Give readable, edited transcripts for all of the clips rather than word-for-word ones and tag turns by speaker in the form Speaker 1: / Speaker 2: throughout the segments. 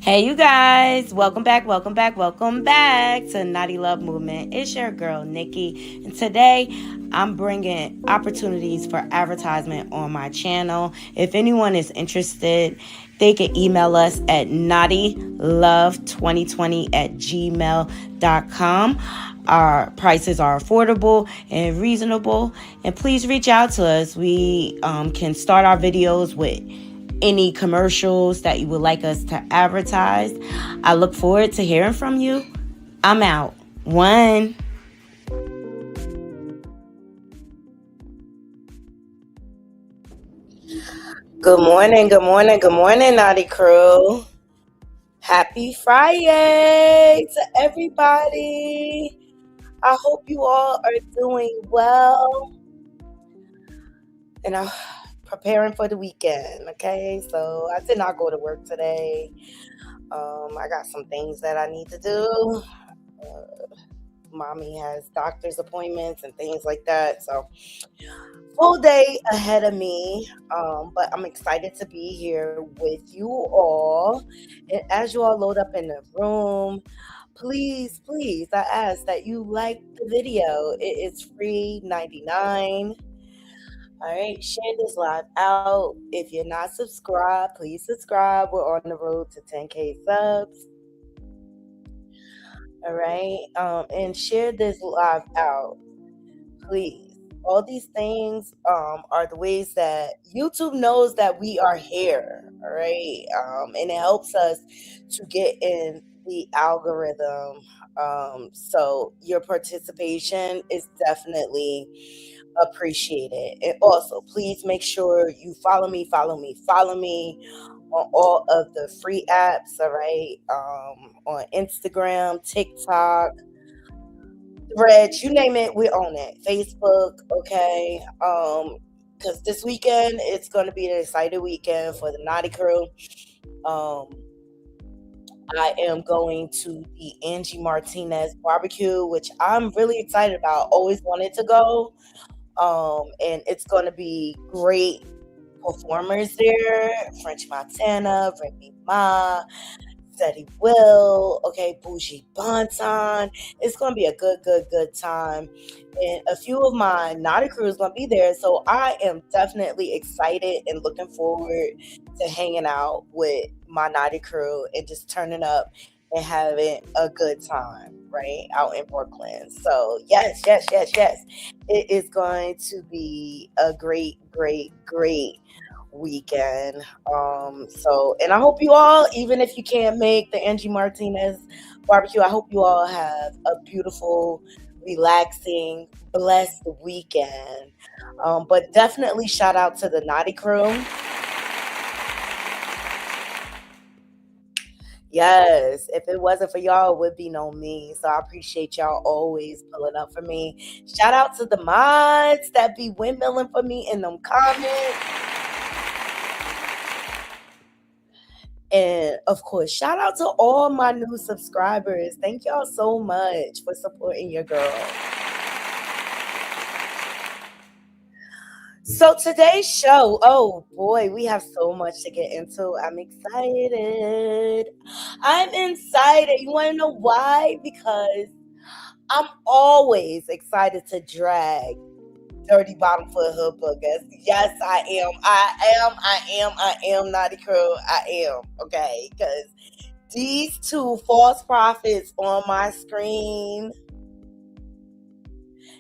Speaker 1: Hey, you guys, welcome back to Naughty Love Movement. It's your girl, Nikki, and today I'm bringing opportunities for advertisement on my channel. If anyone is interested, they can email us at naughtylove2020@gmail.com. Our prices are affordable and reasonable, and please reach out to us. We can start our videos with any commercials that you would like us to advertise. I look forward to hearing from you. I'm out. One. Good morning, Naughty Crew. Happy Friday to everybody. I hope you all are doing well and I'm preparing for the weekend, okay? So I did not go to work today. I got some things that I need to do. Mommy has doctor's appointments and things like that. So full day ahead of me. But I'm excited to be here with you all. And as you all load up in the room, please, I ask that you like the video. It is free 99. All right, share this live out. If you're not subscribed, please subscribe. We're on the road to 10K subs. All right, and share this live out, please. All these things are the ways that YouTube knows that we are here. All right, and it helps us to get in the algorithm. So your participation is definitely appreciated. And also, please make sure you follow me on all of the free apps, all right? On Instagram, TikTok, Threads, you name it, we're on it. Facebook, okay? Because this weekend, it's going to be an exciting weekend for the Naughty Crew. Um, I am going to the Angie Martinez barbecue, which I'm really excited about. Always wanted to go. And it's going to be great performers there. French Montana, Remy Ma, Steady Will, okay, Bougie Bonton. It's gonna be a good time. And a few of my Naughty crew is gonna be there. So I am definitely excited and looking forward to hanging out with my Naughty crew and just turning up and having a good time, right? Out in Brooklyn. So yes. It is going to be a great weekend. And I hope you all, even if you can't make the Angie Martinez barbecue, I hope you all have a beautiful, relaxing, blessed weekend. But definitely shout out to the Naughty Crew. Yes, if it wasn't for y'all, it would be no me. So I appreciate y'all always pulling up for me. Shout out to the mods that be windmilling for me in them comments. And of course, shout out to all my new subscribers. Thank y'all so much for supporting your girl. So today's show, oh boy, we have so much to get into. I'm excited. I'm excited. You want to know why? Because I'm always excited to drag Dirty Bottom Foot Hood Boogers. Yes, I am. I am Naughty Crew. I am. Okay. Because these two false prophets on my screen,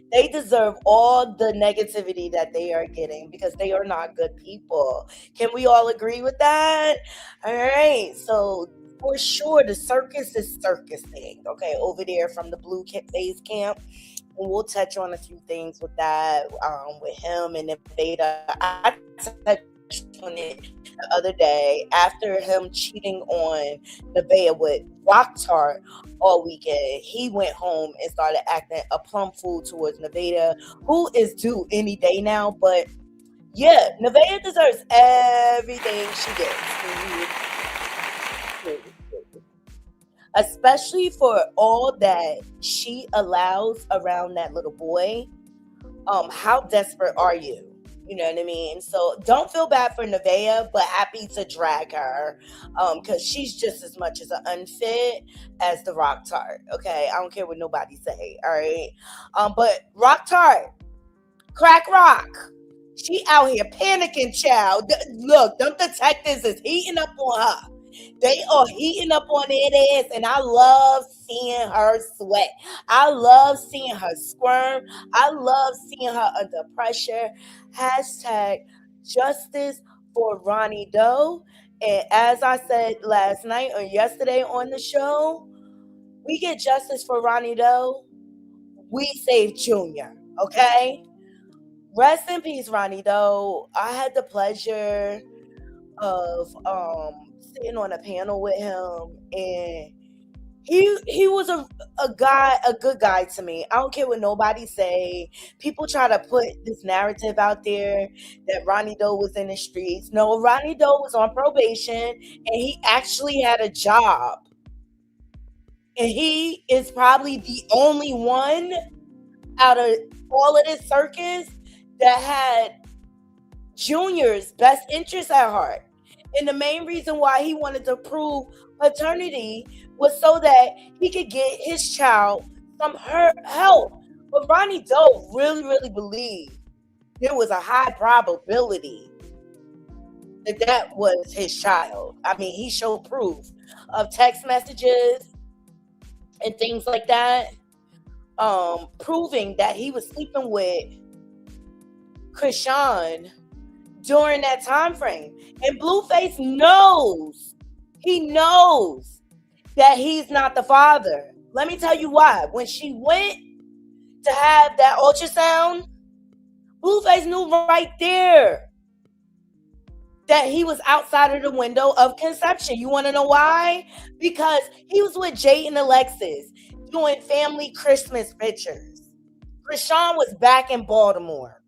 Speaker 1: they deserve all the negativity that they are getting because they are not good people. Can we all agree with that? All right. So for sure, the circus is circusing, okay, over there from the Blue Face Camp. And we'll touch on a few things with that, with him and Nevada. I touched on it the other day after him cheating on Nevada with Rock Tart all weekend. He went home and started acting a plum fool towards Nevada, who is due any day now. But yeah, Nevada deserves everything she gets. Especially for all that she allows around that little boy. How desperate are you? You know what I mean? So don't feel bad for Nevaeh, but happy to drag her, because she's just as much as an unfit as the Rock Tart. Okay, I don't care what nobody say. All right, but Rock Tart, crack rock. She out here panicking, child. Look, them detectives is heating up on her. They are heating up on their ass, and I love seeing her sweat. I love seeing her squirm. I love seeing her under pressure. Hashtag justice for Ronnie Doe. And as I said last night or yesterday on the show, we get justice for Ronnie Doe. We save Junior. Okay? Rest in peace, Ronnie Doe. I had the pleasure of sitting on a panel with him, and he was a good guy to me. I don't care what nobody say. People try to put this narrative out there that Ronnie Doe was in the streets. No, Ronnie Doe was on probation, and he actually had a job. And he is probably the only one out of all of this circus that had Junior's best interest at heart. And the main reason why he wanted to prove paternity was so that he could get his child some help. But Ronnie Doe really, really believed there was a high probability that that was his child. I mean, he showed proof of text messages and things like that, proving that he was sleeping with Chrisean during that time frame. And Blueface knows. He knows that he's not the father. Let me tell you why. When she went to have that ultrasound, Blueface knew right there that he was outside of the window of conception. You want to know why? Because he was with Jay and Alexis doing family Christmas pictures. Chrisean was back in Baltimore.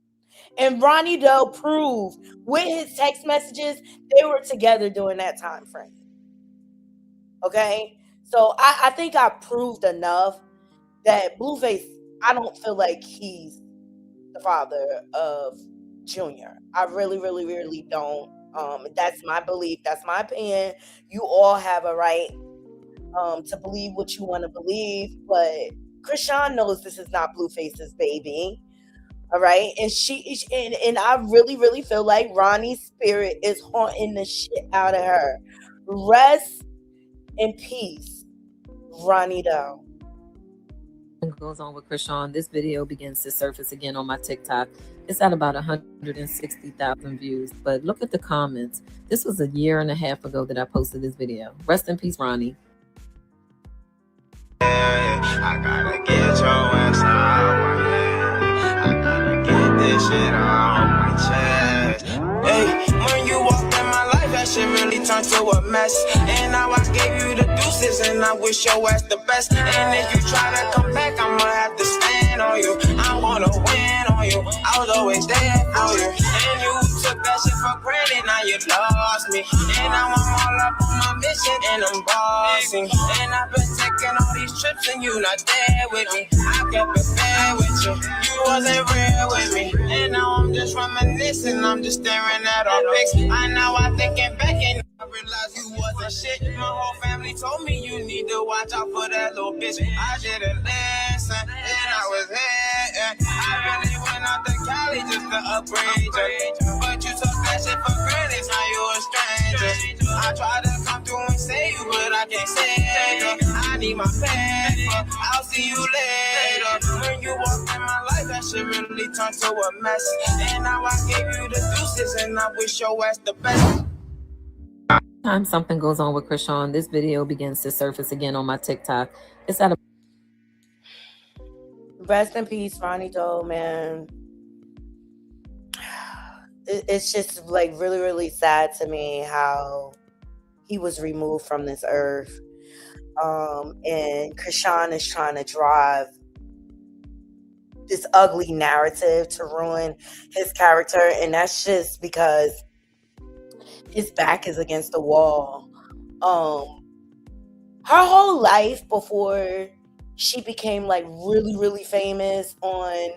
Speaker 1: And Ronnie Doe proved with his text messages they were together during that time frame. Okay? So I think I proved enough that Blueface, I don't feel like he's the father of Junior. I really, really, really don't. That's my belief. That's my opinion. You all have a right to believe what you want to believe. But Chrisean knows this is not Blueface's baby. All right, and I really, really feel like Ronnie's spirit is haunting the shit out of her. Rest in peace, Ronnie Doe.
Speaker 2: Goes on with Chrisean. This video begins to surface again on my TikTok. It's at about 160,000 views. But look at the comments. This was a year and a half ago that I posted this video. Rest in peace, Ronnie.
Speaker 3: I gotta get your ass out. This shit on my chest. Hey, when you walked in my life, that shit really turned to a mess. And now I gave you the deuces, and I wish your ass the best. And if you try to come back, I'ma have to stand on you. I wanna win on you. I was always there for you. And you took that shit for granted, now you lost me. And now I'm all up on my mission, and I'm bossing. And I've been taking all these trips, and you not there with me. I kept it fair with you. You wasn't real with me. And now I'm just reminiscing, I'm just staring at our pics. I know I'm thinking back and I realized you wasn't shit. My whole family told me you need to watch out for that little bitch. I didn't listen, and I was here. I really went out to Cali just to upgrade you. But you took that shit for granted, now you a stranger. I tried to come through and save you, but I can't save you. I need my paper, I'll see you later. When you walk in my life, that shit really turned to a mess. And now I gave you the deuces, and I wish your ass the best.
Speaker 2: Time something goes on with Chrisean, this video begins to surface again on my TikTok. It's at a
Speaker 1: Rest in peace, Ronnie Doe, man. It's just like really, really sad to me how he was removed from this earth. And Chrisean is trying to drive this ugly narrative to ruin his character, and that's just because his back is against the wall. Her whole life before she became like really, really famous on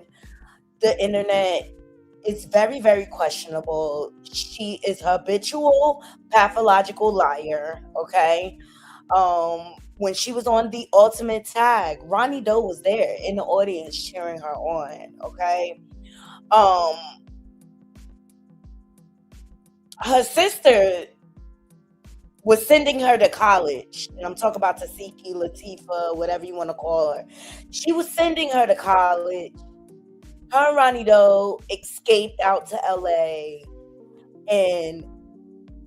Speaker 1: the internet, It's very, very questionable. She is habitual pathological liar. Okay. When she was on the ultimate tag, Ronnie Doe was there in the audience cheering her on. Okay. Um, her sister was sending her to college. And I'm talking about Tasiki, Latifah, whatever you want to call her. She was sending her to college. Her and Ronnie Doe escaped out to LA, and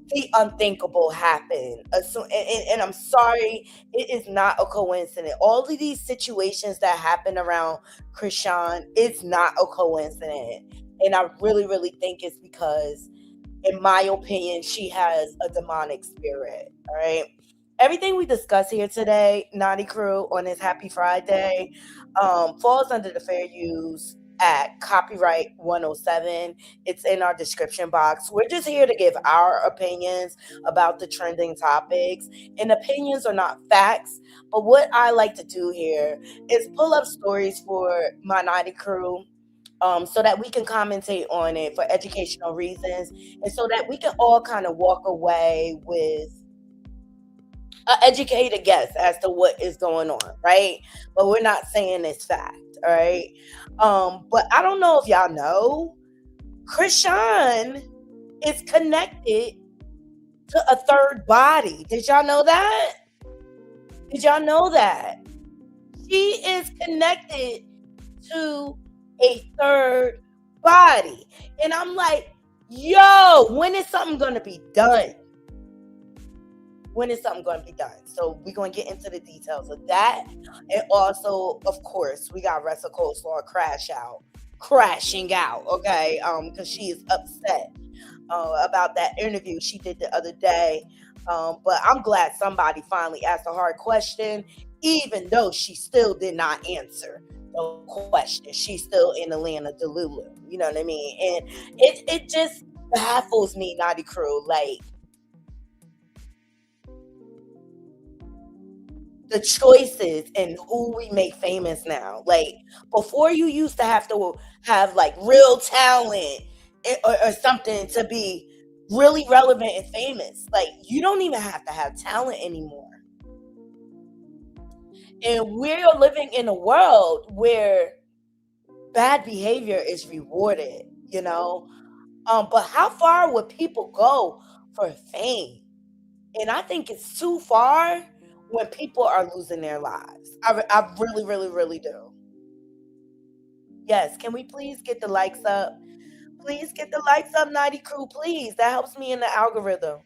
Speaker 1: the unthinkable happened. And I'm sorry, it is not a coincidence. All of these situations that happen around Chrisean, it's not a coincidence. And I really, really think it's because, in my opinion, she has a demonic spirit. All right. Everything we discuss here today, Naughty Crew, on this Happy Friday, falls under the Fair Use Act, copyright 107. It's in our description box. We're just here to give our opinions about the trending topics, and opinions are not facts. But what I like to do here is pull up stories for my Naughty Crew, so that we can commentate on it for educational reasons, and so that we can all kind of walk away with an educated guess as to what is going on, right? But we're not saying it's fact, all right? But I don't know if y'all know, Chrisean is connected to a third body. Did y'all know that? Did y'all know that? She is connected to a third body. And I'm like, yo, when is something going to be done? When is something going to be done? So we're going to get into the details of that. And also, of course, we got Ressa Coleslaw crashing out, okay? Because she is upset about that interview she did the other day. But I'm glad somebody finally asked a hard question, even though she still did not answer the question. She's still in the land of Delulu. You know what I mean? And it just baffles me, Naughty Crew. Like, the choices and who we make famous now. Like, before, you used to have like real talent or something to be really relevant and famous. Like, you don't even have to have talent anymore. And we're living in a world where bad behavior is rewarded, you know? But how far would people go for fame? And I think it's too far when people are losing their lives. I really, really, really do. Yes, can we please get the likes up? Please get the likes up, Naughty Crew, please. That helps me in the algorithm.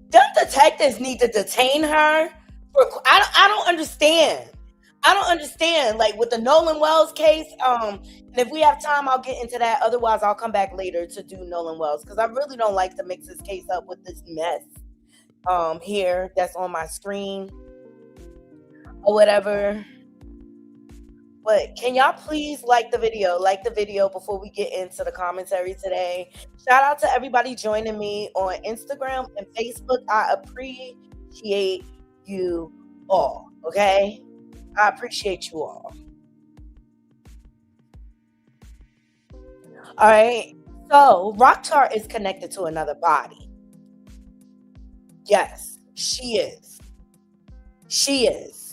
Speaker 1: Them detectives need to detain her. I don't understand. I don't understand. Like, with the Nolan Wells case, and if we have time, I'll get into that. Otherwise, I'll come back later to do Nolan Wells, because I really don't like to mix this case up with this mess here that's on my screen or whatever. But can y'all please like the video before we get into the commentary today. Shout out to everybody joining me on Instagram and Facebook. I appreciate you all, okay? I appreciate you all. All right. So, Rockstar is connected to another body. Yes, she is. She is.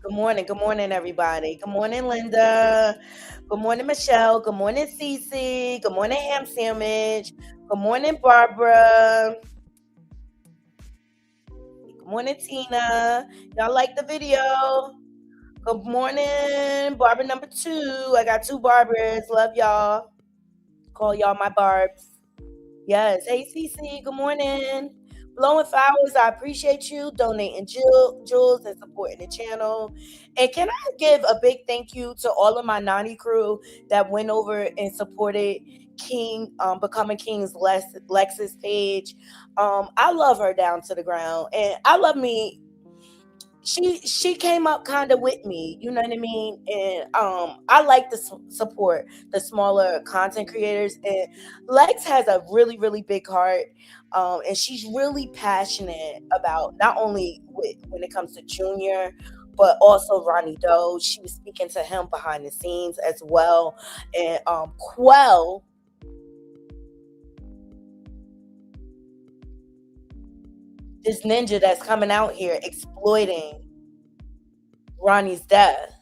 Speaker 1: Good morning, everybody. Good morning, Linda. Good morning, Michelle. Good morning, Cece. Good morning, Ham Sandwich. Good morning, Barbara. Good morning, Tina. Y'all like the video? Good morning, Barbara number 2. I got 2 Barbers. Love y'all. Call y'all my Barbs. Yes. Hey, Cece. Good morning. Blowing flowers. I appreciate you donating jewels and supporting the channel. And can I give a big thank you to all of my Nani crew that went over and supported King, Becoming King's Lexus page. I love her down to the ground, and I love me. She came up kind of with me, you know what I mean? And I like to support the smaller content creators. And Lex has a really, really big heart, and she's really passionate about not only when it comes to Junior, but also Ronnie Doe. She was speaking to him behind the scenes as well. And Quell, this ninja that's coming out here exploiting Ronnie's death,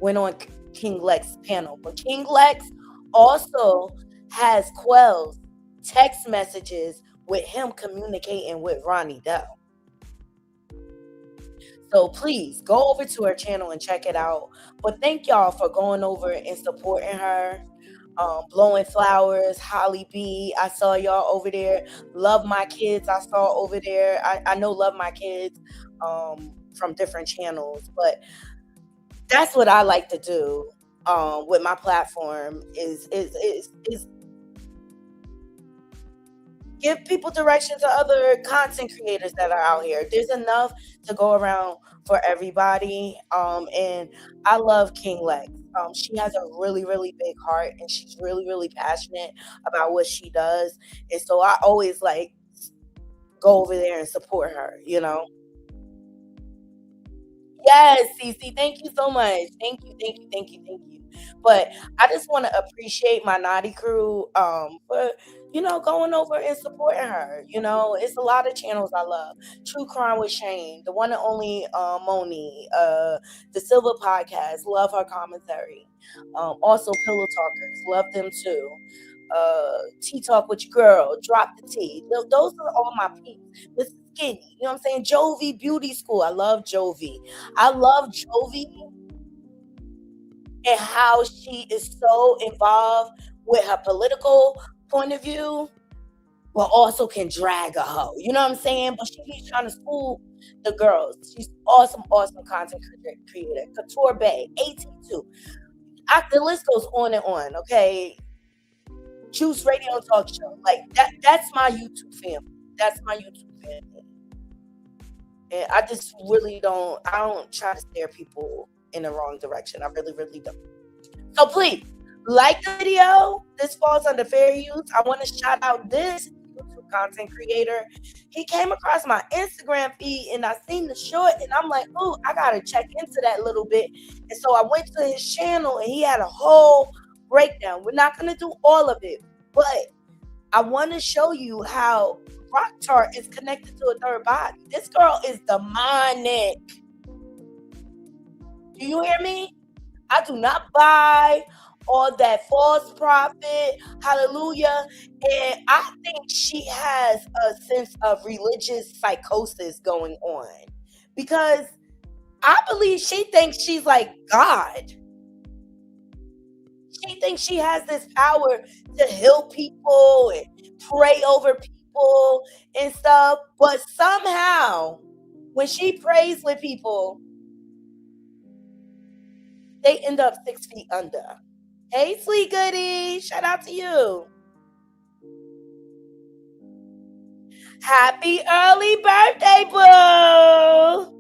Speaker 1: went on King Lex's panel. But King Lex also has Quell's text messages with him communicating with Ronnie Doe. So please go over to her channel and check it out. But thank y'all for going over and supporting her. Blowing Flowers, Holly B, I saw y'all over there. Love My Kids, I saw over there. I know Love My Kids from different channels, but that's what I like to do with my platform is give people direction to other content creators that are out here. There's enough to go around for everybody. And I love King Lex. She has a really, really big heart, and she's really, really passionate about what she does. And so I always like go over there and support her, you know. Yes, Cece, thank you so much. Thank you. But I just want to appreciate my Naughty crew for, you know, going over and supporting her. You know, it's a lot of channels I love. True Crime with Shane, the one and only Moni, the Silver Podcast, love her commentary. Also Pillow Talkers, love them too. Tea Talk with Your Girl, Drop the Tea. Those are all my peeps. Miss Skinny, you know what I'm saying? Jovi Beauty School. I love Jovi. And how she is so involved with her political point of view, but also can drag a hoe. You know what I'm saying? But she keeps trying to school the girls. She's awesome content creator. Couture Bay, 82. The list goes on and on, okay? Juice Radio Talk Show. Like that's my YouTube family. And I just really don't try to steer people in the wrong direction. I really, really don't. So please like the video. This falls under fair use. I want to shout out this YouTube content creator. He came across my Instagram feed and I seen the short and I'm like, oh, I gotta check into that a little bit. And so I went to his channel and he had a whole breakdown. We're not gonna do all of it, but I want to show you how rock chart is connected to a third body. This girl is demonic. Do you hear me? I do not buy all that false prophet. Hallelujah. And I think she has a sense of religious psychosis going on because I believe she thinks she's like God. She thinks she has this power to heal people and pray over people and stuff. But somehow, when she prays with people, they end up 6 feet under. Hey, Sweet Goody, shout out to you. Happy early birthday, boo.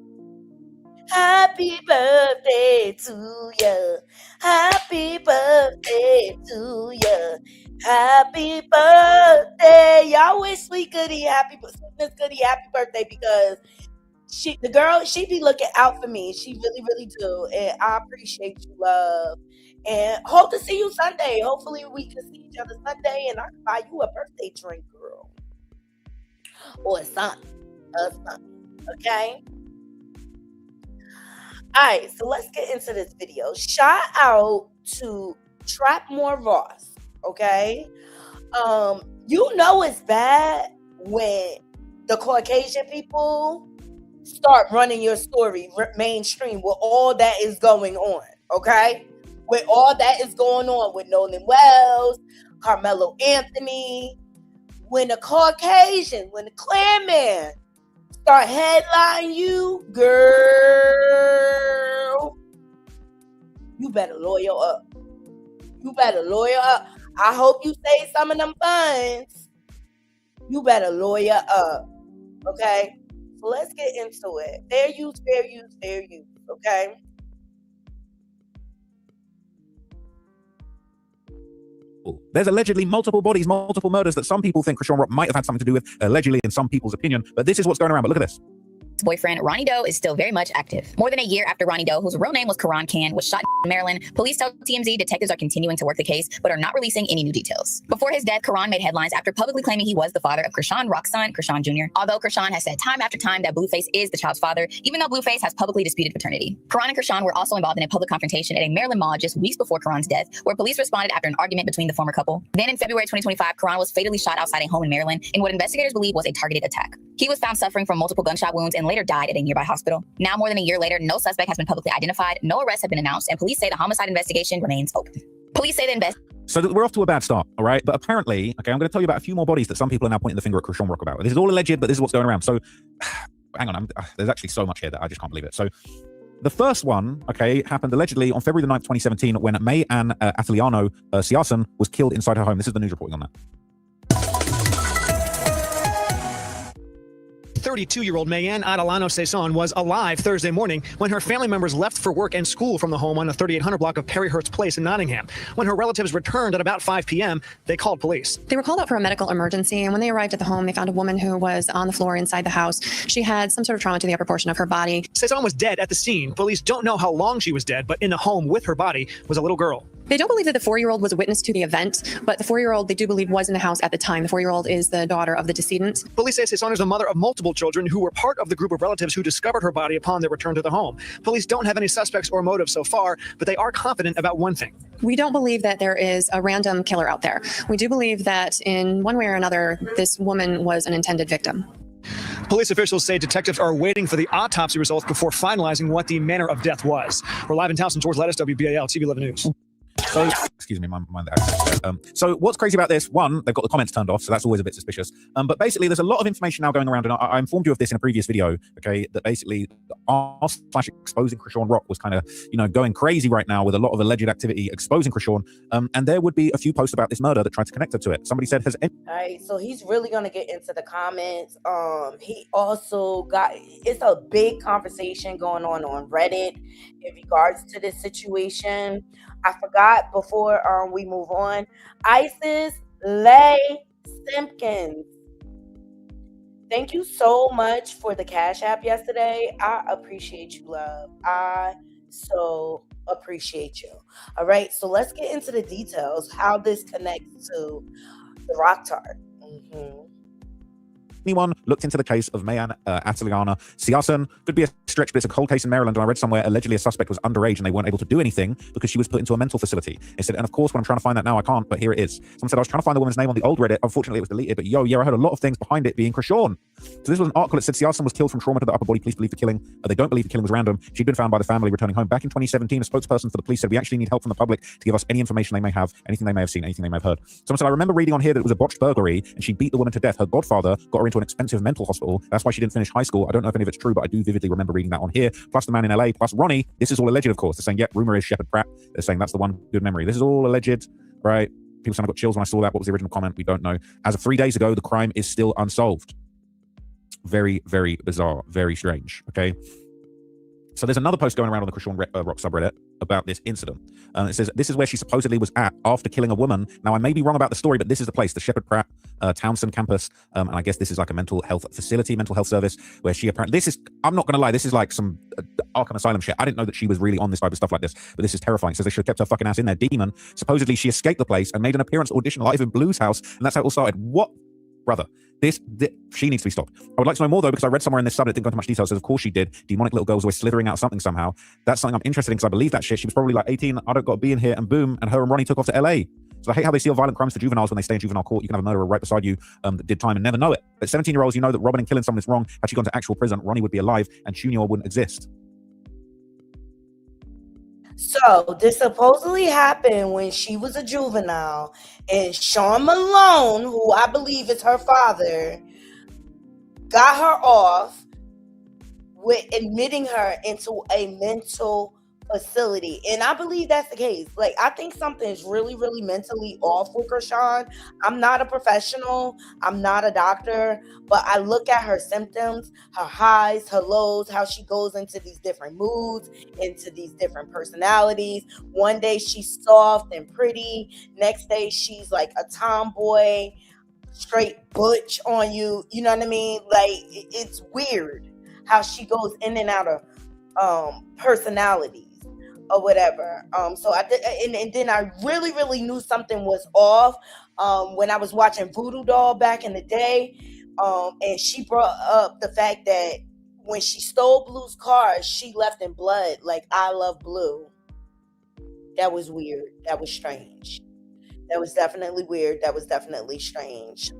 Speaker 1: Happy birthday to you. Happy birthday to you. Happy birthday. Y'all wish Sweet Goody Sweetness Goody happy birthday because she be looking out for me. She really, really do. And I appreciate you, love. And hope to see you Sunday. Hopefully we can see each other Sunday and I can buy you a birthday drink, girl. Or something. Okay? Alright, so let's get into this video. Shout out to Trapmore Ross. Okay? You know it's bad when the Caucasian people start running your story mainstream with all that is going on, okay? With all that is going on with Nolan Wells, Carmelo Anthony, when the Caucasian, when the Klan man start headlining you, girl, you better lawyer up. I hope you save some of them funds. You better lawyer up, okay? So let's get into it. Fair use, okay?
Speaker 4: There's allegedly multiple bodies, multiple murders that some people think Chrisean Rock might have had something to do with, allegedly in some people's opinion. But this is what's going around. But look at this.
Speaker 5: boyfriend, Ronnie Doe, is still very much active. More than a year after Ronnie Doe, whose real name was Karan Khan, was shot in Maryland, police tell TMZ detectives are continuing to work the case, but are not releasing any new details. Before his death, Karan made headlines after publicly claiming he was the father of Chrisean Rock's son, Chrisean Jr., although Chrisean has said time after time that Blueface is the child's father, even though Blueface has publicly disputed paternity. Karan and Chrisean were also involved in a public confrontation at a Maryland mall just weeks before Karan's death, where police responded after an argument between the former couple. Then in February 2025, Karan was fatally shot outside a home in Maryland in what investigators believe was a targeted attack. He was found suffering from multiple gunshot wounds and later died at a nearby hospital. Now, more than a year later, no suspect has been publicly identified, no arrests have been announced, and police say the homicide investigation remains open. Police say the
Speaker 4: So we're off to a bad start, all right? But apparently, okay, I'm going to tell you about a few more bodies that some people are now pointing the finger at Chrisean Rock about. This is all alleged, but this is what's going around. So, hang on, there's actually so much here that I just can't believe it. So, the first one, okay, happened allegedly on February the 9th, 2017, when May-Ann Atiliano Siasan was killed inside her home. This is the news reporting on that.
Speaker 6: 32-year-old May-Ann Adelano Saison was alive Thursday morning when her family members left for work and school from the home on the 3800 block of Perryhurst Place in Nottingham. When her relatives returned at about 5 p.m., they called police.
Speaker 7: They were called out for a medical emergency, and when they arrived at the home, they found a woman who was on the floor inside the house. She had some sort of trauma to the upper portion of her body.
Speaker 6: Saison was dead at the scene. Police don't know how long she was dead, but in the home with her body was a little girl.
Speaker 7: They don't believe that the 4-year-old was a witness to the event, but the 4-year-old they do believe was in the house at the time. The 4-year-old is the daughter of the decedent.
Speaker 6: Police say Saison is the mother of multiple children who were part of the group of relatives who discovered her body upon their return to the home. Police don't have any suspects or motives so far, but they are confident about one thing.
Speaker 7: We don't believe that there is a random killer out there. We do believe that in one way or another, this woman was an intended victim.
Speaker 6: Police officials say detectives are waiting for the autopsy results before finalizing what the manner of death was. We're live in Towson, George Lettuce, WBAL, TV 11 News.
Speaker 4: So, excuse me, mind the so what's crazy about this? One, they've got the comments turned off, so that's always a bit suspicious. But basically, there's a lot of information now going around, and I informed you of this in a previous video, okay, that basically r/exposing Chrisean Rock was kind of, going crazy right now with a lot of alleged activity exposing Chrisean, and there would be a few posts about this murder that tried to connect her to it. Somebody said, all
Speaker 1: right, so he's really going to get into the comments. He also it's a big conversation going on Reddit in regards to this situation. I forgot before we move on. Isis Lay Simpkins. Thank you so much for the Cash App yesterday. I appreciate you, love. I so appreciate you. All right, so let's get into the details, how this connects to the Rock Tart.
Speaker 4: Anyone looked into the case of May-Ann Atiliana Siasan? Could be a stretch, but it's a cold case in Maryland, and I read somewhere allegedly a suspect was underage and they weren't able to do anything because she was put into a mental facility. It said, and of course, when I'm trying to find that now, I can't, but here it is. Someone said, I was trying to find the woman's name on the old Reddit. Unfortunately, it was deleted, but I heard a lot of things behind it being Chrisean. So this was an article that said Siasan was killed from trauma to the upper body. Police believe the killing. They don't believe the killing was random. She'd been found by the family returning home. Back in 2017, a spokesperson for the police said, we actually need help from the public to give us any information they may have, anything they may have seen, anything they may have heard. Someone said, I remember reading on here that it was a botched burglary and she beat the woman to death. Her godfather got her into an expensive mental hospital. That's why she didn't finish high school. I don't know if any of it's true, but I do vividly remember reading that on here. Plus the man in LA, plus Ronnie. This is all alleged, of course. They're saying, rumor is Shepard Pratt. They're saying that's the one good memory. This is all alleged, right? People saying I got chills when I saw that. What was the original comment? We don't know. As of 3 days ago, the crime is still unsolved. Very, very bizarre. Very strange. Okay. So there's another post going around on the Chrisean Rock subreddit about this incident. It says, this is where she supposedly was at after killing a woman. Now, I may be wrong about the story, but this is the place, the Shepard Pratt Townsend campus. And I guess this is like a mental health facility, mental health service, where she apparently, I'm not going to lie, this is like some Arkham Asylum shit. I didn't know that she was really on this type of stuff like this, but this is terrifying. It says they should have kept her fucking ass in there. Demon. Supposedly she escaped the place and made an appearance audition live in Blue's house. And that's how it all started. What? Brother. She needs to be stopped. I would like to know more, though, because I read somewhere in this subject, didn't go into much detail. It says, of course she did. Demonic little girl was always slithering out something somehow. That's something I'm interested in because I believe that shit. She was probably like 18. I don't got to be in here, and boom. And her and Ronnie took off to LA. So I hate how they seal violent crimes for juveniles when they stay in juvenile court. You can have a murderer right beside you that did time and never know it. But 17-year-olds, you know that robbing and killing someone is wrong. Had she gone to actual prison, Ronnie would be alive and Junior wouldn't exist.
Speaker 1: So this supposedly happened when she was a juvenile, and Sean Malone, who I believe is her father, got her off with admitting her into a mental facility. And I believe that's the case. Like, I think something's really, really mentally off with Chrisean. I'm not a professional. I'm not a doctor, but I look at her symptoms, her highs, her lows, how she goes into these different moods, into these different personalities. One day she's soft and pretty. Next day she's like a tomboy, straight butch on you. You know what I mean? Like, it's weird how she goes in and out of personalities or whatever. So I did, and then I really knew something was off when I was watching Voodoo Doll back in the day. And she brought up the fact that when she stole Blue's car, she left in blood, like I love Blue. That was weird. That was strange. That was definitely weird. That was definitely strange.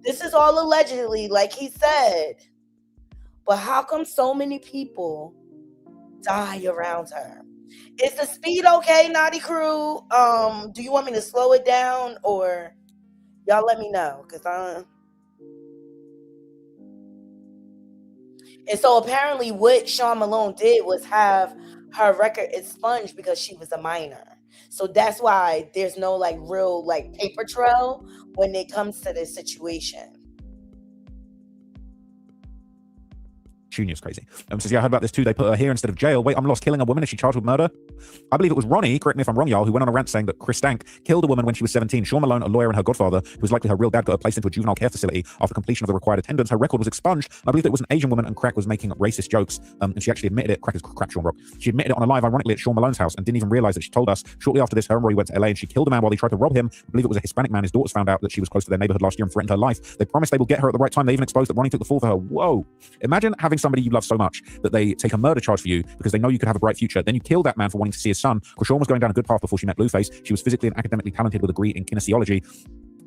Speaker 1: This is all allegedly, like he said. But how come so many people die around her? Is the speed okay, Naughty Crew? Do you want me to slow it down, or y'all let me know? And so apparently what Sean Malone did was have her record expunged because she was a minor. So that's why there's no like real like paper trail when it comes to this situation.
Speaker 4: Junior's crazy. Says, yeah, I heard about this too. They put her here instead of jail. Wait, I'm lost. Killing a woman? Is she charged with murder? I believe it was Ronnie, correct me if I'm wrong, y'all, who went on a rant saying that Chris Stank killed a woman when she was 17. Sean Malone, a lawyer, and her godfather, who was likely her real dad, got her placed into a juvenile care facility after completion of the required attendance. Her record was expunged. And I believe that it was an Asian woman, and Crack was making racist jokes. And she actually admitted it. Crack is Crack Sean Rock. She admitted it on a live, ironically, at Sean Malone's house, and didn't even realize that she told us. Shortly after this, her and Rory went to LA, and she killed a man while they tried to rob him. I believe it was a Hispanic man. His daughters found out that she was close to their neighborhood last year and threatened her life. They promised they will get her at the right time. They even exposed that Ronnie took the fall for her. Whoa. Imagine having somebody you love so much that they take a murder charge for you because they know you could have a bright future. Then you kill that man for wanting to see his son. Chrisean was going down a good path before she met Blueface. She was physically and academically talented with a degree in kinesiology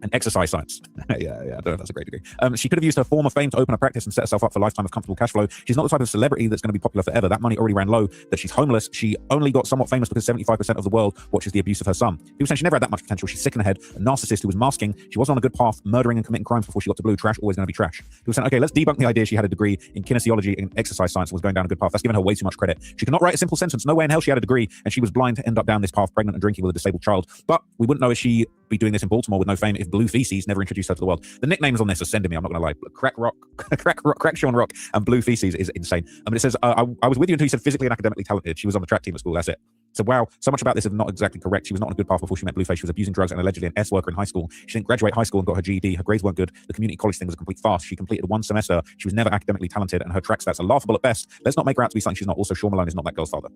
Speaker 4: and exercise science. yeah, I don't know if that's a great degree. She could have used her form of fame to open a practice and set herself up for a lifetime of comfortable cash flow. She's not the type of celebrity that's going to be popular forever. That money already ran low. That she's homeless. She only got somewhat famous because 75% of the world watches the abuse of her son. People saying she never had that much potential. She's sick in the head. A narcissist who was masking. She wasn't on a good path, murdering and committing crimes before she got to Blue. Trash, always going to be trash. People saying, okay, let's debunk the idea she had a degree in kinesiology and exercise science and was going down a good path. That's given her way too much credit. She could not write a simple sentence. No way in hell she had a degree, and she was blind to end up down this path, pregnant and drinking with a disabled child. But we wouldn't know if she be doing this in Baltimore with no fame if Blue Feces never introduced her to the world. The nicknames on this are sending me, I'm not going to lie. Crack Sean Rock and Blue Feces is insane. It says, I was with you until you said physically and academically talented. She was on the track team at school, that's it. So wow, so much about this is not exactly correct. She was not on a good path before she met Blueface. She was abusing drugs and allegedly an S worker in high school. She didn't graduate high school and got her GED. Her grades weren't good. The community college thing was a complete farce. She completed one semester. She was never academically talented, and her track stats are laughable at best. Let's not make her out to be something she's not. Also, Sean Malone is not that girl's father.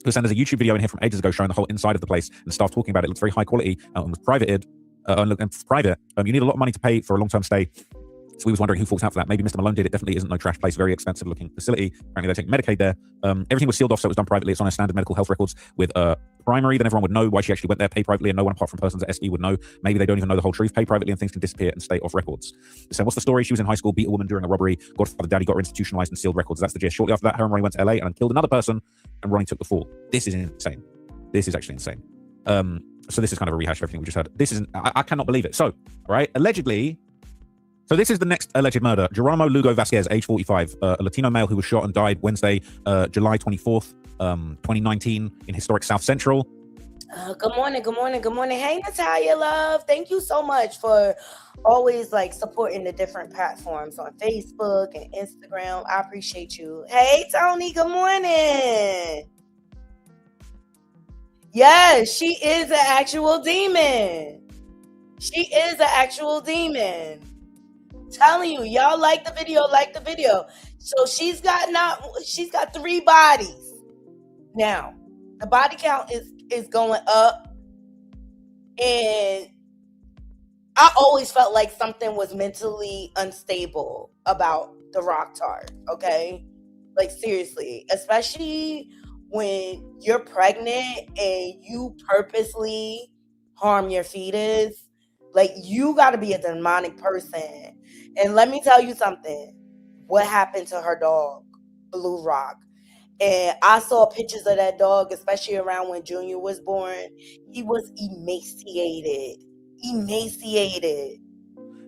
Speaker 4: There's a YouTube video in here from ages ago showing the whole inside of the place and staff talking about it. It looks very high quality and was privated. Private. You need a lot of money to pay for a long-term stay. So we was wondering who falls out for that. Maybe Mr. Malone did. It definitely isn't no trash place. Very expensive looking facility. Apparently they take Medicaid there. Everything was sealed off, so it was done privately. It's on her standard medical health records with primary. Then everyone would know why she actually went there. Pay privately, and no one apart from persons at SE would know. Maybe they don't even know the whole truth. Pay privately, and things can disappear and stay off records. So what's the story? She was in high school, beat a woman during a robbery. Godfather Daddy got her institutionalized and sealed records. That's the gist. Shortly after that, her and Ronnie went to LA and killed another person, and Ronnie took the fall. This is insane. This is actually insane. So this is kind of a rehash of everything we just heard. This isn't. I cannot believe it. So, all right, allegedly. So this is the next alleged murder. Geronimo Lugo Vasquez, age 45, a Latino male who was shot and died Wednesday, July 24th, 2019 in historic South Central.
Speaker 1: Good morning. Hey, Natalia, love. Thank you so much for always like supporting the different platforms on Facebook and Instagram. I appreciate you. Hey, Tony, good morning. Yes, she is an actual demon. Telling you, y'all like the video. So she's got 3 bodies. Now, the body count is going up. And I always felt like something was mentally unstable about the rock tart, okay? Like seriously, especially when you're pregnant and you purposely harm your fetus. Like, you got to be a demonic person. And let me tell you something. What happened to her dog, Blue Rock? And I saw pictures of that dog, especially around when Junior was born. He was emaciated.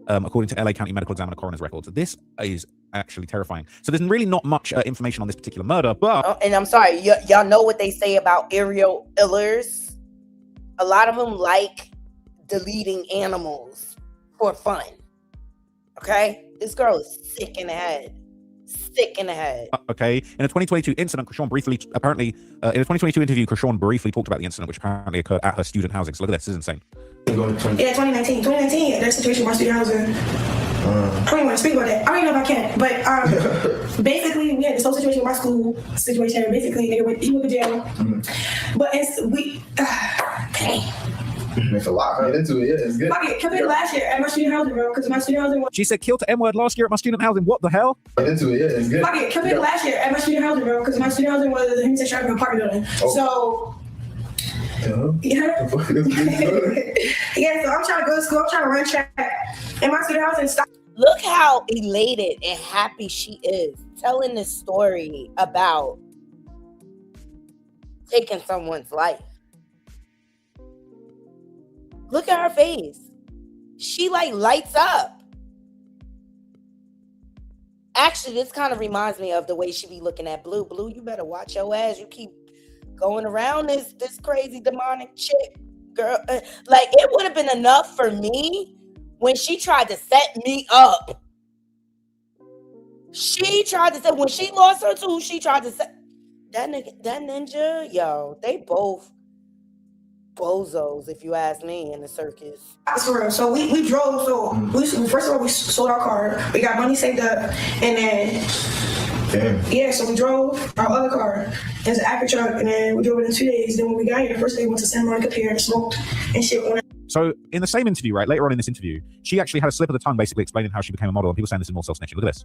Speaker 4: According to LA County Medical Examiner coroner's records. This is actually terrifying. So there's really not much information on this particular murder, but...
Speaker 1: and I'm sorry, y'all know what they say about aerial illers? A lot of them like deleting animals for fun. Okay? This girl is sick in the head. Okay.
Speaker 4: In a 2022 incident, Chrisean briefly, apparently, in a 2022 interview, Chrisean briefly talked about the incident, which apparently occurred at her student housing. So look at this is insane.
Speaker 8: Yeah, 2019, their situation in my student housing. I don't even want to speak about that. I don't even know if I can. But basically, we had this whole situation with my school situation. Basically, he went to jail. But
Speaker 9: It's a lot. Get into it. Yeah, it's good.
Speaker 8: Fuck it. Killed it last year at my student housing, bro. Because my student housing was.
Speaker 4: She said kill to N-word last year at my student housing. What the hell?
Speaker 9: Get into it. Yeah, it's good.
Speaker 8: Fuck it. Killed it last year at my student housing, bro. Because my student housing was a human trafficking apartment building. So. Yeah. Yeah, so I'm trying to go to school. I'm trying to run track. And my student housing stopped.
Speaker 1: Look how elated and happy she is telling this story about taking someone's life. Look at her face. She like lights up. Actually, this kind of reminds me of the way she be looking at Blue. Blue, you better watch your ass. You keep going around this crazy demonic chick, girl. Like, it would have been enough for me when she tried to set me up. When she lost her tooth, she tried to set that ninja, yo, they both bozos, if you ask me, in the circus.
Speaker 8: That's for real. So we drove. So first of all, we sold our car. We got money saved up, and then yeah. So we drove our other car. It's an Acura truck, and then we drove it in 2 days. Then when we got here, the first day we went to Santa Monica Pier and smoked and shit.
Speaker 4: So in the same interview, right, later on in this interview, she actually had a slip of the tongue basically explaining how she became a model, and people saying this is more self-snitching. Look at this.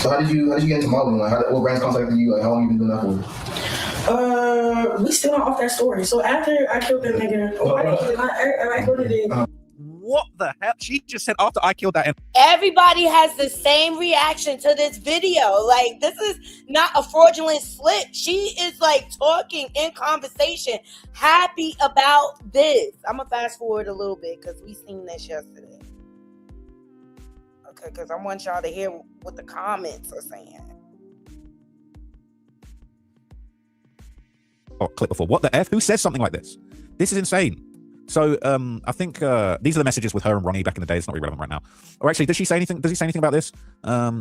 Speaker 9: So how did you get into modeling? Like, what brands contacted you? Like, how long have you been doing that for?
Speaker 8: We still not off that story. So after I killed that nigga, I quoted it.
Speaker 4: What the hell? She just said after I killed that.
Speaker 1: Everybody has the same reaction to this video. Like, this is not a fraudulent slip. She is like talking in conversation, happy about this. I'm gonna fast forward a little bit because we seen this yesterday. Okay, because I want y'all to hear what the comments are saying.
Speaker 4: Oh, clip before. What the F? Who says something like this? This is insane. So I think these are the messages with her and Ronnie back in the day. It's not really relevant right now. Or actually, does he say anything about this?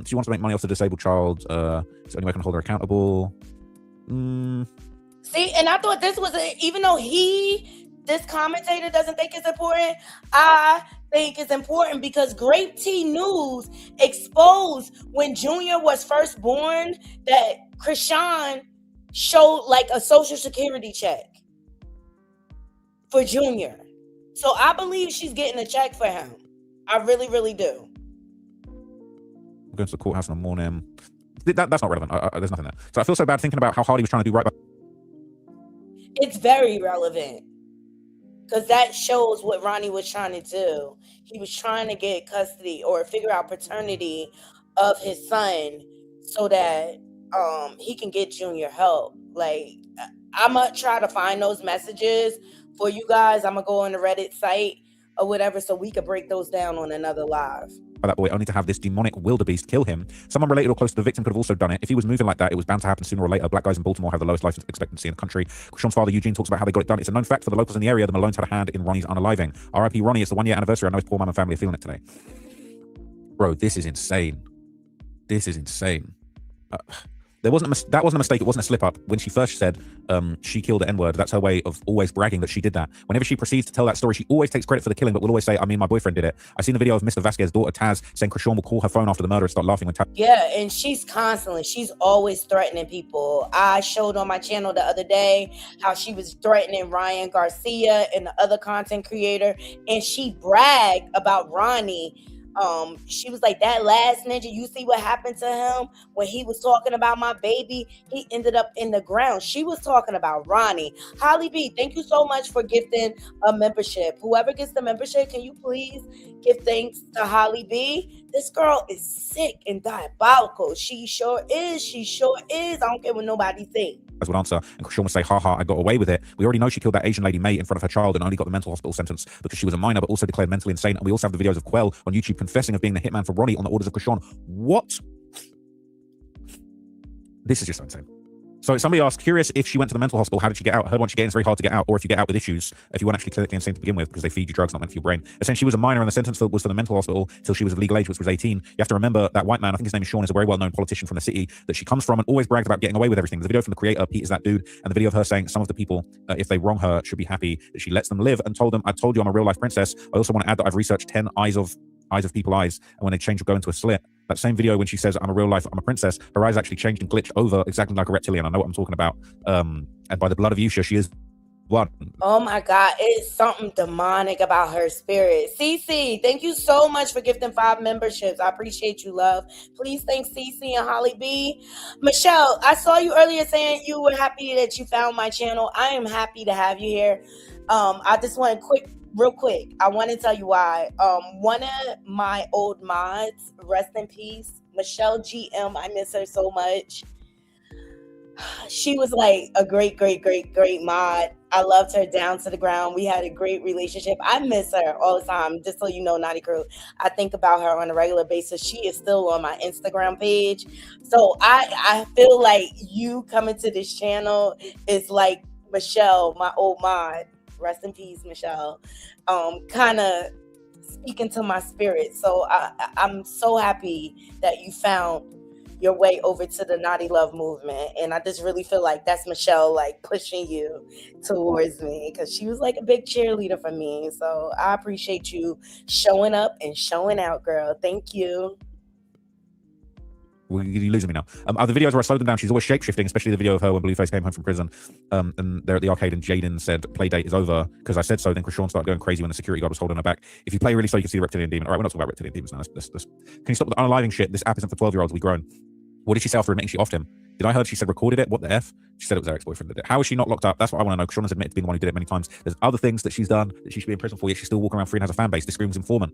Speaker 4: She wants to make money off the disabled child. Is there any way I can hold her accountable?
Speaker 1: See, and I thought this was, even though this commentator doesn't think it's important, I think it's important because Grape Tea News exposed when Junior was first born that Chrisean showed like a social security check for Junior. So I believe she's getting a check for him. I really, really do.
Speaker 4: I'm going to the courthouse in the morning. That's not relevant. There's nothing there. So I feel so bad thinking about how hard he was trying to do right by.
Speaker 1: It's very relevant because that shows what Ronnie was trying to do. He was trying to get custody or figure out paternity of his son so that he can get Junior help. Like, I'm going to try to find those messages for you guys. I'm going to go on the Reddit site or whatever so we could break those down on another live.
Speaker 4: That boy, only to have this demonic wildebeest kill him. Someone related or close to the victim could have also done it. If he was moving like that, it was bound to happen sooner or later. Black guys in Baltimore have the lowest life expectancy in the country. Sean's father, Eugene, talks about how they got it done. It's a known fact for the locals in the area. The Malones had a hand in Ronnie's unaliving. R.I.P. Ronnie, it's the 1 year anniversary. I know his poor mum and family are feeling it today. Bro, this is insane. This is insane. That wasn't a mistake. It wasn't a slip up. When she first said she killed the N-word, that's her way of always bragging that she did that. Whenever she proceeds to tell that story, she always takes credit for the killing, but will always say, I mean, my boyfriend did it. I've seen the video of Mr. Vasquez's daughter, Taz, saying Chrisean will call her phone after the murder and start laughing when Taz...
Speaker 1: Yeah, and she's always threatening people. I showed on my channel the other day how she was threatening Ryan Garcia and the other content creator, and she bragged about Ronnie. She was like, that last ninja, you see what happened to him when he was talking about my baby? He ended up in the ground. She was talking about Ronnie. Holly B, thank you so much for gifting a membership. Whoever gets the membership, can you please give thanks to Holly B? This girl is sick and diabolical. She sure is. I don't care what nobody thinks.
Speaker 4: Would answer, and Chrisean would say, haha, I got away with it. We already know she killed that Asian lady May in front of her child and only got the mental hospital sentence because she was a minor but also declared mentally insane. And we also have the videos of Quell on YouTube confessing of being the hitman for Ronnie on the orders of Chrisean. What? This is just insane. So somebody asked, curious if she went to the mental hospital, how did she get out? I heard once you get in, it's very hard to get out, or if you get out with issues, if you weren't actually clinically insane to begin with, because they feed you drugs not meant for your brain. Essentially, she was a minor, and the sentence was for the mental hospital till she was of legal age, which was 18. You have to remember that white man, I think his name is Sean, is a very well-known politician from the city that she comes from and always bragged about getting away with everything. There's a video from the creator, Pete is that dude, and the video of her saying some of the people, if they wrong her, should be happy that she lets them live, and told them, I told you I'm a real-life princess. I also want to add that I've researched 10 eyes of eyes of people eyes, and when they change or go into a slit. That same video when she says, I'm a princess, her eyes actually changed and glitched over exactly like a reptilian. I know what I'm talking about. And by the blood of Yusha, she is one.
Speaker 1: Oh my God, it's something demonic about her spirit. Cece, thank you so much for gifting 5 memberships. I appreciate you, love. Please thank Cece and Holly B. Michelle, I saw you earlier saying you were happy that you found my channel. I am happy to have you here. I just want real quick, I want to tell you why. One of my old mods, rest in peace, Michelle GM, I miss her so much. She was like a great mod. I loved her down to the ground. We had a great relationship. I miss her all the time. Just so you know, Naughty Crew, I think about her on a regular basis. She is still on my Instagram page. So I feel like you coming to this channel is like Michelle, my old mod. Rest in peace, Michelle. Kind of speaking to my spirit. So I'm so happy that you found your way over to the Naughty Love movement. And I just really feel like that's Michelle like pushing you towards me, because she was like a big cheerleader for me. So I appreciate you showing up and showing out, girl. Thank you.
Speaker 4: You're losing me now. The videos where I slowed them down, she's always shape-shifting, especially the video of her when Blueface came home from prison. And they're at the arcade and Jaden said, Playdate is over, because I said so. Then Chrisean started going crazy when the security guard was holding her back. If you play really slow, you can see the reptilian demon. All right, we're not talking about reptilian demons now. Can you stop with the unaliving shit? This app isn't for 12-year-olds. We've grown. What did she say after admitting she offed him? Did I heard she said recorded it? What the F? She said it was her ex-boyfriend that did it. How is she not locked up? That's what I want to know. Chrisean has admitted to being the one who did it many times. There's other things that she's done that she should be in prison for, yet she's still walking around free and has a fan base. This screams informant.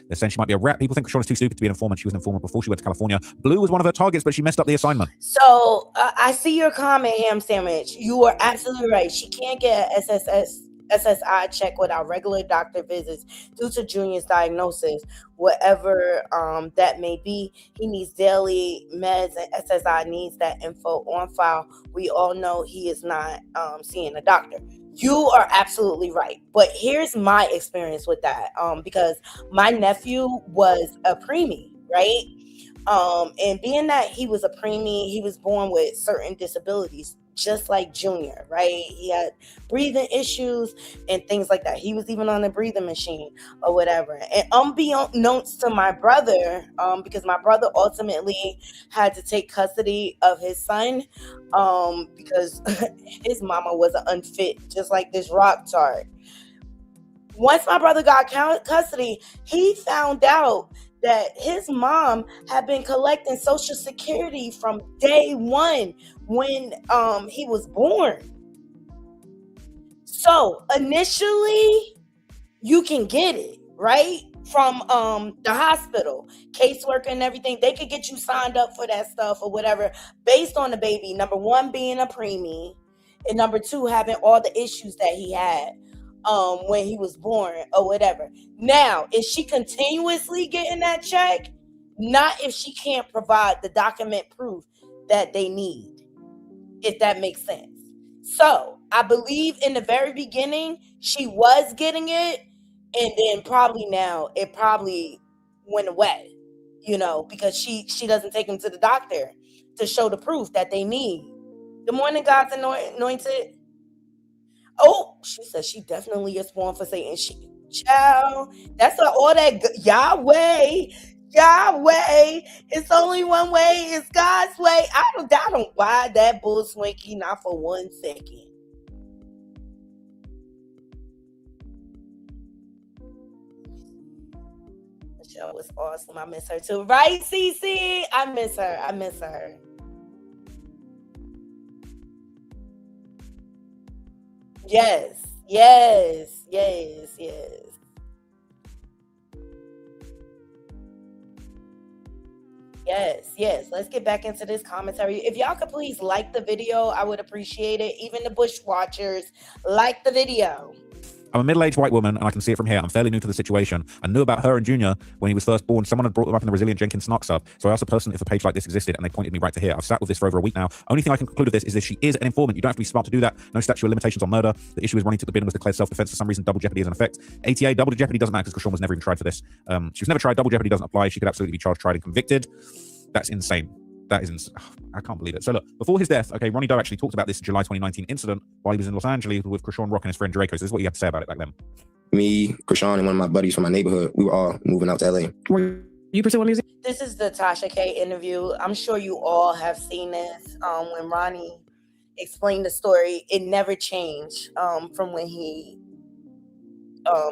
Speaker 4: They're saying she might be a rat. People think Chrisean is too stupid to be an informant. She was an informant before she went to California. Blue was one of her targets, but she messed up the assignment.
Speaker 1: So I see your comment, Ham Sandwich. You are absolutely right. She can't get an SSI check without regular doctor visits due to Junior's diagnosis, whatever that may be. He needs daily meds, and SSI needs that info on file. We all know he is not seeing a doctor. You are absolutely right. But here's my experience with that, because my nephew was a preemie, right? And being that he was a preemie, he was born with certain disabilities, just like Junior, right? He had breathing issues and things like that. He was even on a breathing machine or whatever. And unbeknownst to my brother, because my brother ultimately had to take custody of his son, because his mama was unfit, just like this rock tart. Once my brother got custody, he found out that his mom had been collecting Social Security from day one when he was born. So initially, you can get it, right? From the hospital, caseworker and everything. They could get you signed up for that stuff or whatever, based on the baby, number one, being a preemie, and number two, having all the issues that he had when he was born or whatever. Now, is she continuously getting that check? Not if she can't provide the document proof that they need, if that makes sense. So I believe in the very beginning, she was getting it, and then probably now it probably went away, because she doesn't take him to the doctor to show the proof that they need. Good morning, God's anointed. Oh, she says she definitely is born for Satan. Child, that's all that Yahweh. It's only one way. It's God's way. I don't buy that bull swinky, not for 1 second. Michelle was awesome. I miss her too. Right, Cece? I miss her. Yes. Let's get back into this commentary. If y'all could please like the video, I would appreciate it. Even the bush watchers, like the video.
Speaker 4: I'm a middle-aged white woman, and I can see it from here. I'm fairly new to the situation. I knew about her and Junior when he was first born. Someone had brought them up in the Resilient Jenkins Snark stuff. So I asked a person if a page like this existed, and they pointed me right to here. I've sat with this for over a week now. Only thing I can conclude of this is that she is an informant. You don't have to be smart to do that. No statute of limitations on murder. The issue is Ronnie took the bin and was declared self-defense. For some reason, double jeopardy is in effect. ATA, double jeopardy doesn't matter because Chrisean was never even tried for this. She was never tried. Double jeopardy doesn't apply. She could absolutely be charged, tried, and convicted. That's insane. That is insane. I can't believe it. So look, before his death, okay, Ronnie Doe actually talked about this July 2019 incident while he was in Los Angeles with Chrisean Rock and his friend Draco. So this is what he had to say about it back then.
Speaker 10: me, Chrisean, and one of my buddies from my neighborhood, we were all moving out to LA.
Speaker 6: Were you pursuing music?
Speaker 1: This is the Tasha K interview. I'm sure you all have seen this. When Ronnie explained the story, it never changed from when he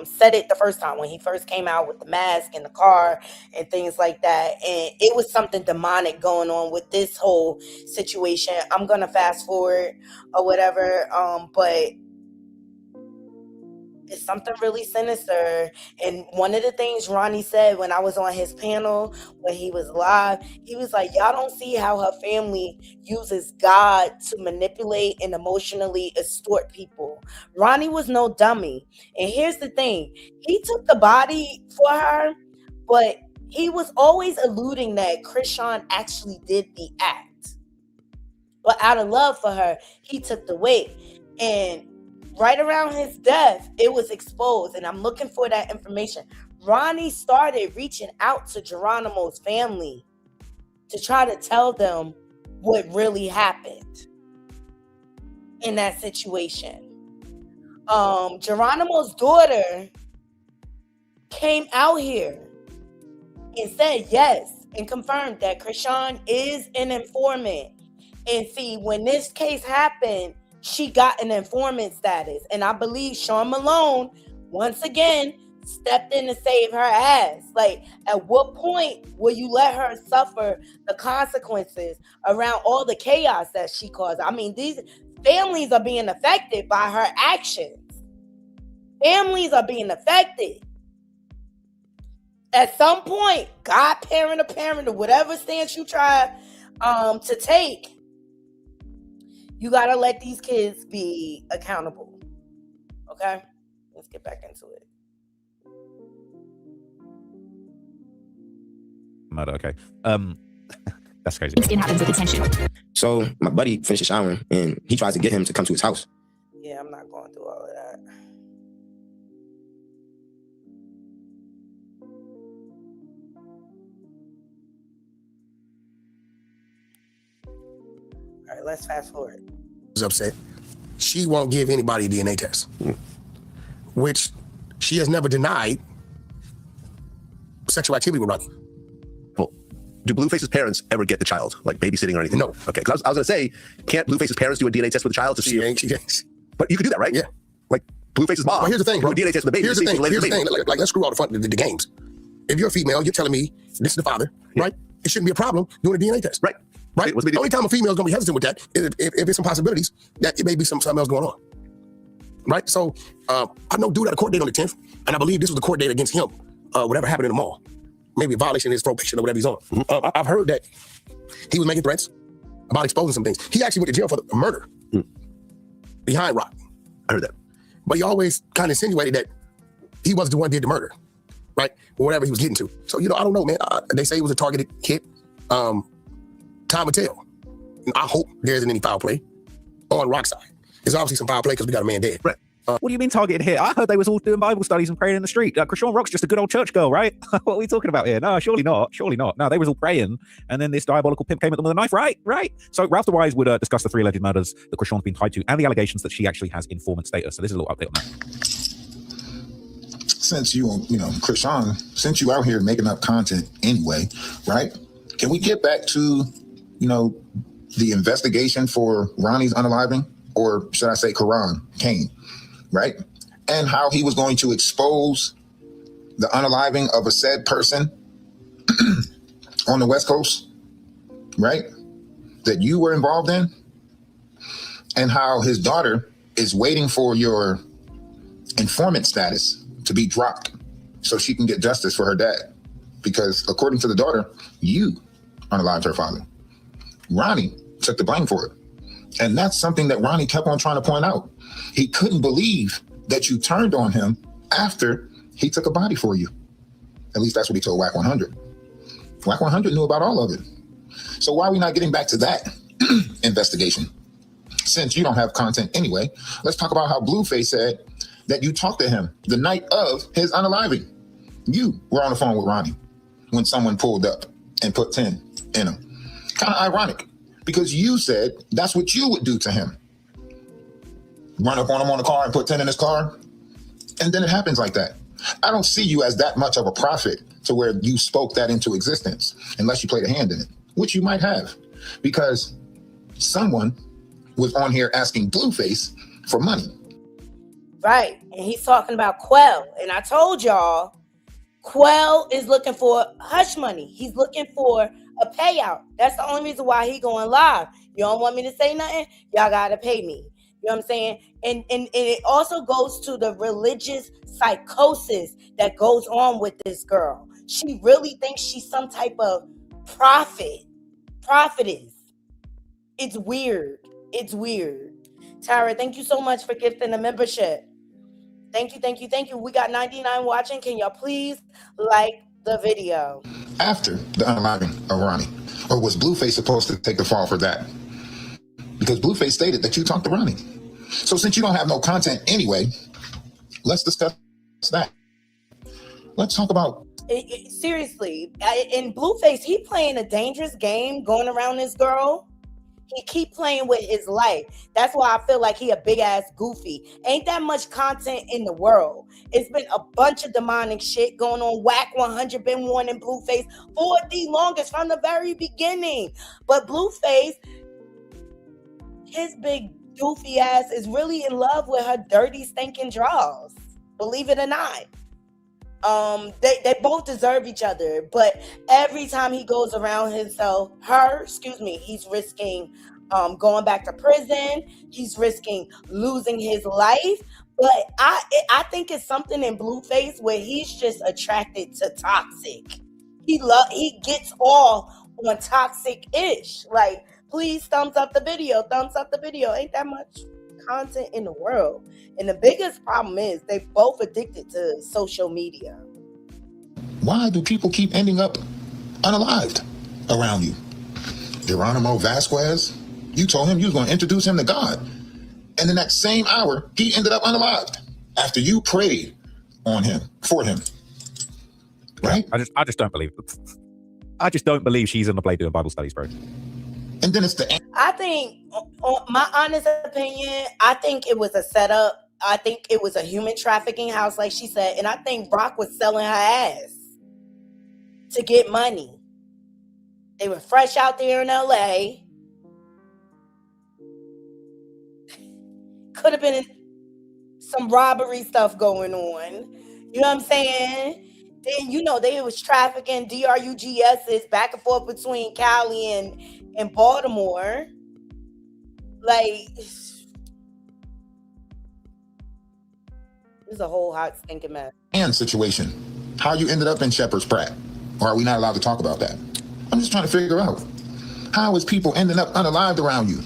Speaker 1: said it the first time, when he first came out with the mask in the car and things like that. And it was something demonic going on with this whole situation. I'm gonna fast forward or whatever, but it's something really sinister. And one of the things Ronnie said when I was on his panel, when he was live, he was like, y'all don't see how her family uses God to manipulate and emotionally extort people. Ronnie was no dummy. And here's the thing. He took the body for her, but he was always alluding that Chrisean actually did the act. But out of love for her, he took the weight. And right around his death, it was exposed, and I'm looking for that information. Ronnie started reaching out to Geronimo's family to try to tell them what really happened in that situation. Geronimo's daughter came out here and said yes, and confirmed that Chrisean is an informant. And see, when this case happened, she got an informant status. And I believe Sean Malone, once again, stepped in to save her ass. Like, at what point will you let her suffer the consequences around all the chaos that she caused? I mean, these families are being affected by her actions. Families are being affected. At some point, godparent or parent or whatever stance you try to take, you got to let these kids be accountable. Okay? Let's get back into it.
Speaker 4: Murder, okay. That's crazy.
Speaker 5: Skin happens with attention.
Speaker 10: So my buddy finishes showering, and he tries to get him to come to his house.
Speaker 1: Yeah, I'm not going through all of that. All right, let's fast forward.
Speaker 11: Was upset. She won't give anybody a DNA test, which she has never denied sexual activity with Ronnie.
Speaker 12: Well, do Blueface's parents ever get the child, like babysitting or anything?
Speaker 11: No.
Speaker 12: Okay, because I was going to say, can't Blueface's parents do a DNA test with the child to see?
Speaker 11: She ain't.
Speaker 12: But you could do that, right?
Speaker 11: Yeah.
Speaker 12: Like Blueface's mom.
Speaker 11: Well, here's the thing, bro.
Speaker 12: Do a DNA test with the baby.
Speaker 11: Here's the thing. Like, let's screw all the games. If you're a female, you're telling me this is the father, right? It shouldn't be a problem doing a DNA test,
Speaker 12: right?
Speaker 11: Right. The only time a female is going to be hesitant with that is if it's some possibilities that it may be something else going on. Right. So I know dude had a court date on the 10th, and I believe this was the court date against him. Whatever happened in the mall, maybe a violation of his probation or whatever he's on. I've heard that he was making threats about exposing some things. He actually went to jail for the murder behind Rock.
Speaker 12: I heard that.
Speaker 11: But he always kind of insinuated that he wasn't the one who did the murder, right? Or whatever he was getting to. So, I don't know, man. They say it was a targeted hit. Time will tell. I hope there isn't any foul play on Rock's side. There's obviously some foul play because we got a man dead.
Speaker 12: Right.
Speaker 4: What do you mean targeted hit? I heard they was all doing Bible studies and praying in the street. Chrisean Rock's just a good old church girl, right? What are we talking about here? No, surely not. Surely not. No, they was all praying, and then this diabolical pimp came at them with a knife, right? So Ralph the Wise would discuss the 3 alleged murders that Chrisean's been tied to and the allegations that she actually has informant status. So this is a little update on that.
Speaker 13: Since Chrisean, since you out here making up content anyway, right? Can we get back to, the investigation for Ronnie's unaliving, or should I say Kane, right? And how he was going to expose the unaliving of a said person on the West Coast, right? That you were involved in, and how his daughter is waiting for your informant status to be dropped so she can get justice for her dad. Because according to the daughter, you unalived her father. Ronnie took the blame for it. And that's something that Ronnie kept on trying to point out. He couldn't believe that you turned on him after he took a body for you. At least that's what he told WAC 100. WAC 100 knew about all of it. So why are we not getting back to that investigation? Since you don't have content anyway, let's talk about how Blueface said that you talked to him the night of his unaliving. You were on the phone with Ronnie when someone pulled up and put 10 in him. Kind of ironic, because you said that's what you would do to him. Run up on him on the car and put 10 in his car And then it happens like that. I don't see you as that much of a prophet to where you spoke that into existence, unless you played a hand in it, which you might have, because someone was on here asking Blueface for money.
Speaker 1: Right. And he's talking about Quell. And I told y'all, Quell is looking for hush money. He's looking for a payout. That's the only reason why he going live. You don't want me to say nothing? Y'all got to pay me. You know what I'm saying? And it also goes to the religious psychosis that goes on with this girl. She really thinks she's some type of prophetess. It's weird. It's weird. Tyra, thank you so much for gifting the membership. Thank you. We got 99 watching. Can y'all please like the video?
Speaker 13: After the unaliving of Ronnie, or was Blueface supposed to take the fall for that? Because Blueface stated that you talked to Ronnie. So since you don't have no content anyway, let's discuss that. Let's talk about...
Speaker 1: Seriously, in Blueface, he playing a dangerous game going around this girl. He keep playing with his life. That's why I feel like he a big ass goofy. Ain't that much content in the world. It's been a bunch of demonic shit going on. Whack 100 been warning Blueface for the longest, from the very beginning. But Blueface, his big goofy ass is really in love with her dirty stinking draws. Believe it or not. They both deserve each other, but every time he goes around he's risking going back to prison. He's risking losing his life. But I think it's something in Blueface where he's just attracted to toxic. He gets all on toxic-ish. Like, please thumbs up the video. Ain't that much content in the world. And the biggest problem is they both addicted to social media.
Speaker 13: Why do people keep ending up unalived around you? Geronimo Vasquez, you told him you was going to introduce him to God. And in that same hour, he ended up unalived after you prayed on him, for him. Right?
Speaker 4: Yeah, I just don't believe it. I just don't believe she's in the play doing Bible studies, bro.
Speaker 13: And then it's the...
Speaker 1: I think, my honest opinion, I think it was a setup. I think it was a human trafficking house, like she said. And I think Rock was selling her ass to get money. They were fresh out there in LA. Could have been some robbery stuff going on. You know what I'm saying? Then, they was trafficking DRUGSs back and forth between Cali and Baltimore. Like, it's a whole hot stinking mess.
Speaker 13: And situation. How you ended up in Shepherd's Pratt. Or are we not allowed to talk about that? I'm just trying to figure out. How is people ending up unalived around you?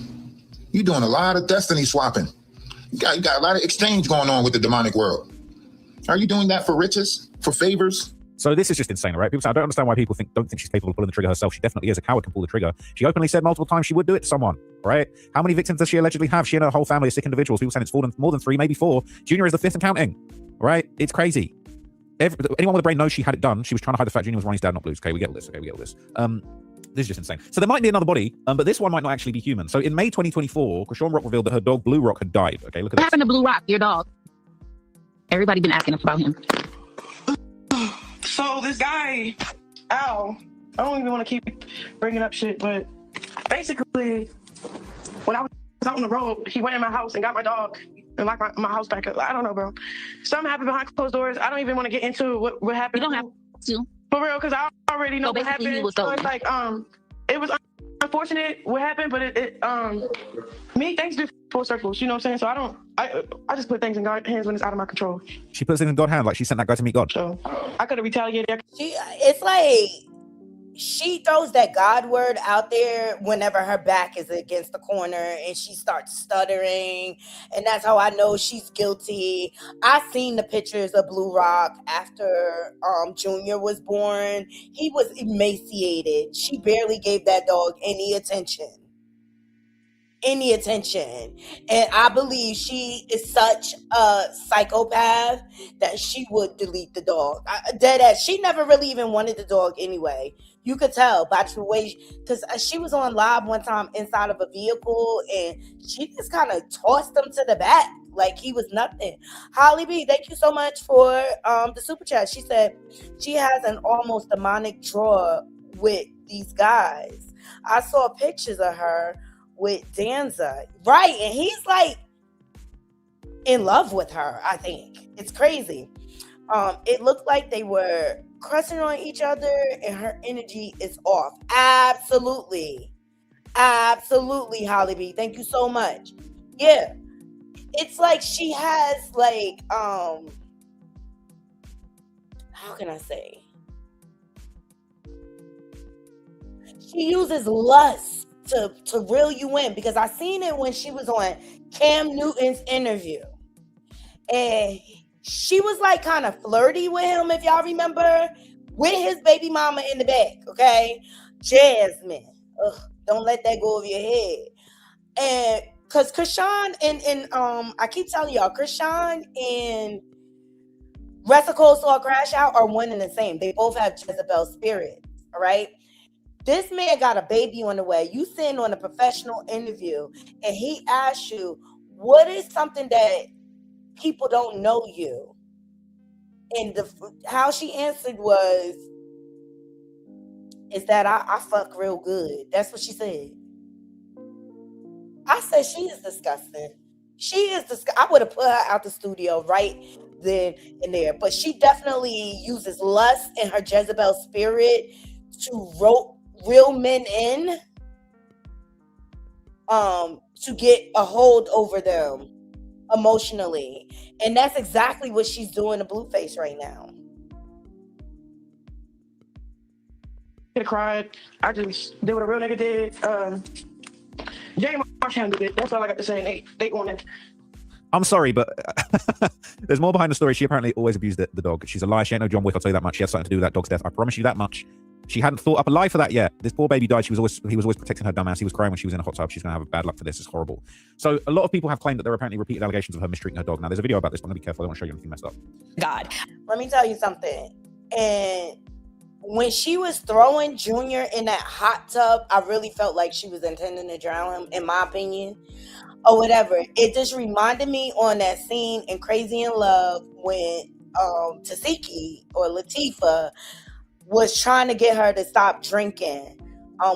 Speaker 13: You're doing a lot of destiny swapping. You got a lot of exchange going on with the demonic world. Are you doing that for riches? For favors?
Speaker 4: So this is just insane, right? People say, I don't understand why people don't think she's capable of pulling the trigger herself. She definitely is. A coward can pull the trigger. She openly said multiple times she would do it to someone, right? How many victims does she allegedly have? She and her whole family are sick individuals. People saying it's more than 3, maybe 4. Junior is the 5th and counting, right? It's crazy. Anyone with a brain knows she had it done. She was trying to hide the fact Junior was Ronnie's dad, not Blue's. Okay, we get all this. This is just insane. So there might be another body, but this one might not actually be human. So in May 2024, Chrisean Rock revealed that her dog Blue Rock had died. Okay, look at this.
Speaker 14: What happened to Blue Rock, your dog? Everybody been asking us about him.
Speaker 8: So this guy, Al, I don't even want to keep bringing up shit, but basically, when I was out on the road, he went in my house and got my dog and locked my house back up. I don't know, bro. Something happened behind closed doors. I don't even want to get into what happened.
Speaker 14: You don't have to.
Speaker 8: For real, because I already know what happened. So it's like, it was unfortunate what happened, but things do full circles, you know what I'm saying? So I just put things in God's hands when it's out of my control.
Speaker 4: She puts it in God's hand, like she sent that guy to meet God.
Speaker 8: So I could have retaliated.
Speaker 1: It's like she throws that God word out there whenever her back is against the corner and she starts stuttering, and that's how I know she's guilty. I seen the pictures of Blue Rock after Junior was born. He was emaciated. She barely gave that dog any attention. And I believe she is such a psychopath that she would delete the dog. Dead ass. She never really even wanted the dog anyway. You could tell by the way, because she was on live one time inside of a vehicle and she just kind of tossed him to the back. like he was nothing. Holly B, thank you so much for the super chat. She said she has an almost demonic draw with these guys. I saw pictures of her with Danza, right? And he's like in love with her, I think. It's crazy. It looked like they were crushing on each other and her energy is off. Absolutely, Holly B, thank you so much. Yeah, it's like she has like how can I say, she uses lust to reel you in, because I seen it when she was on Cam Newton's interview and she was like kind of flirty with him, if y'all remember, with his baby mama in the back. Okay, Jasmine, don't let that go over your head. And because Chrisean and I keep telling y'all, Chrisean and Resico Saw Crash Out are one and the same. They both have Jezebel spirits. All right. This man got a baby on the way. You sitting on a professional interview and he asked you, what is something that people don't know you? And how she answered was, is that I fuck real good. That's what she said. I said, she is disgusting. She is disgusting. I would have put her out the studio right then and there. But she definitely uses lust and her Jezebel spirit to reel men in to get a hold over them emotionally. And that's exactly what she's doing to Blueface right now.
Speaker 8: I cried. I just did what a real nigga did. James Marsh handled it. That's all I got to say. They on it.
Speaker 4: I'm sorry, but there's more behind the story. She apparently always abused the dog. She's a liar. She ain't no John Wick, I'll tell you that much. She had something to do with that dog's death. I promise you that much. She hadn't thought up a lie for that yet. This poor baby died. He was always protecting her dumbass. He was crying when she was in a hot tub. She's going to have bad luck for this. It's horrible. So a lot of people have claimed that there are apparently repeated allegations of her mistreating her dog. Now, there's a video about this, but I'm going to be careful. I don't want to show you anything messed up.
Speaker 1: God. Let me tell you something. And when she was throwing Junior in that hot tub, I really felt like she was intending to drown him, in my opinion, or whatever. It just reminded me on that scene in Crazy in Love when Tasiki or Latifah was trying to get her to stop drinking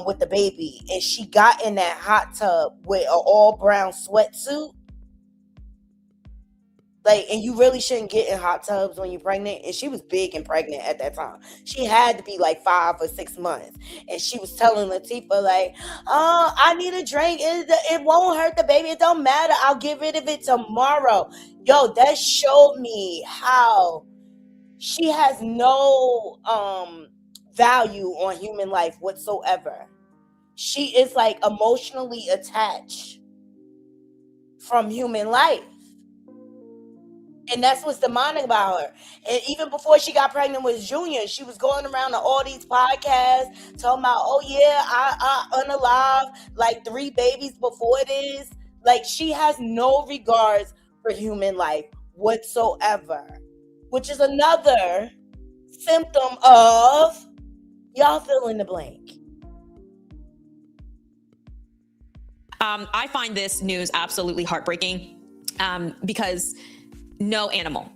Speaker 1: with the baby, and she got in that hot tub with an all brown sweatsuit. Like, and you really shouldn't get in hot tubs when you're pregnant. And she was big and pregnant at that time. She had to be like 5 or 6 months. And she was telling Latifah, like, oh, I need a drink. It won't hurt the baby. It don't matter. I'll get rid of it tomorrow. Yo, that showed me how she has no value on human life whatsoever. She is like emotionally attached from human life. And that's what's demonic about her. And even before she got pregnant with Junior, she was going around to all these podcasts talking about, oh yeah, I unalived like 3 babies before this. Like, she has no regards for human life whatsoever, which is another symptom of, y'all fill in the blank.
Speaker 5: I find this news absolutely heartbreaking because no animal,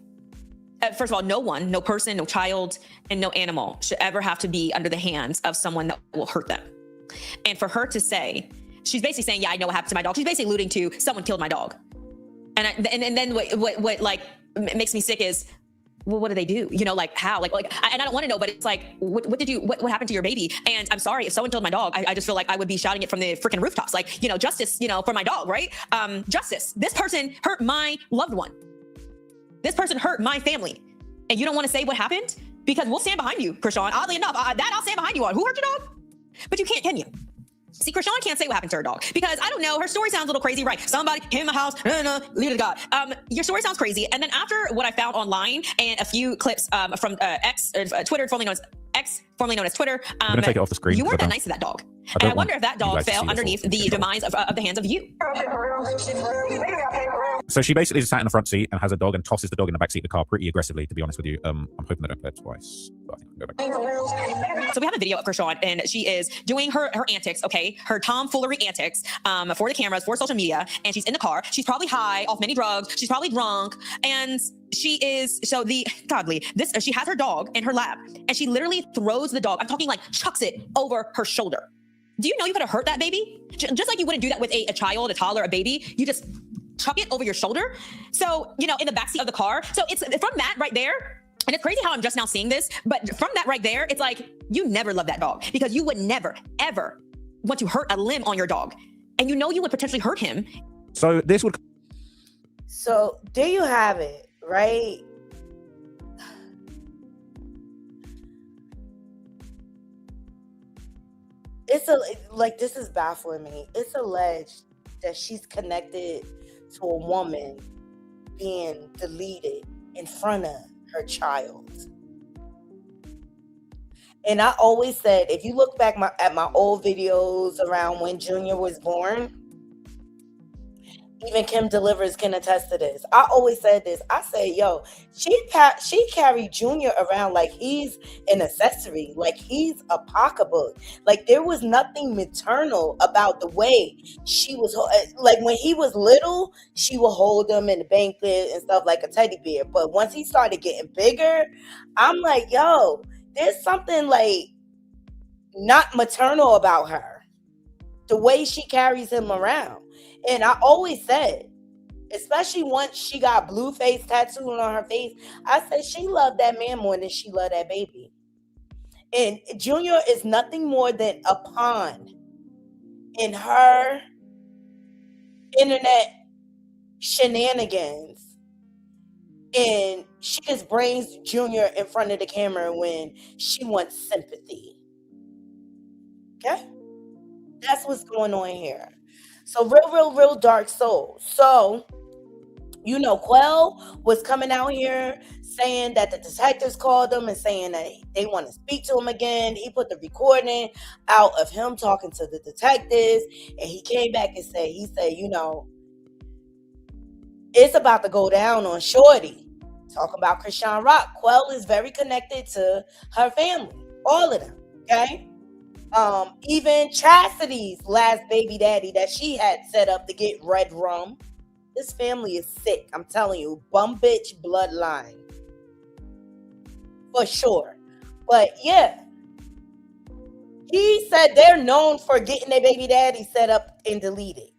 Speaker 5: first of all, no one, no person, no child, and no animal should ever have to be under the hands of someone that will hurt them. And for her to say, she's basically saying, yeah, I know what happened to my dog. She's basically alluding to someone killed my dog. And then what like makes me sick is, well, what do they do? You know, like how, and I don't want to know, but it's like, what happened to your baby? And I'm sorry, if someone killed my dog, I just feel like I would be shouting it from the freaking rooftops. Like, you know, justice, you know, for my dog, right? Justice. This person hurt my loved one. This person hurt my family. And you don't want to say what happened? Because we'll stand behind you, Chrisean. Oddly enough, that I'll stand behind you on. Who hurt your dog? But you can't, can you? See, Chrisean can't say what happened to her dog because I don't know. Her story sounds a little crazy, right? Somebody came in my house, leave it to God. Your story sounds crazy. And then after what I found online and a few clips from Twitter, formerly known as X, formerly known as Twitter.
Speaker 4: I'm gonna take it off the screen.
Speaker 5: You weren't that nice to that dog.
Speaker 4: And
Speaker 15: I wonder if that dog fell underneath the demise of the hands of you.
Speaker 4: So she basically just sat in the front seat and has a dog and tosses the dog in the back seat of the car pretty aggressively, to be honest with you. I'm hoping they don't play it twice. But I think I can go back.
Speaker 15: So we have a video of Chrisean, and she is doing her antics, okay? Her tomfoolery antics for the cameras, for social media, and she's in the car. She's probably high off many drugs. She's probably drunk, and she is, so the godly, she has her dog in her lap, and she literally throws the dog, I'm talking like chucks it over her shoulder. Do you know you could have hurt that baby? Just like you wouldn't do that with a child, a toddler, a baby. You just chuck it over your shoulder. So, you know, in the backseat of the car. So it's from that right there. And it's crazy how I'm just now seeing this. But from that right there, it's like, you never love that dog because you would never, ever want to hurt a limb on your dog. And you know you would potentially hurt him.
Speaker 4: So this would...
Speaker 1: So there you have it, right? This is baffling me. It's alleged that she's connected to a woman being deleted in front of her child. And I always said, if you look back at my old videos around when Junior was born, even Kim Delivers can attest to this. I always said this. I said, yo, she carried Junior around like he's an accessory, like he's a pocketbook. Like there was nothing maternal about the way she was, like when he was little, she would hold him in the banquet and stuff like a teddy bear. But once he started getting bigger, I'm like, yo, there's something like not maternal about her. The way she carries him around. And I always said, especially once she got blue face tattooed on her face, I said she loved that man more than she loved that baby. And Junior is nothing more than a pawn in her internet shenanigans. And she just brings Junior in front of the camera when she wants sympathy. Okay? That's what's going on here. So real dark soul. So, you know, Quell was coming out here saying that the detectives called him and saying that they want to speak to him again. He put the recording out of him talking to the detectives, and he came back and said, you know, it's about to go down on Shorty. Talking about Chrisean Rock. Quell is very connected to her family. All of them. Okay? Even Chastity's last baby daddy that she had set up to get red rum. This family is sick. I'm telling you. Bum bitch bloodline. For sure. But yeah. He said they're known for getting their baby daddy set up and deleted.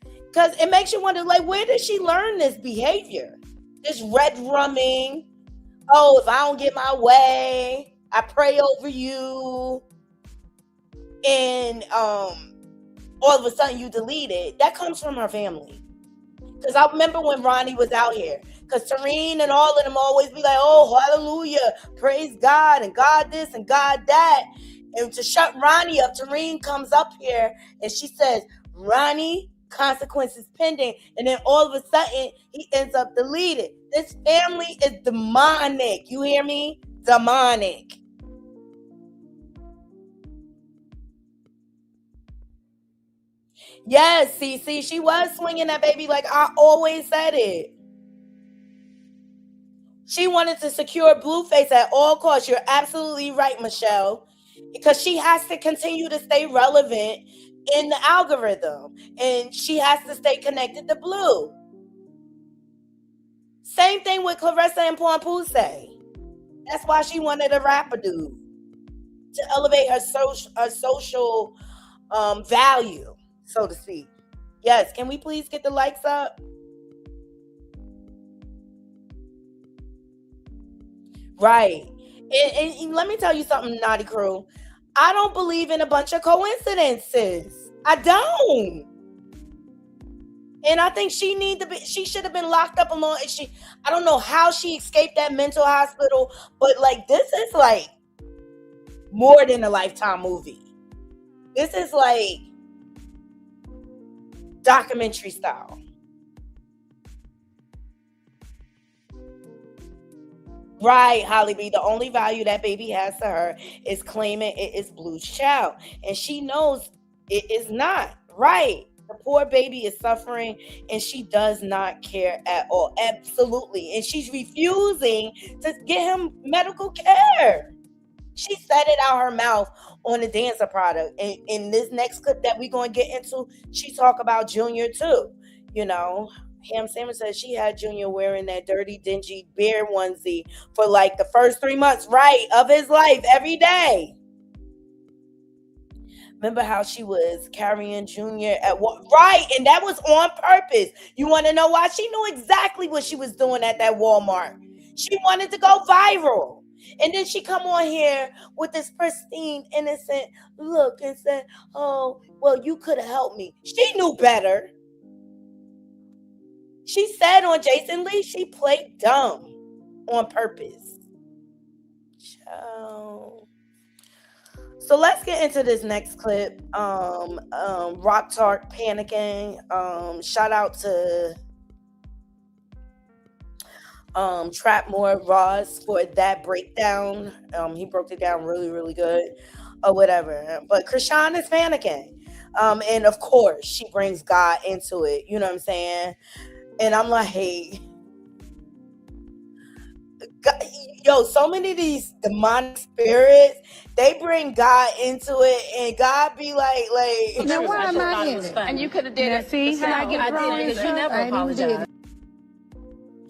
Speaker 1: Because it makes you wonder, like, where did she learn this behavior? This red rumming. Oh, if I don't get my way, I pray over you. And all of a sudden you delete it. That comes from her family. Because I remember when Ronnie was out here. Because Serene and all of them always be like, oh, hallelujah, praise God, and God this and God that. And to shut Ronnie up, Serene comes up here and she says, Ronnie, consequences pending. And then all of a sudden he ends up deleted. This family is demonic. You hear me? Demonic. Yes, see, she was swinging that baby like I always said it. She wanted to secure Blueface at all costs. You're absolutely right, Michelle. Because she has to continue to stay relevant in the algorithm. And she has to stay connected to Blue. Same thing with Claressa and Pompuse. That's why she wanted a rapper dude. To elevate her social value, so to speak. Yes, can we please get the likes up? Right. And let me tell you something, Naughty Crew. I don't believe in a bunch of coincidences. I don't. And I think she should have been locked up alone. I don't know how she escaped that mental hospital, but like this is like more than a Lifetime movie. This is like documentary style. Right, Holly B. The only value that baby has to her is claiming it is Blue's child. And she knows it is not. Right. The poor baby is suffering and she does not care at all. Absolutely. And she's refusing to get him medical care. She said it out her mouth on the dancer product. And in this next clip that we're going to get into, she talk about Junior too. You know, Ham Sandwich said she had Junior wearing that dirty, dingy bear onesie for like the first 3 months, right, of his life every day. Remember how she was carrying Junior at what? Right, and that was on purpose. You want to know why? She knew exactly what she was doing at that Walmart. She wanted to go viral. And then she come on here with this pristine, innocent look and said, oh, well, you could have helped me. She knew better. She said on Jason Lee, she played dumb on purpose. Ciao. So let's get into this next clip. Rock Talk panicking. Shout out to Trapmore Ross for that breakdown. He broke it down really, really good or whatever. But Chrisean is panicking. And of course, she brings God into it. You know what I'm saying? And I'm like, hey, God, yo, so many of these demonic spirits, they bring God into it, and God be like.
Speaker 16: Now why am I in it?
Speaker 17: And you could have did it.
Speaker 16: See how I get wrong
Speaker 17: because you never apologized.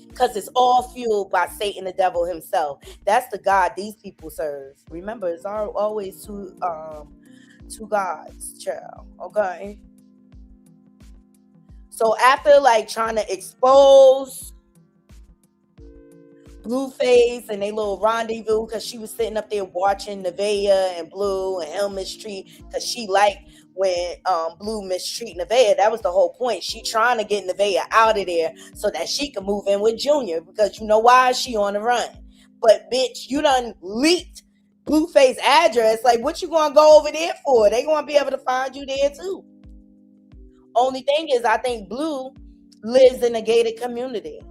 Speaker 1: Because it's all fueled by Satan, the devil himself. That's the God these people serve. Remember, it's always two gods, child. Okay. So after like trying to expose Blueface and they little rendezvous, because she was sitting up there watching Nevaeh and Blue and him mistreat, because she liked when Blue mistreat Nevaeh. That was the whole point. She trying to get Nevaeh out of there so that she can move in with Junior, because you know why? She on the run. But bitch, you done leaked Blueface address. Like, what you gonna go over there for? They gonna be able to find you there too. Only thing is, I think Blue lives in a gated community.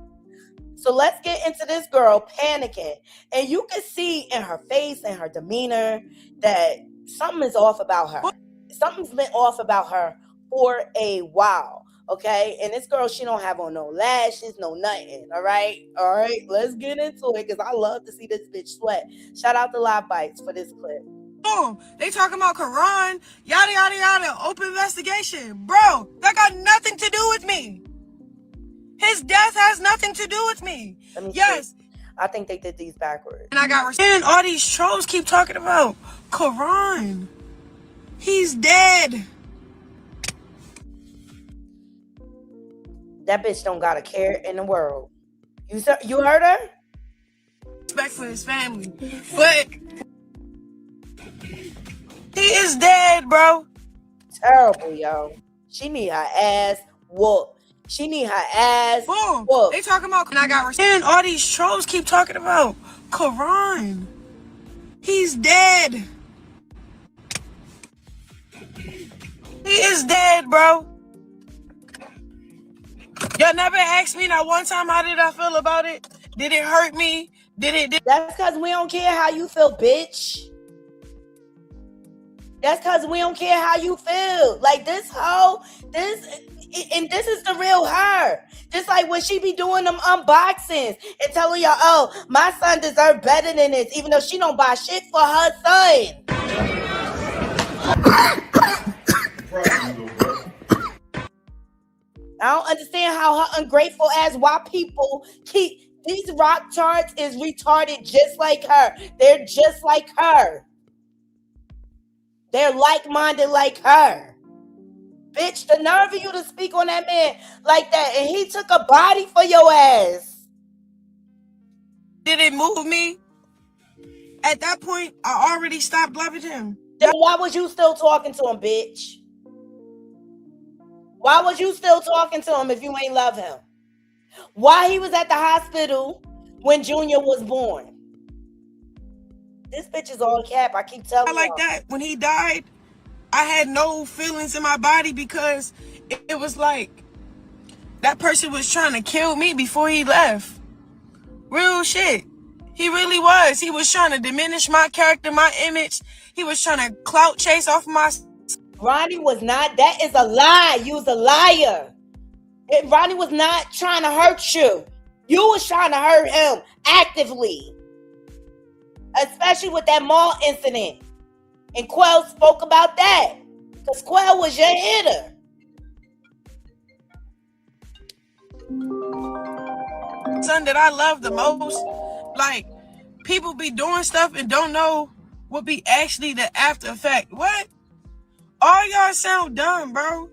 Speaker 1: So let's get into this girl panicking. And you can see in her face and her demeanor that something is off about her. Something's been off about her for a while. Okay? And this girl, she don't have on no lashes, no nothing. All right? All right? Let's get into it, because I love to see this bitch sweat. Shout out to Live Bites for this clip.
Speaker 8: They talking about Quran, yada, yada, yada, open investigation. Bro, that got nothing to do with me. His death has nothing to do with me. Yes.
Speaker 1: See. I think they did these backwards.
Speaker 8: And I got and all these trolls keep talking about Quran. He's dead.
Speaker 1: That bitch don't got a care in the world. You heard her?
Speaker 8: Respect for his family. But he is dead, bro.
Speaker 1: Terrible, yo. She need her ass whooped. She need her ass whooped.
Speaker 8: They talking about, and I got and all these trolls keep talking about Quran. He's dead. He is dead, bro. Y'all never asked me not one time how did I feel about it? Did it hurt me?
Speaker 1: That's because we don't care how you feel, bitch. That's because we don't care how you feel. Like this hoe, this is the real her. Just like when she be doing them unboxings and telling y'all, oh, my son deserves better than this, even though she don't buy shit for her son. I don't understand how her ungrateful ass white people keep these rock charts is retarded just like her. They're just like her. They're like-minded like her. Bitch, the nerve of you to speak on that man like that, and he took a body for your ass.
Speaker 8: Did it move me? At that point, I already stopped loving him.
Speaker 1: Then why was you still talking to him, bitch? Why was you still talking to him if you ain't love him? Why he was at the hospital when Junior was born? This bitch is all cap. I keep telling you.
Speaker 8: Like that. When he died, I had no feelings in my body because it was like that person was trying to kill me before he left. Real shit. He really was. He was trying to diminish my character, my image. He was trying to clout chase off my...
Speaker 1: Ronnie was not. That is a lie. You was a liar. Ronnie was not trying to hurt you. You was trying to hurt him actively. Especially with that mall incident. And Quell spoke about that. Because Quell was your hitter.
Speaker 8: Son that I love the most. Like, people be doing stuff and don't know what be actually the after effect. What? All y'all sound dumb, bro.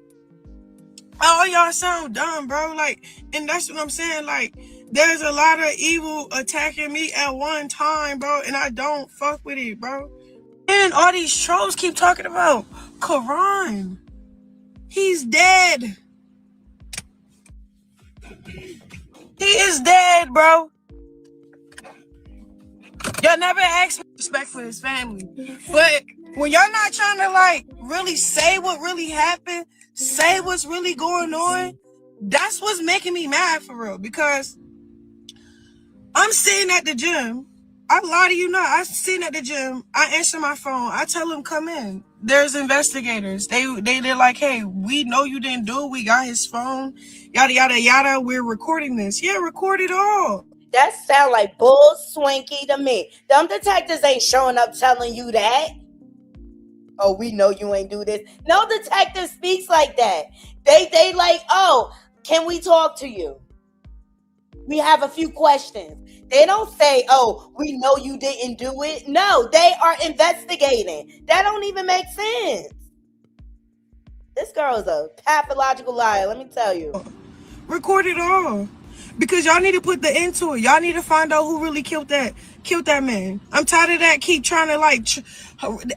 Speaker 8: All y'all sound dumb, bro. Like, and that's what I'm saying. Like, there's a lot of evil attacking me at one time, bro, and I don't fuck with it, bro. And all these trolls keep talking about Quran. He's dead. He is dead, bro. Y'all never asked me respect for his family. But when y'all not trying to, like, really say what really happened, say what's really going on, that's what's making me mad for real. Because I'm sitting at the gym. I lie to you not. I'm sitting at the gym. I answer my phone. I tell them, come in. There's investigators. They're like, hey, we know you didn't do it. We got his phone. Yada, yada, yada. We're recording this. Yeah, record it all.
Speaker 1: That sound like bull swanky to me. Them detectives ain't showing up telling you that. Oh, we know you ain't do this. No detective speaks like that. They like, oh, can we talk to you? We have a few questions. They don't say, oh, we know you didn't do it. No, they are investigating. That don't even make sense. This girl is a pathological liar, let me tell you.
Speaker 8: Record it all. Because y'all need to put the end to it. Y'all need to find out who really killed that man. I'm tired of that. Keep trying to, like,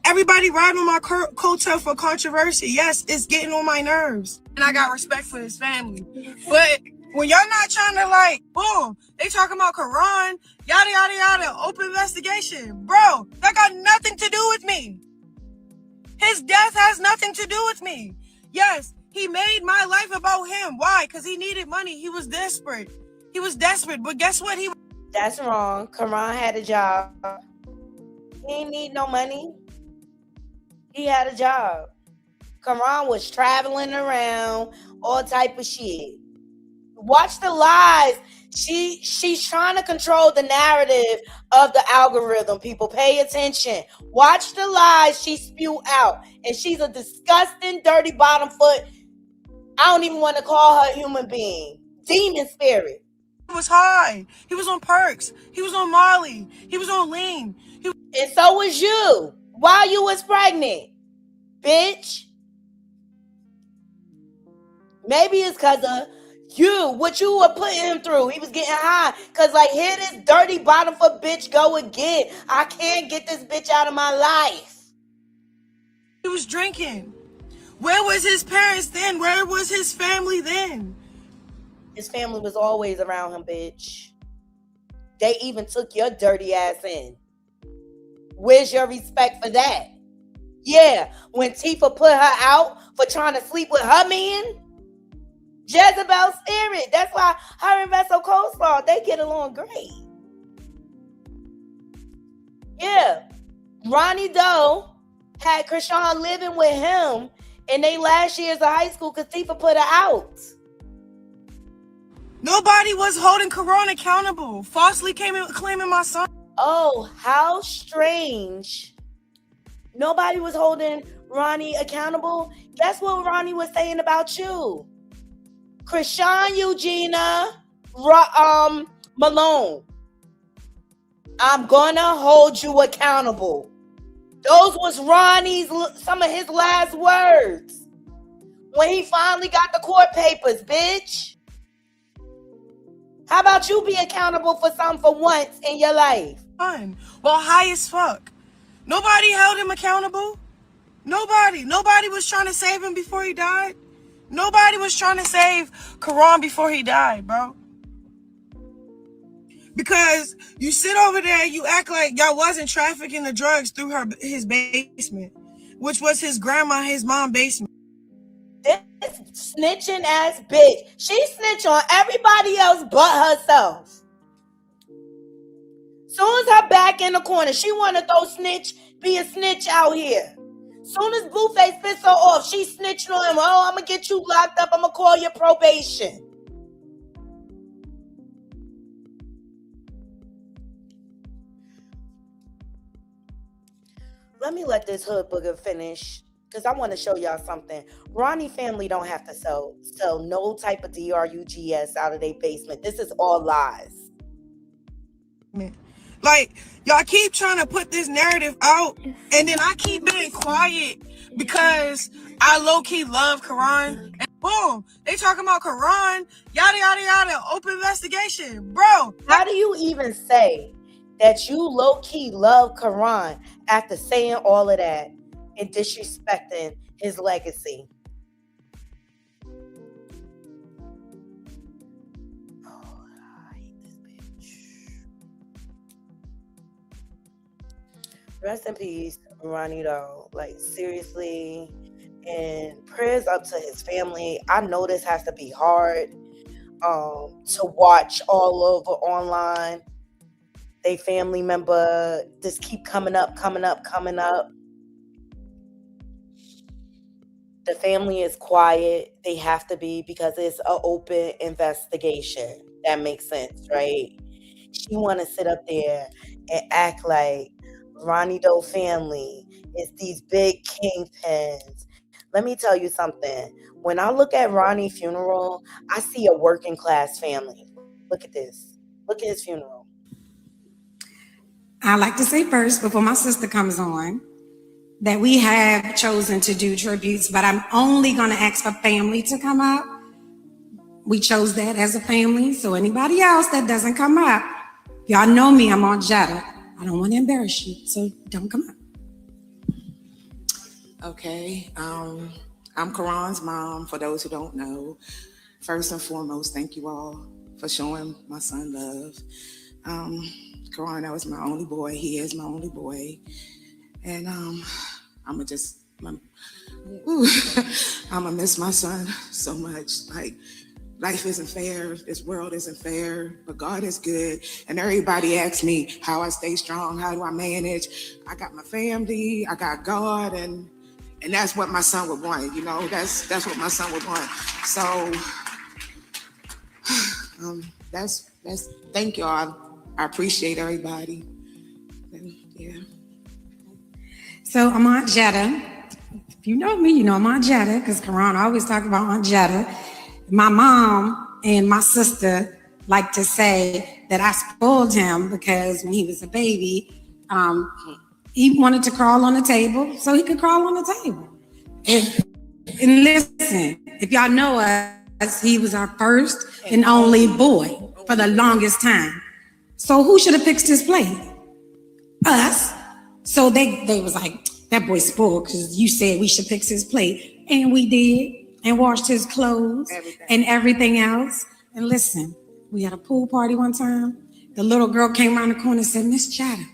Speaker 8: everybody riding on my coattail for controversy. Yes, it's getting on my nerves. And I got respect for his family. But when y'all not trying to, like, boom, they talking about Quran, yada, yada, yada, open investigation. Bro, that got nothing to do with me. His death has nothing to do with me. Yes, he made my life about him. Why? Because he needed money. He was desperate. He was desperate. But guess what?
Speaker 1: That's wrong. Quran had a job. He didn't need no money. He had a job. Quran was traveling around, all type of shit. Watch the lies. She's trying to control the narrative of the algorithm. People, pay attention. Watch the lies she spew out. And she's a disgusting, dirty bottom foot. I don't even want to call her a human being. Demon spirit.
Speaker 8: He was high. He was on perks. He was on Molly. He was on lean.
Speaker 1: And so was you. While you was pregnant. Bitch. Maybe it's because of you, what you were putting him through. He was getting high. Because, like, here this dirty bottom foot bitch go again. I can't get this bitch out of my life.
Speaker 8: He was drinking. Where was his parents then? Where was his family then?
Speaker 1: His family was always around him, bitch. They even took your dirty ass in. Where's your respect for that? Yeah, when Tifa put her out for trying to sleep with her man, Jezebel spirit. That's why her and Vessel Coleslaw, they get along great. Yeah, Ronnie Doe had Chrisean living with him in their last years of high school because Tifa put her out.
Speaker 8: Nobody was holding Quran accountable. Falsely claiming my son.
Speaker 1: Oh, how strange. Nobody was holding Ronnie accountable. Guess what Ronnie was saying about you? Chrisean Eugenia Malone. I'm gonna hold you accountable. Those was Ronnie's, some of his last words. When he finally got the court papers, bitch. How about you be accountable for something for once in your life?
Speaker 8: Fine. Well, high as fuck. Nobody held him accountable. Nobody was trying to save him before he died. Nobody was trying to save Quran before he died, bro. Because you sit over there, you act like y'all wasn't trafficking the drugs through his basement, which was his grandma, his mom's basement.
Speaker 1: This snitching ass bitch. She snitched on everybody else but herself. Soon as her back in the corner, she want to be a snitch out here. Soon as Blueface pissed her off, she snitching on him. Oh, I'm going to get you locked up. I'm going to call your probation. Let me let this hood booger finish, because I want to show y'all something. Ronnie family don't have to sell no type of drugs out of their basement. This is all lies.
Speaker 8: Like, y'all keep trying to put this narrative out, and then I keep being quiet because I low-key love Quran. And boom, they talking about Quran, yada, yada, yada, open investigation. Bro.
Speaker 1: How do you even say that you low-key love Quran after saying all of that and disrespecting his legacy? Rest in peace, Ronnie, though. Like, seriously. And prayers up to his family. I know this has to be hard to watch all over online. They family member just keep coming up. The family is quiet. They have to be, because it's an open investigation. That makes sense, right? She want to sit up there and act like Ronnie Doe family is these big kingpins. Let me tell you something. When I look at Ronnie's funeral, I see a working class family. Look at this. Look at his funeral.
Speaker 18: I like to say first, before my sister comes on, that we have chosen to do tributes, but I'm only going to ask for family to come up. We chose that as a family, so anybody else that doesn't come up, y'all know me, I'm on Jetta. I don't want to embarrass you, so don't come up.
Speaker 19: Okay, I'm Karan's mom, for those who don't know. First and foremost, thank you all for showing my son love. Karan, that was my only boy. He is my only boy. And I'ma miss my son so much. Like, life isn't fair. This world isn't fair, but God is good. And everybody asks me how I stay strong. How do I manage? I got my family. I got God, and that's what my son would want. You know, that's what my son would want. So that's thank y'all. I appreciate everybody. And, yeah.
Speaker 18: So I'm Aunt Jetta. If you know me, you know I'm Aunt Jetta, because Karan always talk about Aunt Jetta. My mom and my sister like to say that I spoiled him because when he was a baby, he wanted to crawl on the table, so he could crawl on the table. And listen, if y'all know us, he was our first and only boy for the longest time. So who should have fixed his plate? Us. So they was like, that boy's spoiled because you said we should fix his plate. And we did, and washed his clothes and everything else. And listen, we had a pool party one time. The little girl came around the corner and said, Miss Chatter,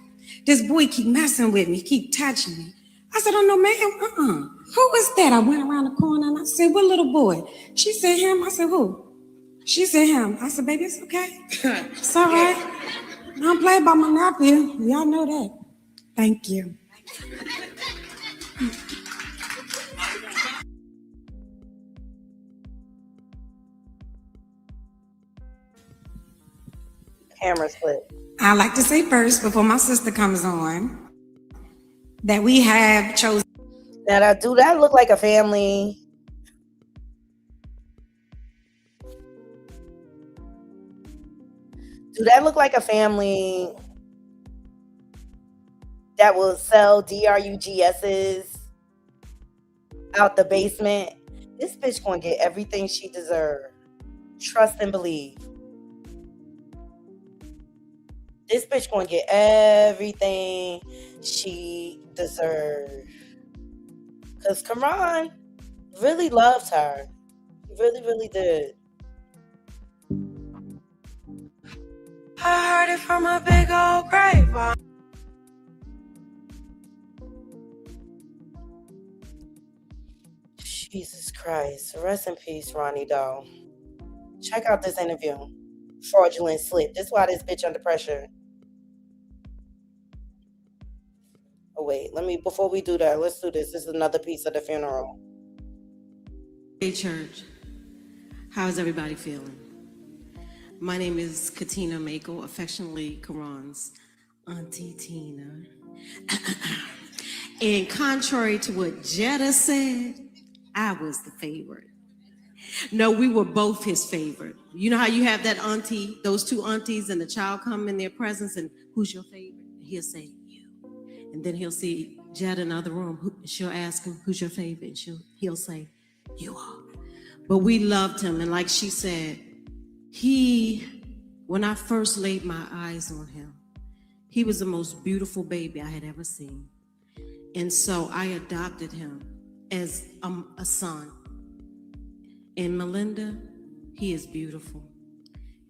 Speaker 18: this boy keep messing with me, keep touching me. I said, oh no, ma'am, Who is that? I went around the corner and I said, what little boy? She said, him. I said, who? She said, him. I said, baby, it's okay. It's all right. I don't play about my nephew. Y'all know that. Thank you.
Speaker 1: Camera split.
Speaker 18: I like to say first, before my sister comes on, that we have chosen.
Speaker 1: Now, do that look like a family? Do that look like a family that will sell DRUGS's out the basement? This bitch gonna get everything she deserves. Trust and believe. This bitch gonna get everything she deserves. Because Karan really loved her. He really, really did.
Speaker 8: I heard it from a big old grapevine.
Speaker 1: Jesus Christ. Rest in peace, Ronnie Doe. Check out this interview. Fraudulent slip. This is why this bitch under pressure. before we do that, let's do this. This is another piece of the funeral.
Speaker 20: Hey church, how's everybody feeling? My name is Katina Mako, affectionately Karan's Auntie Tina. And contrary to what Jetta said, I was the favorite. No, we were both his favorite. You know how you have that auntie, those two aunties, and the child come in their presence, and who's your favorite? And he'll say, you. And then he'll see Jetta in the other room. She'll ask him, who's your favorite? And he'll say, you are. But we loved him. And like she said, when I first laid my eyes on him, he was the most beautiful baby I had ever seen. And so I adopted him as a son. And Melinda, he is beautiful.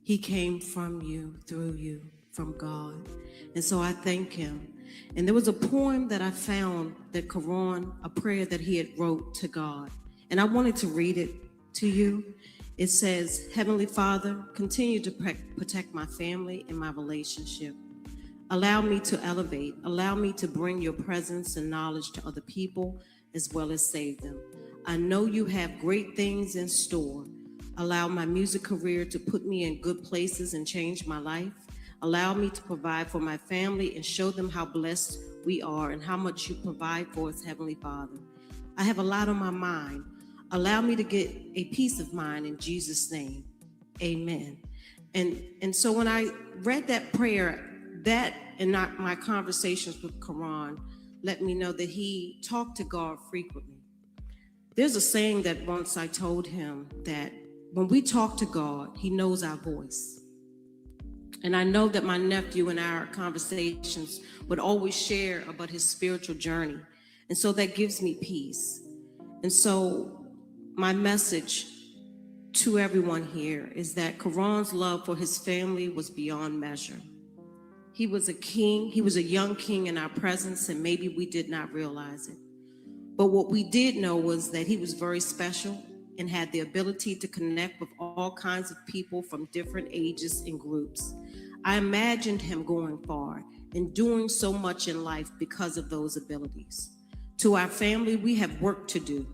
Speaker 20: He came from you, through you, from God. And so I thank him. And there was a poem that I found that Karan, a prayer that he had wrote to God. And I wanted to read it to you. It says, Heavenly Father, continue to protect my family and my relationship. Allow me to elevate. Allow me to bring your presence and knowledge to other people as well as save them. I know you have great things in store. Allow my music career to put me in good places and change my life. Allow me to provide for my family and show them how blessed we are and how much you provide for us, Heavenly Father. I have a lot on my mind. Allow me to get a peace of mind in Jesus' name. Amen. And so when I read that prayer, that and not my conversations with Karan let me know that he talked to God frequently. There's a saying that once I told him that when we talk to God, he knows our voice. And I know that my nephew in our conversations would always share about his spiritual journey. And so that gives me peace. And so my message to everyone here is that Karan's love for his family was beyond measure. He was a king. He was a young king in our presence, and maybe we did not realize it. But what we did know was that he was very special and had the ability to connect with all kinds of people from different ages and groups. I imagined him going far and doing so much in life because of those abilities. To our family, we have work to do.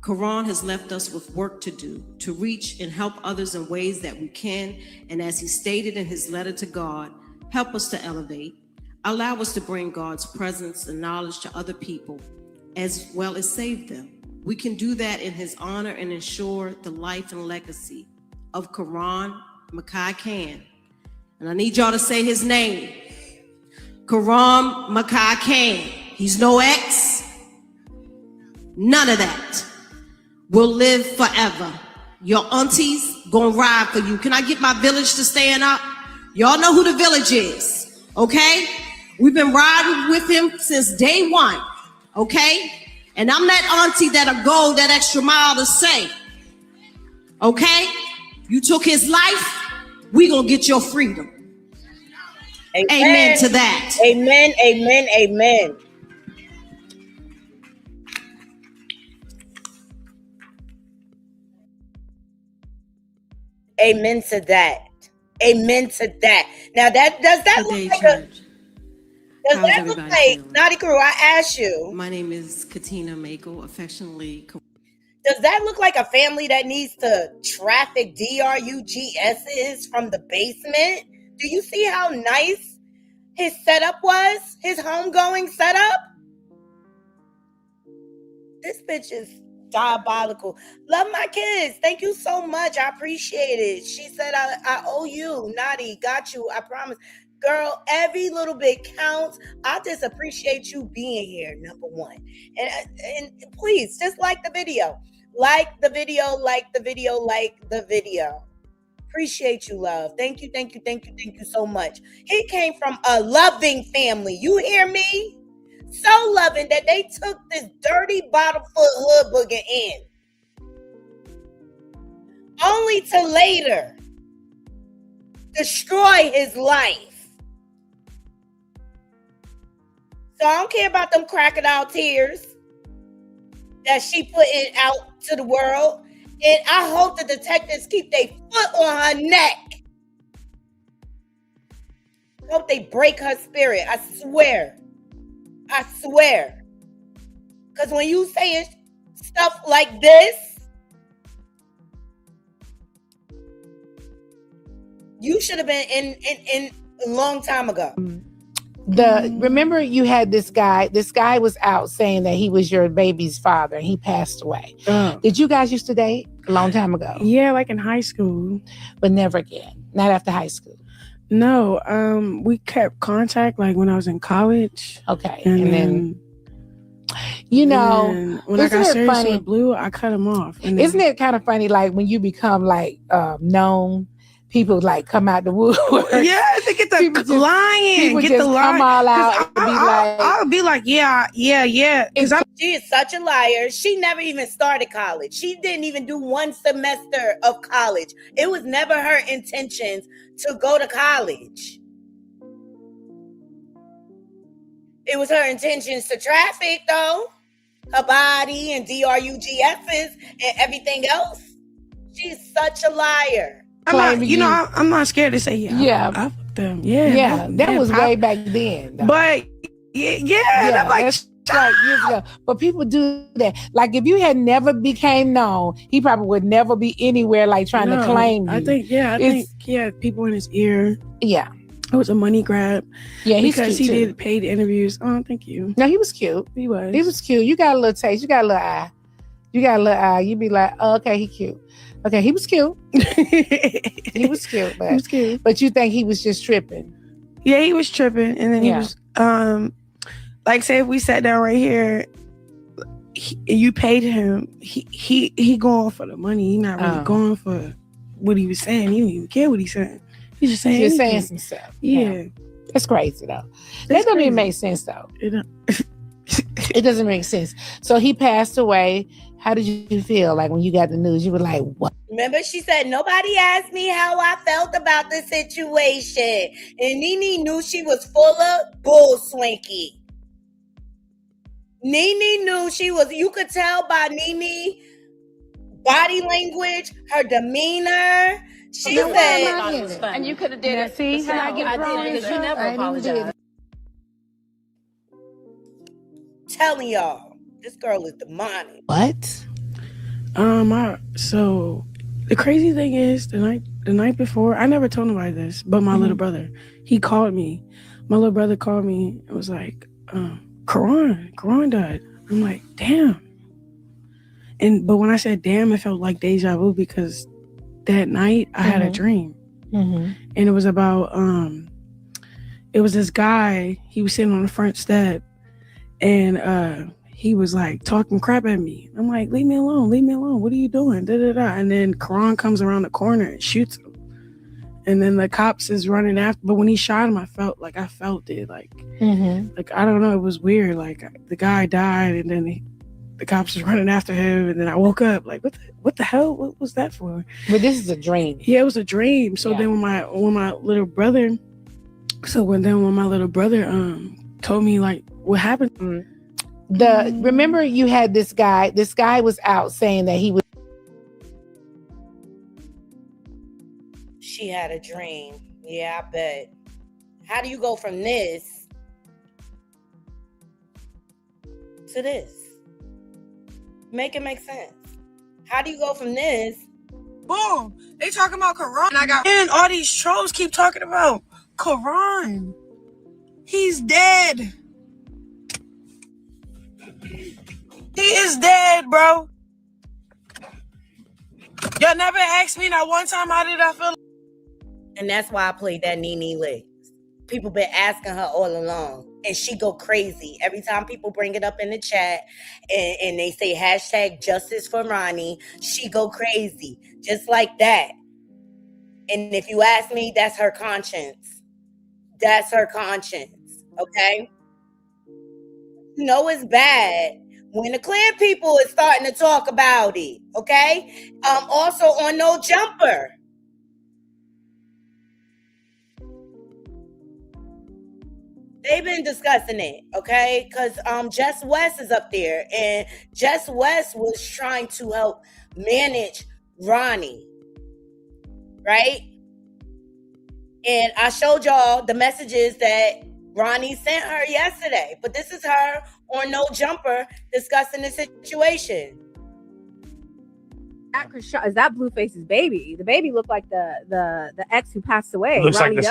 Speaker 20: Karan has left us with work to do, to reach and help others in ways that we can. And as he stated in his letter to God, help us to elevate. Allow us to bring God's presence and knowledge to other people, as well as save them. We can do that in his honor and ensure the life and legacy of Karan Mackay Khan. And I need y'all to say his name. Karan Mackay Khan. He's no ex. None of that. Will live forever. Your aunties gonna ride for you. Can I get my village to stand up? Y'all know who the village is, okay? We've been riding with him since day one, okay? And I'm that auntie that'll go that extra mile to say, okay? You took his life, we gonna get your freedom.
Speaker 1: Amen.
Speaker 20: Amen to that.
Speaker 1: Amen, amen, amen. Amen to that. Amen to that. Now that does that look like
Speaker 20: church.
Speaker 1: does that look like Naughty Crew? I asked you.
Speaker 20: My name is Katina Mako, affectionately.
Speaker 1: Does that look like a family that needs to traffic DRUGS's from the basement? Do you see how nice his setup was? His homegoing setup? This bitch is diabolical. Love my kids. Thank you so much. I appreciate it. She said, I owe you. Naughty, got you. I promise. Girl, every little bit counts. I just appreciate you being here, number one. And please, just like the video. Like the video, like the video, like the video. Appreciate you, love. Thank you, thank you, thank you, thank you so much. He came from a loving family. You hear me? So loving that they took this dirty bottom foot hood booger in. Only to later destroy his life. So I don't care about them crocodile tears that she put it out to the world. And I hope the detectives keep their foot on her neck. Hope they break her spirit. I swear. I swear. Because when you saying stuff like this, you should have been in a long time ago.
Speaker 17: Remember you had this guy was out saying that he was your baby's father and he passed away. Did you guys used to date a long time ago?
Speaker 21: Yeah, like in high school.
Speaker 17: But never again. Not after high school.
Speaker 21: No, we kept contact like when I was in college.
Speaker 17: Okay. And then you know,
Speaker 21: when I got serious with Blue, I cut him off. And
Speaker 17: isn't it kind of funny, like when you become like known, people like come out the woodwork?
Speaker 21: Yeah, they get the lying.
Speaker 17: People
Speaker 21: Get
Speaker 17: just
Speaker 21: the lying.
Speaker 17: come all out and be like,
Speaker 21: I'll be like, yeah.
Speaker 1: She is such a liar. She never even started college. She didn't even do one semester of college. It was never her intentions to go to college. It was her intentions to traffic, though. Her body and DRUGFs and everything else. She's such a liar.
Speaker 21: I'm not scared to say
Speaker 17: Yeah.
Speaker 21: I fucked them.
Speaker 17: That was way back then. Though.
Speaker 21: But that's like
Speaker 17: years ago. But people do that. Like if you had never became known, he probably would never be anywhere like trying to claim you.
Speaker 21: I think he had people in his ear.
Speaker 17: Yeah.
Speaker 21: It was a money grab.
Speaker 17: Yeah, he's
Speaker 21: because
Speaker 17: cute
Speaker 21: he
Speaker 17: too.
Speaker 21: did paid interviews. Oh, thank you.
Speaker 17: No, he was cute.
Speaker 21: He was.
Speaker 17: He was cute. You got a little taste. You got a little eye. You'd be like, oh, okay, he cute. Okay, he was cute. He was cute. But,
Speaker 21: he was cute.
Speaker 17: But you think he was just tripping?
Speaker 21: Yeah, he was tripping. And then he was, like say if we sat down right here, you paid him, he going for the money. He not really going for what he was saying. He didn't even care what he said. He's just saying
Speaker 17: some stuff.
Speaker 21: Yeah.
Speaker 17: That's crazy though. That doesn't even make sense though. It doesn't make sense. So he passed away. How did you feel like when you got the news? You were like, what?
Speaker 1: Remember, she said, nobody asked me how I felt about the situation. And Nene knew she was full of bull swinky. Nene knew she was, you could tell by Nene body language, her demeanor. She said,
Speaker 16: and you could have did it.
Speaker 17: See how I get
Speaker 16: wrong because you never apologized.
Speaker 1: Telling y'all, this girl is demonic.
Speaker 17: What?
Speaker 21: So the crazy thing is the night before, I never told nobody this, but my little brother, he called me. My little brother called me and was like, Karan died. I'm like, damn. But when I said damn, it felt like deja vu because that night I had a dream. And it was about it was this guy, he was sitting on the front step and he was like talking crap at me. I'm like, leave me alone, what are you doing? Da, da, da. And then Karan comes around the corner and shoots him. And then the cops is running after, but when he shot him, I felt it. Like I don't know, it was weird. Like the guy died and then the cops was running after him, and then I woke up like, what the hell? What was that for?
Speaker 17: But this is a dream.
Speaker 21: Yeah, it was a dream. So then when my little brother, when my little brother told me like what happened.
Speaker 17: Remember you had this guy was out saying that he was.
Speaker 1: She had a dream. Yeah, I bet. How do you go from this to this? Make it make sense. How do you go from this?
Speaker 8: Boom. They talking about Karan. And all these trolls keep talking about Karan. He's dead. He is dead, bro. Y'all never asked me that one time how did I feel.
Speaker 1: And that's why I played that Nene Legs. People been asking her all along. And she go crazy every time people bring it up in the chat and they say hashtag justice for Ronnie. She go crazy just like that. And if you ask me, that's her conscience. That's her conscience. Okay. You know it's bad when the Klan people is starting to talk about it. Okay. Also on No Jumper. They've been discussing it, okay? Because Jess West is up there, and Jess West was trying to help manage Ronnie, right? And I showed y'all the messages that Ronnie sent her yesterday, but this is her on No Jumper discussing the situation.
Speaker 3: Is that Blueface's baby? The baby looked like the ex who passed away,
Speaker 22: Looks like
Speaker 3: Ronnie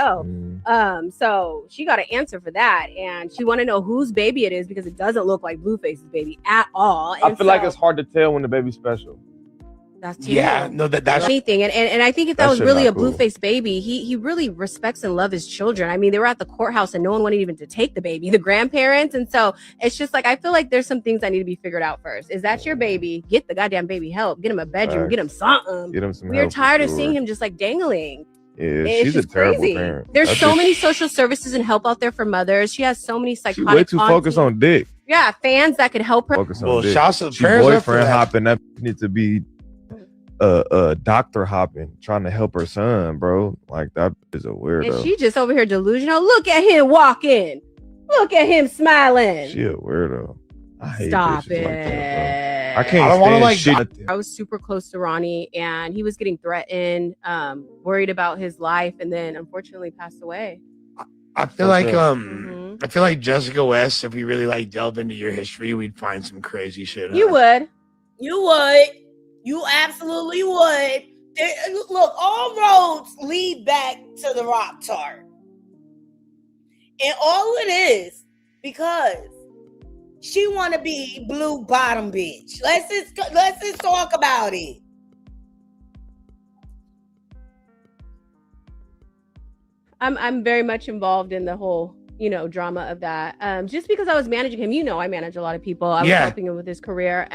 Speaker 3: Doe. So she got an answer for that, and she want to know whose baby it is because it doesn't look like Blueface's baby at all. And
Speaker 23: I feel like it's hard to tell when the baby's special.
Speaker 3: That's
Speaker 22: Yeah, no, that's
Speaker 3: anything, and I think if that
Speaker 23: That
Speaker 3: was
Speaker 23: shit
Speaker 3: really a
Speaker 23: not cool.
Speaker 3: Blueface baby, he really respects and loves his children. I mean, they were at the courthouse and no one wanted even to take the baby, the grandparents, and so it's just like I feel like there's some things that need to be figured out first. Is that your baby? Get the goddamn baby help. Get him a bedroom.
Speaker 23: Facts.
Speaker 3: Get him something.
Speaker 23: Get him some
Speaker 3: We're
Speaker 23: help for
Speaker 3: tired of
Speaker 23: sure.
Speaker 3: seeing him just like dangling.
Speaker 23: Yeah,
Speaker 3: It's
Speaker 23: she's a
Speaker 3: just
Speaker 23: terrible
Speaker 3: crazy.
Speaker 23: parent.
Speaker 3: There's
Speaker 23: That's
Speaker 3: so
Speaker 23: just-
Speaker 3: many social services and help out there for mothers. She has so many
Speaker 23: She
Speaker 3: psychotic
Speaker 23: way too focused on dick.
Speaker 3: Yeah, fans that could help her.
Speaker 23: Focus on
Speaker 22: Well,
Speaker 23: dick.
Speaker 22: shouts to the
Speaker 23: She
Speaker 22: parents up for
Speaker 23: boyfriend
Speaker 22: that.
Speaker 23: hopping. That need to be doctor hopping, trying to help her son, bro. Like that is a weirdo.
Speaker 3: And she just over here delusional. Look at him walking. Look at him smiling.
Speaker 23: She a weirdo. I hate
Speaker 3: Stop
Speaker 23: bitches like that,
Speaker 3: it.
Speaker 23: bro. I can't
Speaker 22: don't wanna,
Speaker 23: stand
Speaker 22: like,
Speaker 23: shit.
Speaker 3: I was super close to Ronnie and he was getting threatened, worried about his life, and then unfortunately passed away.
Speaker 22: I feel like
Speaker 3: Mhm.
Speaker 22: I feel like Jessica West, if we really like delve into your history, we'd find some crazy shit.
Speaker 3: You would.
Speaker 1: You would. You absolutely would. Look, all roads lead back to the Rock Tart. And all it is because she want to be blue bottom bitch. Let's just talk about it.
Speaker 3: I'm very much involved in the whole, drama of that. Just because I was managing him, I manage a lot of people. I was helping him with his career.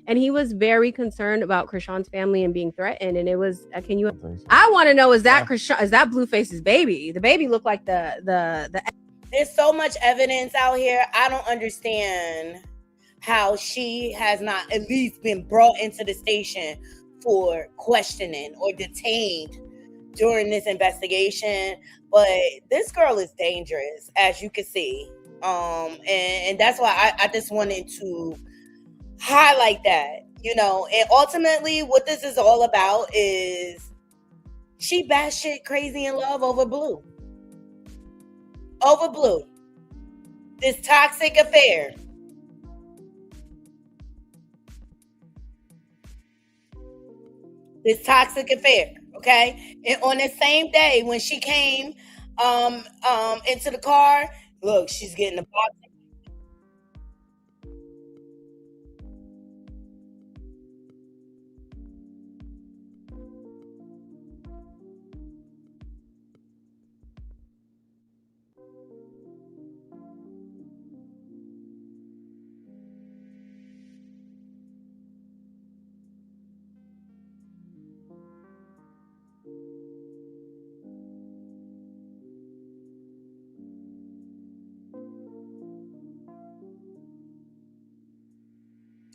Speaker 3: And he was very concerned about Chrisean's family and being threatened. And it was, I want to know, is that Chrisean, is that Blueface's baby? The baby looked like the
Speaker 1: There's so much evidence out here. I don't understand how she has not at least been brought into the station for questioning or detained during this investigation. But this girl is dangerous, as you can see. And that's why I just wanted to highlight that, and ultimately what this is all about is she batshit crazy in love over Blue. Over Blue. This toxic affair. This toxic affair, okay? And on the same day when she came into the car, look, she's getting the box.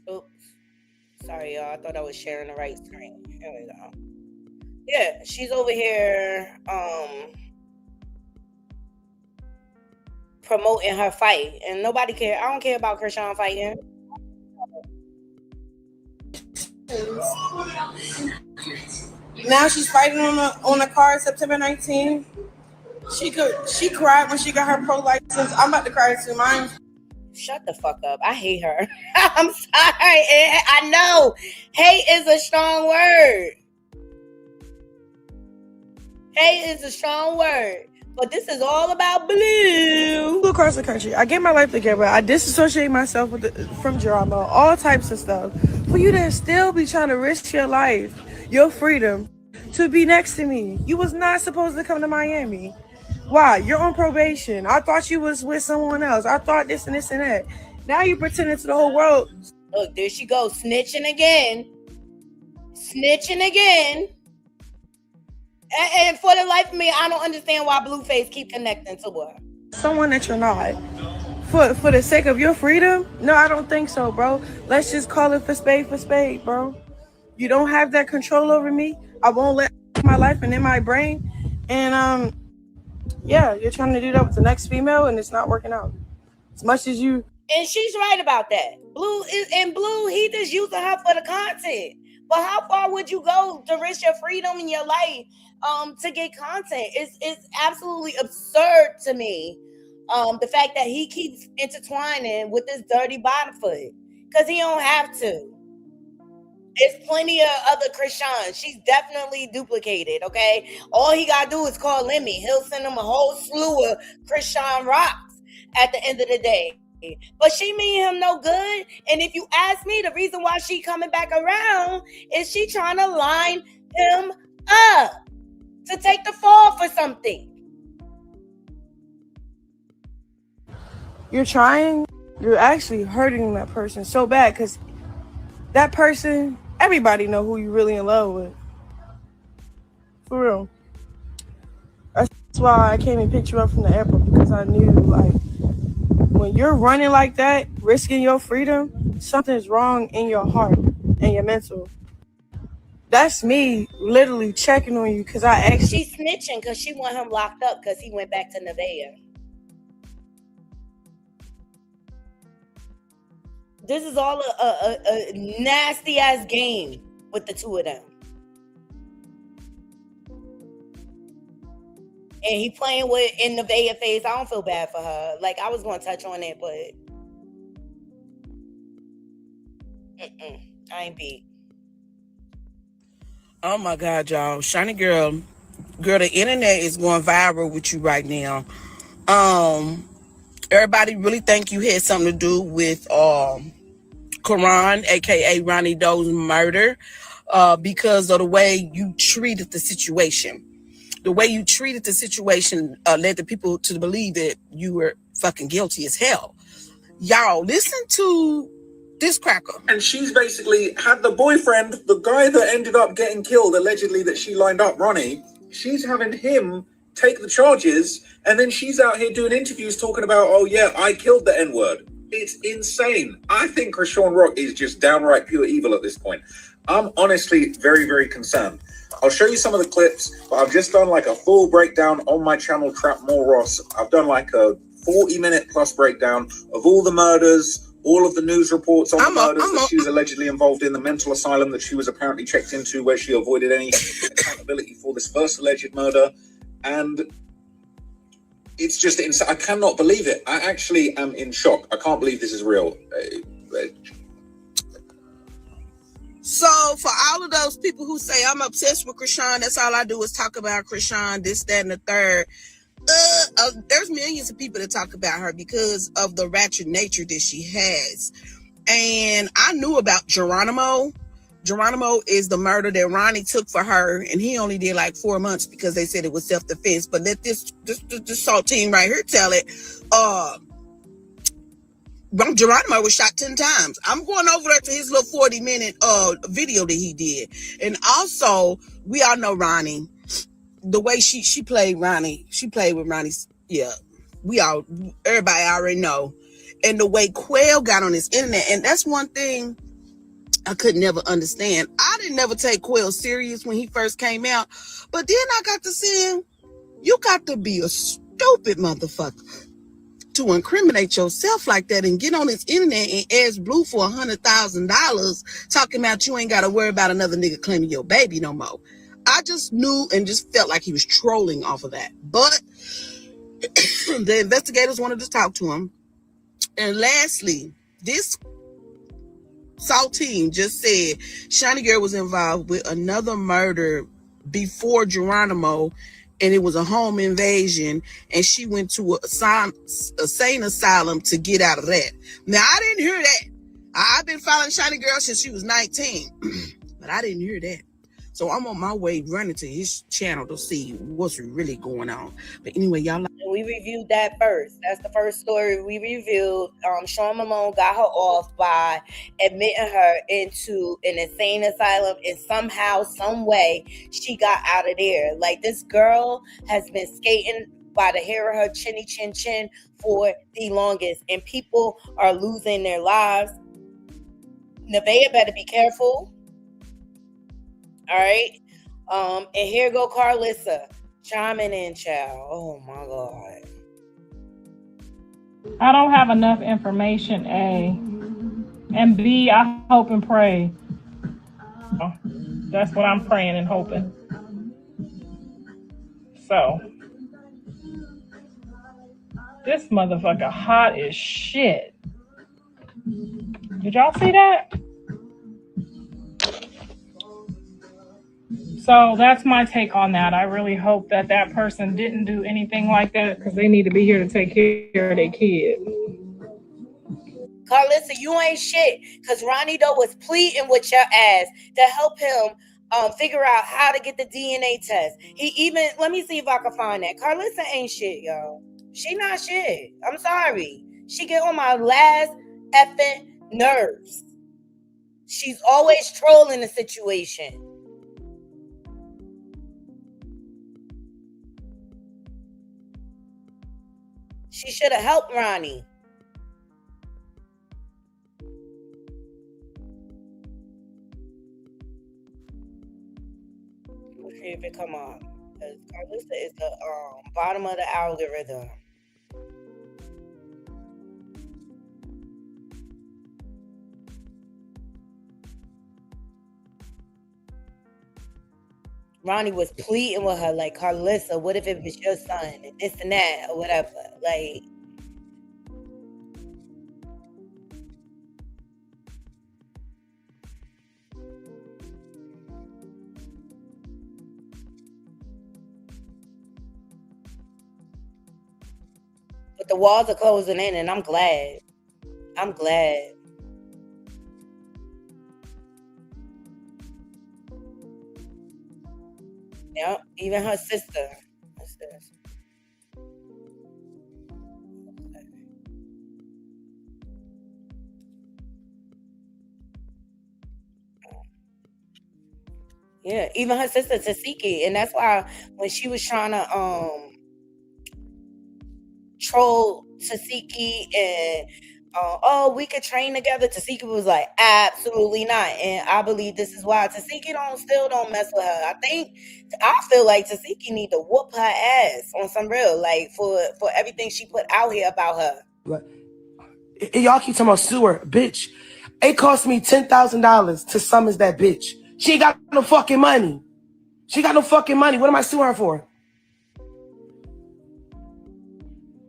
Speaker 1: Oops. Sorry, y'all. I thought I was sharing the right screen. Here we go. Yeah, she's over here promoting her fight. And nobody care. I don't care about Chrisean fighting.
Speaker 8: Now she's fighting on a car September 19th. She cried when she got her pro license. I'm about to cry too. Mine.
Speaker 1: Shut the fuck up. I hate her. I'm sorry. I know. Hate is a strong word. Hate is a strong word. But this is all about Blue.
Speaker 21: Across the country. I get my life together. I disassociate myself from drama, all types of stuff. For you to still be trying to risk your life, your freedom, to be next to me. You was not supposed to come to Miami. Why? You're on probation. I thought you was with someone else. I thought this and this and that. Now you pretending to the whole world.
Speaker 1: Look, there she goes, snitching again. Snitching again. And for the life of me, I don't understand why Blueface keep connecting to her.
Speaker 21: Someone that you're not. For the sake of your freedom? No, I don't think so, bro. Let's just call it for spade, bro. You don't have that control over me. I won't let my life and in my brain. And yeah, you're trying to do that with the next female and it's not working out. As much as you.
Speaker 1: And she's right about that. Blue, he just using her for the content. But how far would you go to risk your freedom in your life to get content? It's absolutely absurd to me The fact that he keeps intertwining with this dirty bottom foot, because he don't have to. There's plenty of other Chrisean. She's definitely duplicated, okay? All he got to do is call Lemmy. He'll send him a whole slew of Chrisean rocks at the end of the day. But she mean him no good. And if you ask me, the reason why she coming back around is she trying to line him up to take the fall for something.
Speaker 21: You're trying, you're actually hurting that person so bad, because that person, everybody know who you really in love with. For real. That's why I came and picked you up from the airport, because I knew, like, when you're running like that, risking your freedom, something's wrong in your heart and your mental. That's me literally checking on you, because I actually...
Speaker 1: She's snitching because she want him locked up because he went back to Nevaeh. This is all a nasty ass game with the two of them. And he playing with in Nevaeh face. I don't feel bad for her. Like, I was going to touch on it, but I ain't beat.
Speaker 2: Oh my God, y'all. Shiny girl, the internet is going viral with you right now. Everybody really think you had something to do with Karan, aka Ronnie Doe's murder, because of the way you treated the situation. The way you treated the situation led the people to believe that you were fucking guilty as hell. Y'all, listen to this cracker.
Speaker 4: And she's basically had the boyfriend, the guy that ended up getting killed, allegedly that she lined up, Ronnie, she's having him take the charges, and then she's out here doing interviews talking about, oh yeah, I killed the N-word. It's insane. I think Chrisean Rock is just downright pure evil at this point. I'm honestly very, very concerned. I'll show you some of the clips, but I've just done like a full breakdown on my channel, Trap More Ross. I've done like a 40-minute plus breakdown of all the murders, all of the news reports on the murders that she was allegedly involved in, the mental asylum that she was apparently checked into, where she avoided any accountability for this first alleged murder. And it's just insane. I cannot believe it. I actually am in shock. I can't believe this is real.
Speaker 2: So for all of those people who say I'm obsessed with Chrisean, that's all I do is talk about Chrisean, this, that, and the third. There's millions of people that talk about her because of the ratchet nature that she has. And I knew about Geronimo. Geronimo is the murder that Ronnie took for her, and he only did like 4 months because they said it was self-defense. But let this SALT team right here tell it. Geronimo was shot 10 times. I'm going over there to his little 40-minute video that he did. And also, we all know Ronnie. The way she played Ronnie, she played with Ronnie. Yeah, everybody already know. And the way Quail got on his internet, and that's one thing I could never understand. I didn't never take Quail serious when he first came out. But then I got to see him. You got to be a stupid motherfucker to incriminate yourself like that and get on his internet and ask Blue for $100,000 talking about you ain't got to worry about another nigga claiming your baby no more. I just knew and just felt like he was trolling off of that. But the investigators wanted to talk to him. And lastly, this SALT team just said Shiny Girl was involved with another murder before Geronimo, and it was a home invasion, and she went to a sane asylum to get out of that. Now, I didn't hear that. I've been following Shiny Girl since she was 19, but I didn't hear that. So I'm on my way running to his channel to see what's really going on. But anyway, y'all.
Speaker 1: We reviewed that first. That's the first story we reviewed. Sean Malone got her off by admitting her into an insane asylum, and somehow, some way, she got out of there. Like, this girl has been skating by the hair of her chinny chin chin for the longest, and people are losing their lives. Nevaeh better be careful. All right. And here go Claressa chiming in, child. Oh my God.
Speaker 7: I don't have enough information, A. And B, I hope and pray. That's what I'm praying and hoping. So This motherfucker hot as shit. Did y'all see that? So that's my take on that. I really hope that that person didn't do anything like that because they need to be here to take care of their kid.
Speaker 1: Claressa, you ain't shit. Because Ronnie Doe was pleading with your ass to help him figure out how to get the DNA test. He even, let me see if I can find that. Claressa ain't shit, yo. She not shit. I'm sorry. She get on my last effing nerves. She's always trolling the situation. She should have helped Ronnie. Let's see if it come up. Claressa is the bottom of the algorithm. Ronnie was pleading with her, like, Claressa, what if it was your son and this and that or whatever? Like, but the walls are closing in, and I'm glad. I'm glad. Yep, even her sister. What's this? Yeah, even her sister Tasiki, and that's why when she was trying to troll Tasiki and oh, we could train together, Tasiki was like, absolutely not. And I believe this is why Tasiki still don't mess with her. I feel like Tasiki need to whoop her ass on some real, like for everything she put out here about her.
Speaker 8: Y'all keep talking about sewer, bitch. It cost me $10,000 to summons that bitch. She ain't got no fucking money. She got no fucking money. What am I suing her for?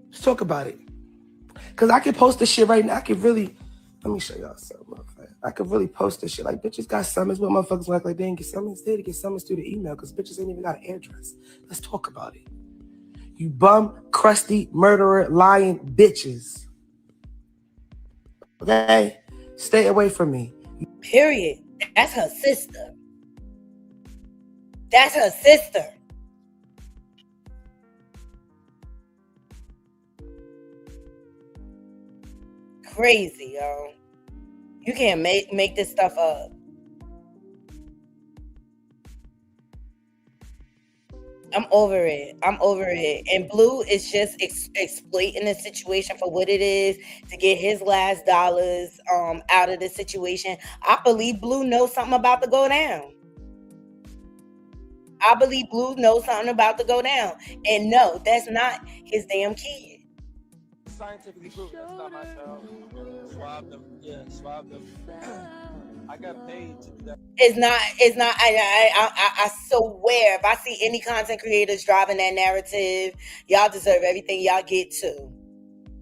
Speaker 8: Let's talk about it. Because I can post this shit right now. I can really, let me show y'all something. I could really post this shit. Like, bitches got summons, but motherfuckers like they didn't get summons. They get summons through the email because bitches ain't even got an address. Let's talk about it. You bum, crusty, murderer, lying bitches. Okay? Stay away from me.
Speaker 1: Period. That's her sister. That's her sister. Crazy, yo. You can't make this stuff up. I'm over it. And Blue is just exploiting the situation for what it is to get his last dollars out of the situation. I believe Blue knows something about to go down. And no, that's not his damn kid.
Speaker 6: Scientifically proven. That's not my child. Swab them. Yeah, swab them. I got paid to do that.
Speaker 1: It's not. I swear, if I see any content creators driving that narrative, y'all deserve everything y'all get too.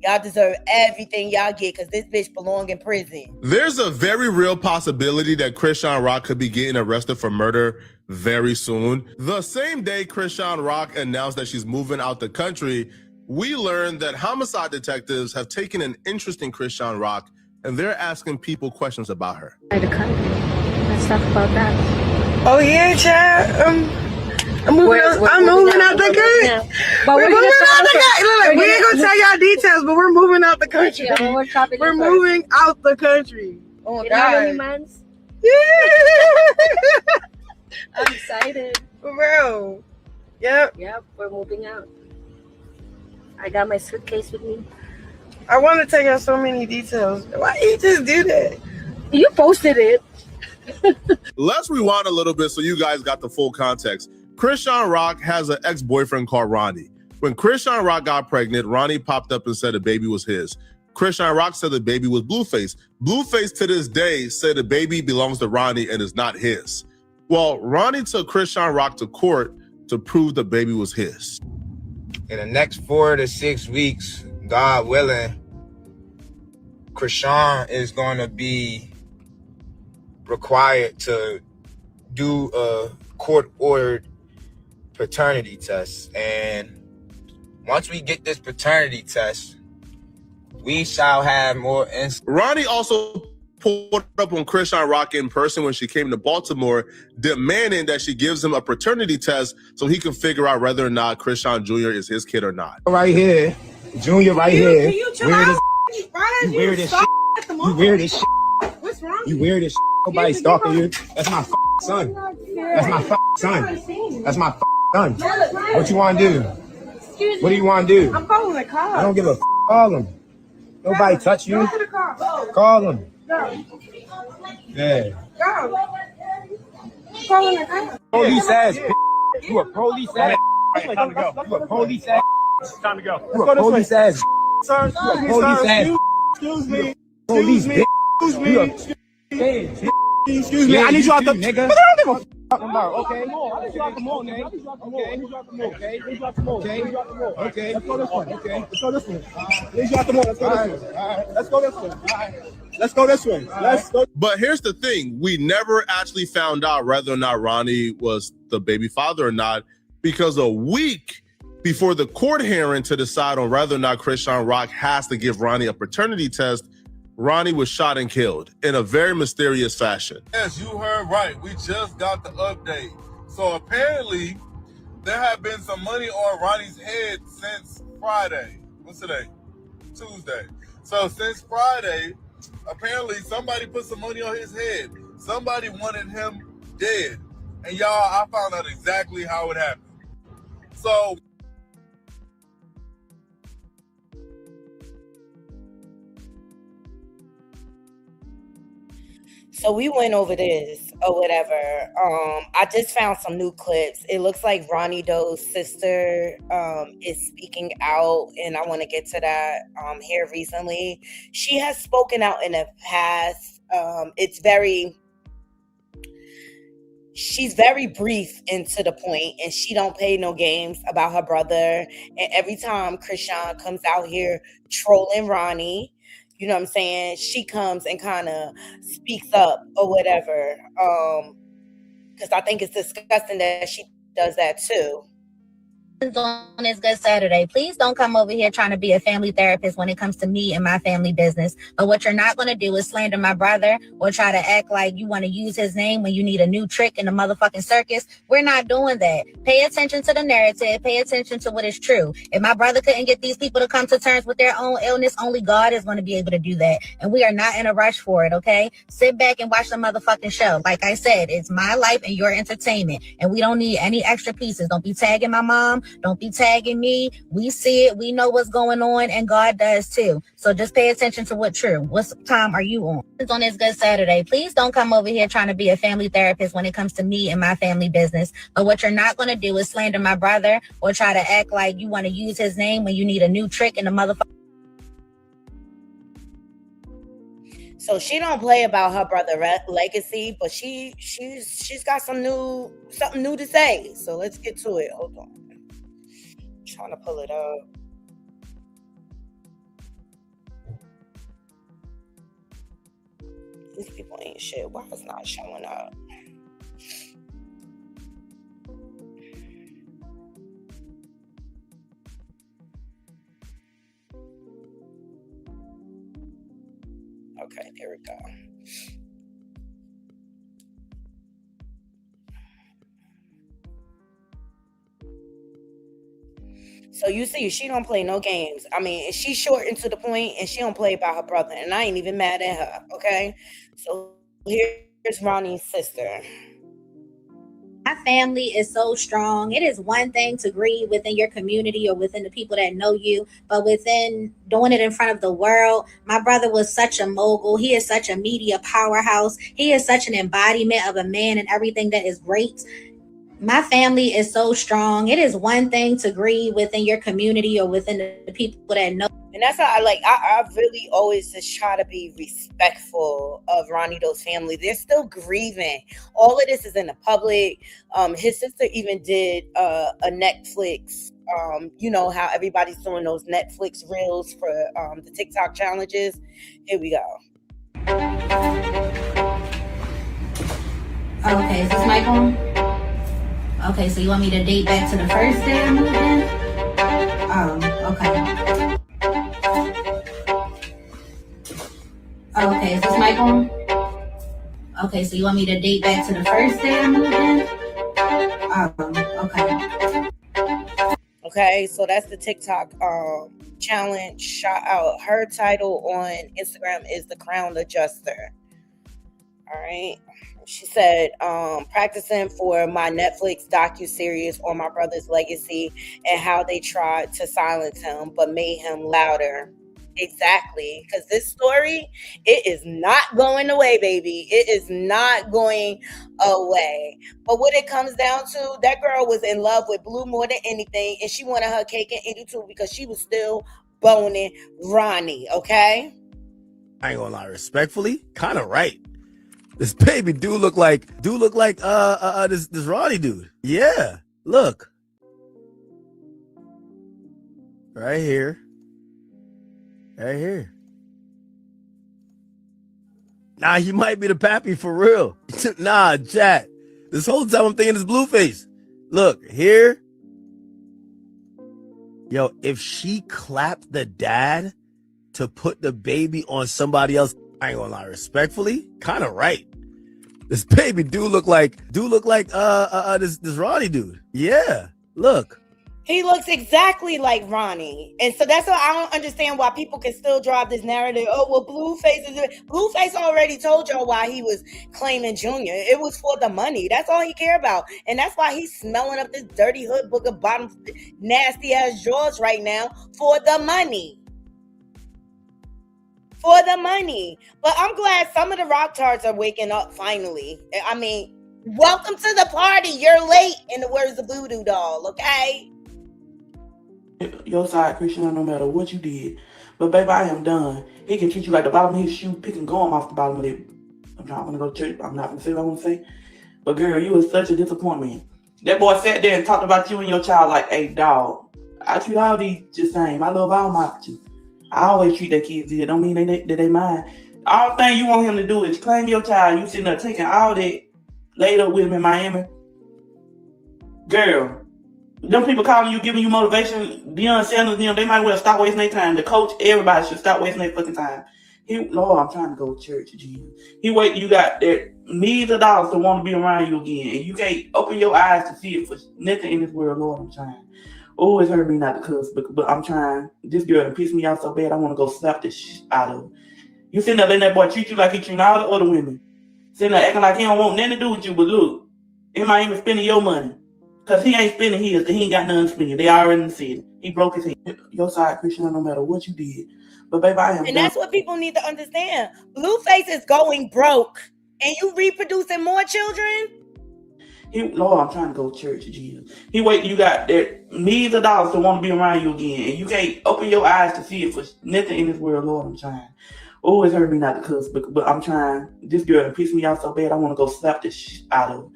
Speaker 1: Y'all deserve everything y'all get because this bitch belong in prison.
Speaker 9: There's a very real possibility that Chrisean Rock could be getting arrested for murder very soon. The same day Chrisean Rock announced that she's moving out the country, we learned that homicide detectives have taken an interest in Chrisean Rock and they're asking people questions about her.
Speaker 16: The country. Let's talk about that.
Speaker 8: Oh yeah, child. I'm moving out the country. We're moving out the country. Look, we ain't gonna tell y'all details, but we're moving out the country.
Speaker 16: Yeah,
Speaker 8: we're moving out the country.
Speaker 16: Oh my God. I'm excited.
Speaker 8: For real. Yep,
Speaker 16: we're moving out. I got my suitcase with me.
Speaker 8: I want to tell y'all so many details. Why you just do that?
Speaker 16: You posted it.
Speaker 9: Let's rewind a little bit so you guys got the full context. Chrisean Rock has an ex-boyfriend called Ronnie. When Chrisean Rock got pregnant, Ronnie popped up and said the baby was his. Chrisean Rock said the baby was Blueface. Blueface to this day said the baby belongs to Ronnie and is not his. Well, Ronnie took Chrisean Rock to court to prove the baby was his.
Speaker 10: In the next 4 to 6 weeks, God willing, Chrisean is going to be required to do a court-ordered paternity test. And once we get this paternity test, we shall have more
Speaker 9: Ronnie also pulled up on Chrisean Rock in person when she came to Baltimore, demanding that she gives him a paternity test so he can figure out whether or not Chrisean Jr. is his kid or not.
Speaker 10: Right here, Junior right here.
Speaker 8: Can you chill
Speaker 10: Weird
Speaker 8: out?
Speaker 10: as you weird as shit. You weird as shit.
Speaker 8: What's wrong?
Speaker 10: You weird as shit. Nobody stalking you. That's my son. That's my son. That's my son. What you want to do?
Speaker 8: Excuse me.
Speaker 10: What do you want to do?
Speaker 8: I'm calling the car.
Speaker 10: I don't give a call him. Nobody touch you.
Speaker 8: Go to the car.
Speaker 10: Call him.
Speaker 8: Go.
Speaker 10: Yeah.
Speaker 8: Go. Calling the car.
Speaker 10: Police ass. You a police ass. Time to go. You a police ass.
Speaker 6: Time to go.
Speaker 10: You a police ass.
Speaker 6: Sir,
Speaker 10: You a police ass.
Speaker 6: excuse me.
Speaker 10: Police bitch. You a
Speaker 6: Excuse me. I need you out the
Speaker 10: nigga. Okay. Okay.
Speaker 6: Let's go this one. Okay. Let's go this one. Let's go this one. Let's go this one. Let's go this way. Let's go.
Speaker 9: But here's the thing. We never actually found out whether or not Ronnie was the baby father or not, because a week before the court hearing to decide on whether or not Chrisean Rock has to give Ronnie a paternity test, Ronnie was shot and killed in a very mysterious fashion.
Speaker 11: Yes, you heard right. We just got the update. So apparently, there have been some money on Ronnie's head since Friday. What's today? Tuesday. So since Friday, apparently somebody put some money on his head. Somebody wanted him dead. And y'all, I found out exactly how it happened. So
Speaker 1: So we went over this or whatever. I just found some new clips. It looks like Ronnie Doe's sister is speaking out, and I want to get to that here recently. She has spoken out in the past. She's very brief and to the point, and she don't play no games about her brother. And every time Chrisean comes out here trolling Ronnie, you know what I'm saying, she comes and kind of speaks up or whatever. Because I think it's disgusting that she does that too.
Speaker 5: On this Good Saturday, please don't come over here trying to be a family therapist when it comes to me and my family business. But what you're not going to do is slander my brother or try to act like you want to use his name when you need a new trick in the motherfucking circus. We're not doing that. Pay attention to the narrative. Pay attention to what is true. If my brother couldn't get these people to come to terms with their own illness, only God is going to be able to do that. And we are not in a rush for it, okay? Sit back and watch the motherfucking show. Like I said, it's my life and your entertainment. And we don't need any extra pieces. Don't be tagging my mom. Don't be tagging me. We see it. We know what's going on, and God does too. So just pay attention to what's true. What time are you on? On this Good Saturday, please don't come over here trying to be a family therapist when it comes to me and my family business. But what you're not going to do is slander my brother or try to act like you want to use his name when you need a new trick in the motherfucker.
Speaker 1: So she don't play about her brother legacy, but she's got something new to say. So let's get to it. Hold on. Trying to pull it up. These people ain't shit. Why is it not showing up? Okay, there we go. So you see, she don't play no games. I mean, she's short and to the point, and she don't play about her brother. And I ain't even mad at her, okay? So here's Ronnie's sister.
Speaker 5: My family is so strong. It is one thing to grieve within your community or within the people that know you, but within doing it in front of the world, my brother was such a mogul. He is such a media powerhouse. He is such an embodiment of a man and everything that is great. My family is so strong. It is one thing to grieve within your community or within the people that know.
Speaker 1: And that's how I really always just try to be respectful of Ronnie Doe's family. They're still grieving. All of this is in the public. His sister even did a Netflix, you know how everybody's doing those Netflix reels for the TikTok challenges. Here we go.
Speaker 12: Okay, is this mic on? Okay, so you want me to date back to the first day I moved in? Okay. Okay, is this mic on? Okay, so you want me to date back to the first day I moved in? Okay.
Speaker 1: Okay, so that's the TikTok challenge. Shout out. Her title on Instagram is The Crown Adjuster. All right. She said, practicing for my Netflix docuseries on my brother's legacy and how they tried to silence him but made him louder. Exactly. Because this story, it is not going away, baby. It is not going away. But what it comes down to, that girl was in love with Blue more than anything, and she wanted her cake and eat it too because she was still boning Ronnie, okay?
Speaker 13: I ain't gonna lie, respectfully, kind of right. This baby do look like this Ronnie dude. Yeah, look. Right here. Right here. Nah, he might be the pappy for real. Nah, chat. This whole time I'm thinking it's Blueface. Look, here. Yo, if she clapped the dad to put the baby on somebody else, I ain't gonna lie, respectfully, kind of right. This baby do look like this Ronnie dude. Yeah, look.
Speaker 1: He looks exactly like Ronnie. And so that's why I don't understand why people can still drive this narrative. Oh, well, Blueface already told y'all why he was claiming Junior. It was for the money. That's all he cared about. And that's why he's smelling up this dirty hood book of bottom nasty ass drawers right now for the money. For the money. But I'm glad some of the rock tards are waking up finally. I mean, welcome to the party. You're late, in the words of Voodoo Doll, okay?
Speaker 14: Your side, Chrisean, no matter what you did. But baby, I am done. He can treat you like the bottom of his shoe, picking gum off the bottom of it. I'm not gonna go to church. I'm not gonna say what I want to say. But girl, you was such a disappointment. That boy sat there and talked about you and your child like, hey, dog. I treat all these the same. I love all my kids. I always treat their kids good. Don't mean that they mine. All thing you want him to do is claim your child. You sitting there taking all that laid up with him in Miami. Girl. Them people calling you, giving you motivation, Deion Sanders, they might well stop wasting their time. The coach, everybody should stop wasting their fucking time. Lord, I'm trying to go to church, Jesus. You got that millions of dollars to want to be around you again. And you can't open your eyes to see it for nothing in this world, Lord, I'm trying. Oh, it's hurt me not to cuss, but I'm trying. This girl done pissed me off so bad, I want to go slap this shit out of her. You sitting there letting that boy treat you like he treating all the other women. Sitting there acting like he don't want nothing to do with you, but look, he might even spending your money. Because he ain't spending his, he ain't got nothing to spend. They already said it. He broke his head. Your side, Chrisean, no matter what you did. But baby, I am
Speaker 1: And
Speaker 14: done.
Speaker 1: that's what people need to understand. Blueface is going broke. And you reproducing more children?
Speaker 14: Lord, I'm trying to go to church, Jesus. You got that millions of dollars to want to be around you again. And you can't open your eyes to see it for nothing in this world, Lord, I'm trying. Oh, it's hurt me not to cuss, but I'm trying. This girl done pissed me off so bad, I want to go slap this shit out of her.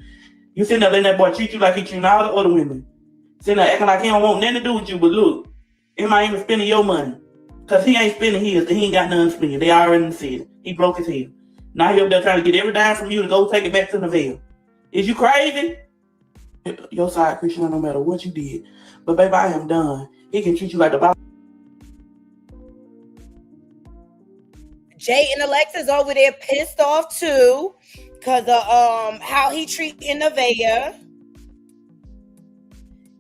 Speaker 14: You sitting there letting that boy treat you like he treating all the other women. Sitting there acting like he don't want nothing to do with you, but look, he might even spending your money. Because he ain't spending his, he ain't got nothing to spend. They already said it. He broke his head. Now he up there trying to get every dime from you to go take it back to Neville. Is you crazy? Your side, Chrisean, no matter what you did. But baby, I am done. He can treat you like the bottom.
Speaker 1: Jay and Alexa's over there pissed off too. Because of how he treated Nevaeh.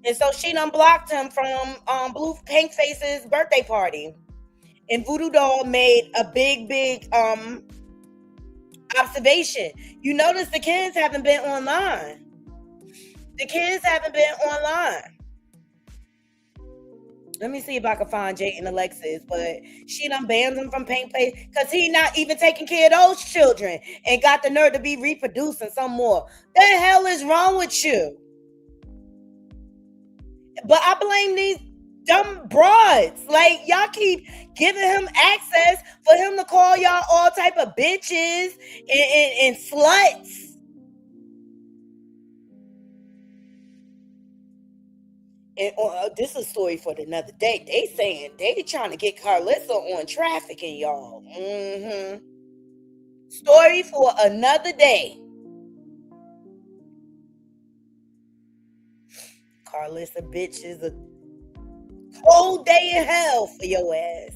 Speaker 1: And so she done blocked him from Blue Pink Face's birthday party. And Voodoo Doll made a big observation. You notice the kids haven't been online. The kids haven't been online. Let me see if I can find Jay and Alexis, but she done banned him from Pink Face because he not even taking care of those children and got the nerve to be reproducing some more. The hell is wrong with you? But I blame dumb broads. Like, y'all keep giving him access for him to call y'all all type of bitches and sluts. And this is a story for another day. They saying they trying to get Claressa on trafficking, y'all. Story for another day. Claressa, bitch, is a whole day in hell for your ass.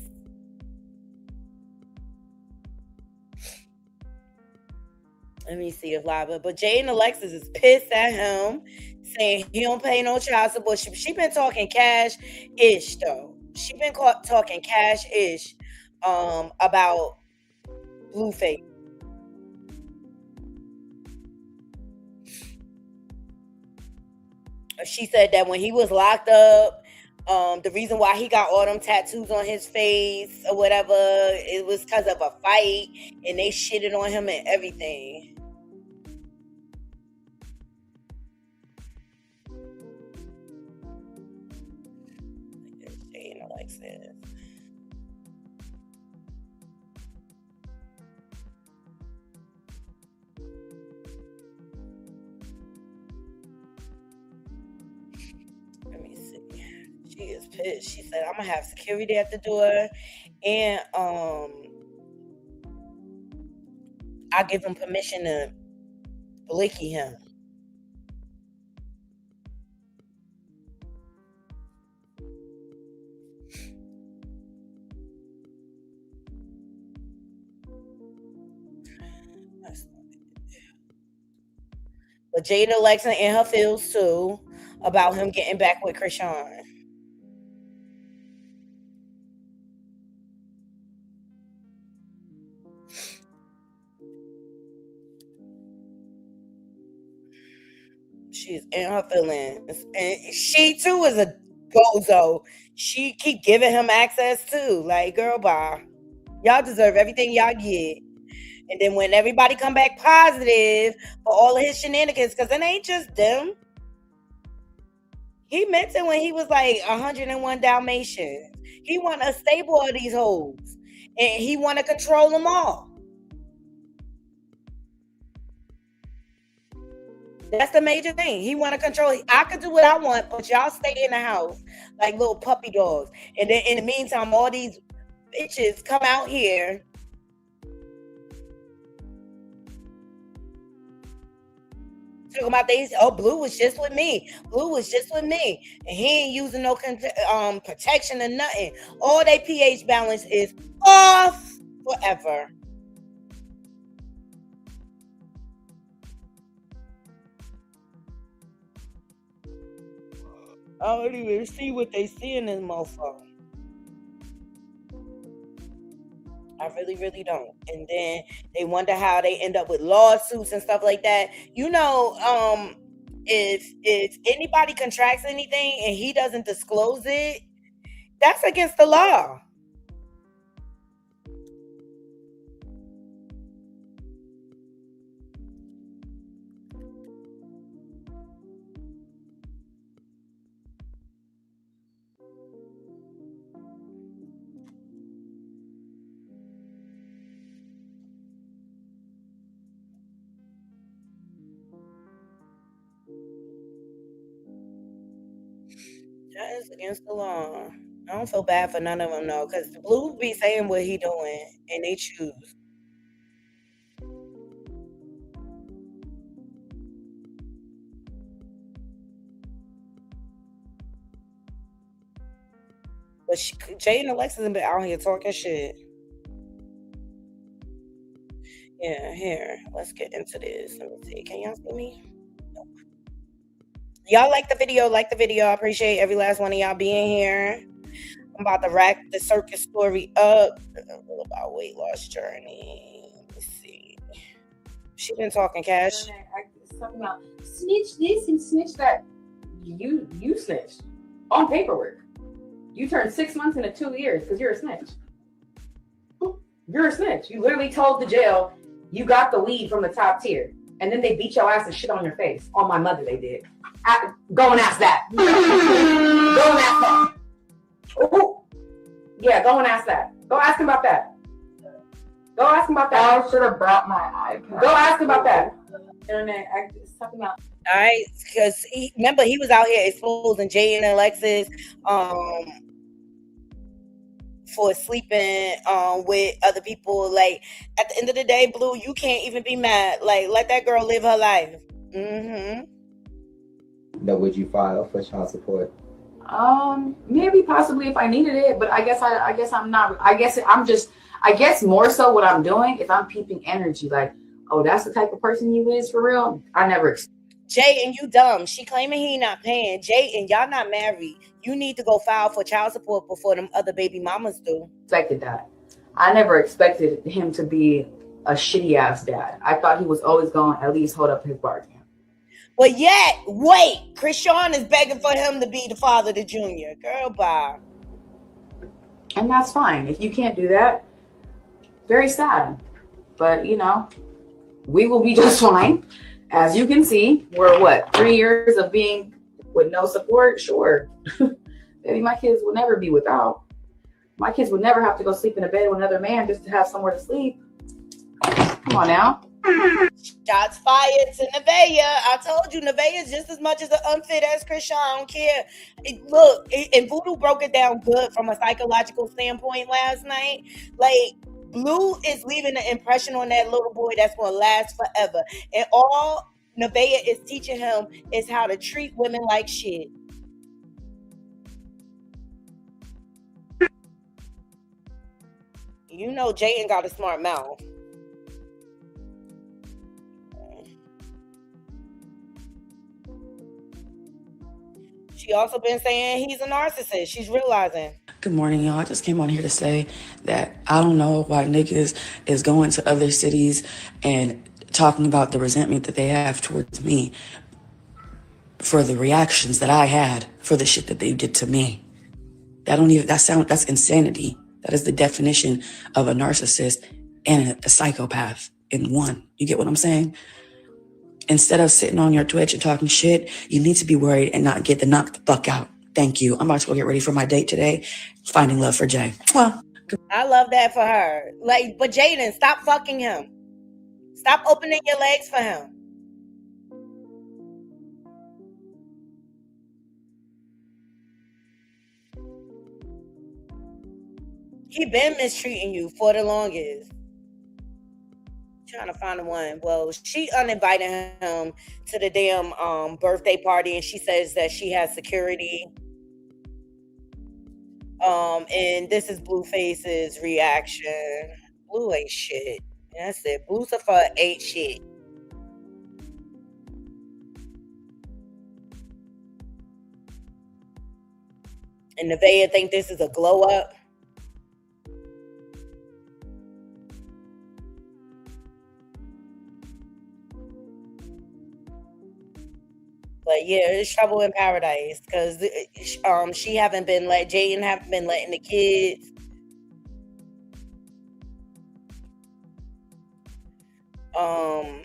Speaker 1: Let me see if live. But Jay and Alexis is pissed at him, saying he don't pay no child support. She been talking cash-ish, though. She been talking cash-ish about Blueface. She said that when he was locked up, the reason why he got all them tattoos on his face or whatever, it was because of a fight, and they shitted on him and everything. Jane Alexis. She is pissed. She said, I'm gonna have security at the door, and I give him permission to blicky him. But Jada Alexa in her feels too about him getting back with Chrisean. She's in her feelings. And she too is a gozo. She keep giving him access too. Like, girl, bye. Y'all deserve everything y'all get. And then when everybody come back positive for all of his shenanigans, because it ain't just them. He meant it when he was like 101 Dalmatians. He want a stable of these hoes. And he want to control them all. That's the major thing. He want to control. I could do what I want, but y'all stay in the house like little puppy dogs. And then in the meantime, all these bitches come out here talking about Blue was just with me. Blue was just with me. And he ain't using no protection or nothing. All their pH balance is off forever. I don't even see what they see in this motherfucker. I really, really don't. And then they wonder how they end up with lawsuits and stuff like that. You know, if anybody contracts anything and he doesn't disclose it, that's against the law. That is against the law. I don't feel bad for none of them, though, because Blue be saying what he doing, and they choose. But Jay and Alexis have been out here talking shit. Yeah, here. Let's get into this. Let me see. Can y'all see me? Nope. Y'all like the video? Like the video. I appreciate every last one of y'all being here. I'm about to rack the circus story up. About weight loss journey. Let me see. She been talking cash.
Speaker 15: Talking about snitch this and snitch that. You snitched on paperwork. You turned 6 months into 2 years because you're a snitch. You're a snitch. You literally told the jail you got the weed from the top tier. And then they beat your ass and shit on your face. On my mother, they did. Go and ask that. Go and ask that. Ooh. Yeah, go and ask that. Go ask him about that. Go ask him about that.
Speaker 12: I should have brought my iPad.
Speaker 15: Go ask him about that. Internet talking about.
Speaker 1: All right, because remember he was out here exposing Jay and Alexis for sleeping with other people. Like at the end of the day, Blue, you can't even be mad. Like let that girl live her life.
Speaker 18: But would you file for child support?
Speaker 15: Maybe possibly if I needed it, but I guess I'm not. I guess more so what I'm doing is I'm peeping energy. Like, oh, that's the type of person you is for real. I never.
Speaker 1: Jay, and you dumb. She claiming he not paying. Jay, and y'all not married. You need to go file for child support before them other baby mamas do.
Speaker 15: Expected that. I never expected him to be a shitty ass dad. I thought he was always going to at least hold up his bargain.
Speaker 1: But yet, wait, Chrisean is begging for him to be the father to Junior. Girl, bye.
Speaker 15: And that's fine. If you can't do that, very sad. But, you know, we will be just fine. As you can see, we're 3 years of being with no support? Sure. Maybe my kids will never be without. My kids would never have to go sleep in a bed with another man just to have somewhere to sleep. Come on now.
Speaker 1: Shots fired to Nevaeh. I told you, Nevaeh is just as much as an unfit as Chrisean. I don't care. Look, and Voodoo broke it down good from a psychological standpoint last night. Like, Blue is leaving an impression on that little boy that's going to last forever. And all Nevaeh is teaching him is how to treat women like shit. You know Jayden got a smart mouth. She also been saying he's a narcissist. She's realizing.
Speaker 19: Good morning, y'all. I just came on here to say that I don't know why niggas is going to other cities and talking about the resentment that they have towards me for the reactions that I had for the shit that they did to me. That's insanity. That is the definition of a narcissist and a psychopath in one. You get what I'm saying? Instead of sitting on your Twitch and talking shit, you need to be worried and not get knocked the fuck out. Thank you. I'm about to go get ready for my date today. Finding love for Jay. Well,
Speaker 1: I love that for her. Like, but Jayden, stop fucking him. Stop opening your legs for him. He been mistreating you for the longest. Trying to find the one. Well, she uninvited him to the damn birthday party, and she says that she has security. And this is Blueface's reaction. Blue ain't shit. That's it. Lucifer ain't shit. And Nevaeh think this is a glow up. But yeah, it's trouble in paradise because she haven't been Jayden haven't been letting the kids on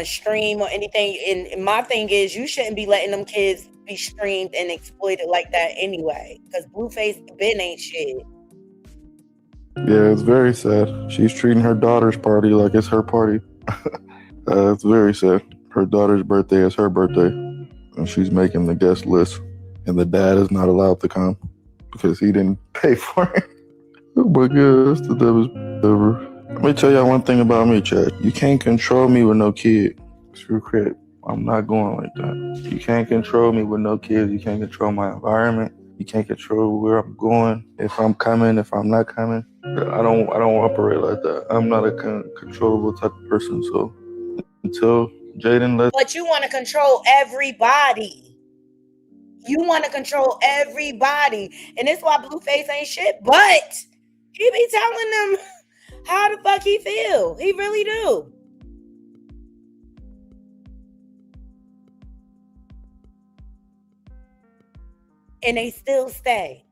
Speaker 1: stream or anything. And my thing is, you shouldn't be letting them kids be streamed and exploited like that anyway. Because Blueface Ben ain't shit.
Speaker 23: Yeah, it's very sad. She's treating her daughter's party like it's her party. It's very sad. Her daughter's birthday is her birthday, and she's making the guest list, and the dad is not allowed to come because he didn't pay for it. Oh my God, that's the dumbest ever. Let me tell y'all one thing about me, Chad. You can't control me with no kid. Screw crap. I'm not going like that. You can't control me with no kids. You can't control my environment. You can't control where I'm going, if I'm coming, if I'm not coming. I don't operate like that. I'm not a controllable type of person. So until Jayden lets.
Speaker 1: But you want to control everybody. You want to control everybody, and that's why Blueface ain't shit. But he be telling them how the fuck he feel. He really do. And they still stay.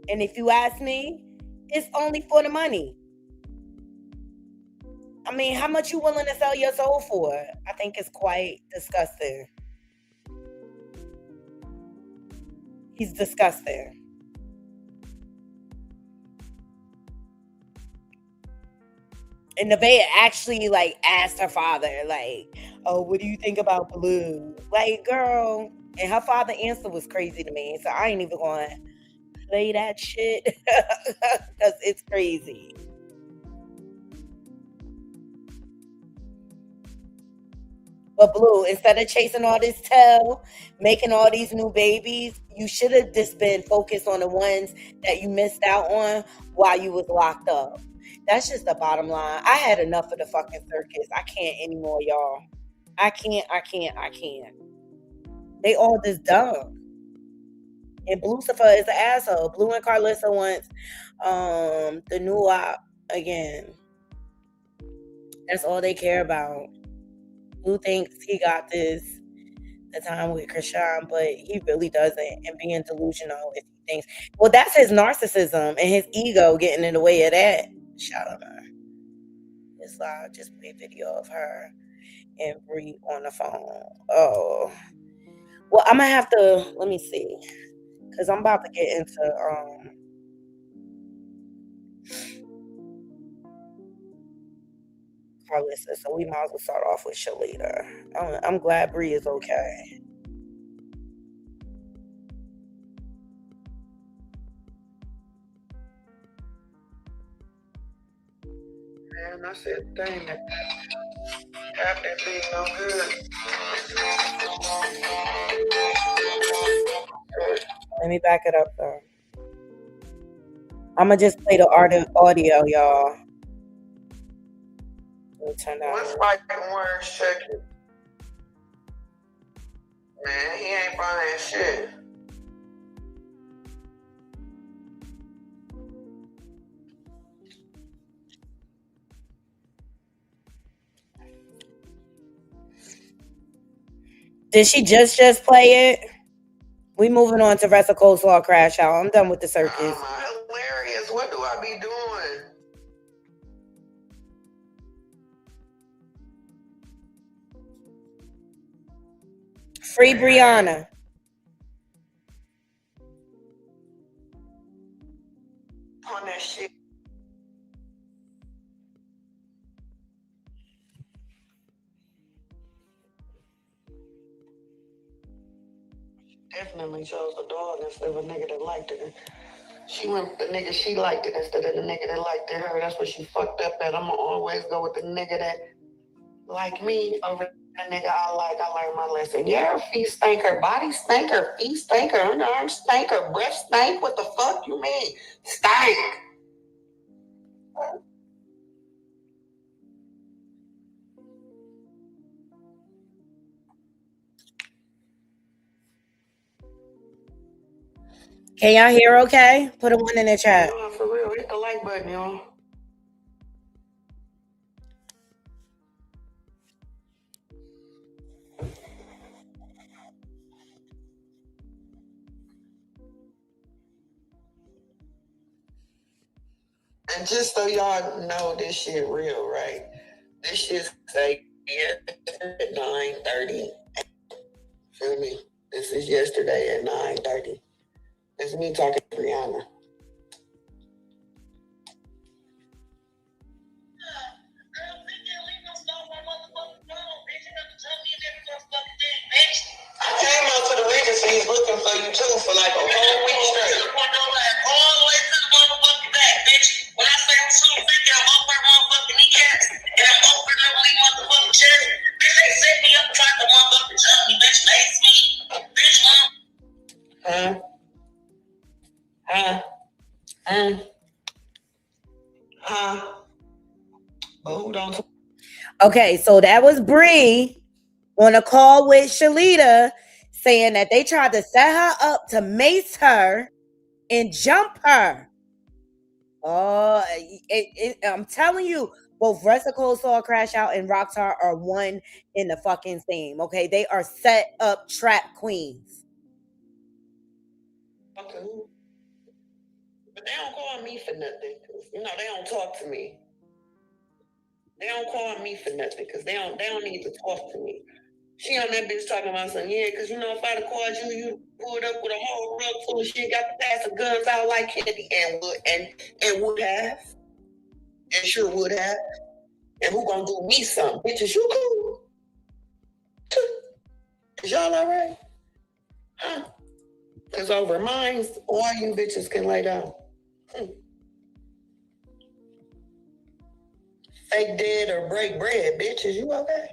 Speaker 1: And if you ask me, it's only for the money. I mean, how much you willing to sell your soul for? I think it's quite disgusting. He's disgusting. And Nevaeh actually like asked her father, like, "Oh, what do you think about Blue?" Like, girl, and her father answer was crazy to me. So I ain't even going to play that shit because it's crazy. But Blue, instead of chasing all this tail, making all these new babies, you should have just been focused on the ones that you missed out on while you was locked up. That's just the bottom line. I had enough of the fucking circus. I can't anymore, y'all. I can't. They all just dumb. And Lucifer is an asshole. Blue and Claressa wants the new op again. That's all they care about. Blue thinks he got the time with Chrisean, but he really doesn't. And being delusional if he thinks, well, that's his narcissism and his ego getting in the way of that. Shout out to her. It's live. Just play a video of her and Bree on the phone. Oh. Well, I'm gonna have to, let me see. Because I'm about to get into Claressa, so we might as well start off with Sheilds. I'm glad Bree is okay.
Speaker 17: Man, I said thing that happening being no good.
Speaker 1: Let me back it up though. I'm gonna just play the audio, y'all. Let me turn that.
Speaker 17: What's like Warren's checking? Man, he ain't buying shit.
Speaker 1: Did she just play it? We moving on to Rest of Coleslaw Crash Out. I'm done with the circus.
Speaker 17: Hilarious. What do I be doing?
Speaker 1: Free Brianna.
Speaker 17: On that shit. Definitely chose the dog instead of a nigga that liked her. She went with the nigga she liked it instead of the nigga that liked her. That's what she fucked up at. I'ma always go with the nigga that like me over the nigga I like. I learned my lesson. Yeah, her feet stink, her body stink, her feet stink, her underarms stink, her breath stink. What the fuck you mean? Stink.
Speaker 1: Can y'all hear okay? Put a 1 in the chat.
Speaker 17: No, for real, hit the like button, y'all. And just so y'all know this shit real, right? This shit say at 9:30. Feel me? This is yesterday at 9:30. This is me talking to Brianna. I came out to the Regency's looking for you too for like a whole week straight. All the way to the motherfucking back, bitch. When I say I'm shooting 50, I'm up her motherfucking kneecaps and I'm opening up my motherfucking chest. Bitch, they set me up and tried to motherfucking jump me, bitch. Lace me. Bitch, But who don't?
Speaker 1: Okay, so that was Bree on a call with Sheilds saying that they tried to set her up to mace her and jump her. Oh, I'm telling you, both Rest of Coleslaw Crash Out and Rockstar are one in the fucking same. Okay, they are set up trap queens.
Speaker 17: Okay. But they don't call me for nothing. You know, they don't talk to me. They don't call me for nothing because they don't need to talk to me. She on that bitch talking about something, yeah, because you know if I'd have called you, you pulled up with a whole rug full of shit, got the pass of guns out like Kennedy and would have. And sure would have. And who gonna do me something? Bitches, you cool? Is y'all all right? Huh? Because over mine, all you bitches can lay down. Fake dead or break bread, bitches, you okay?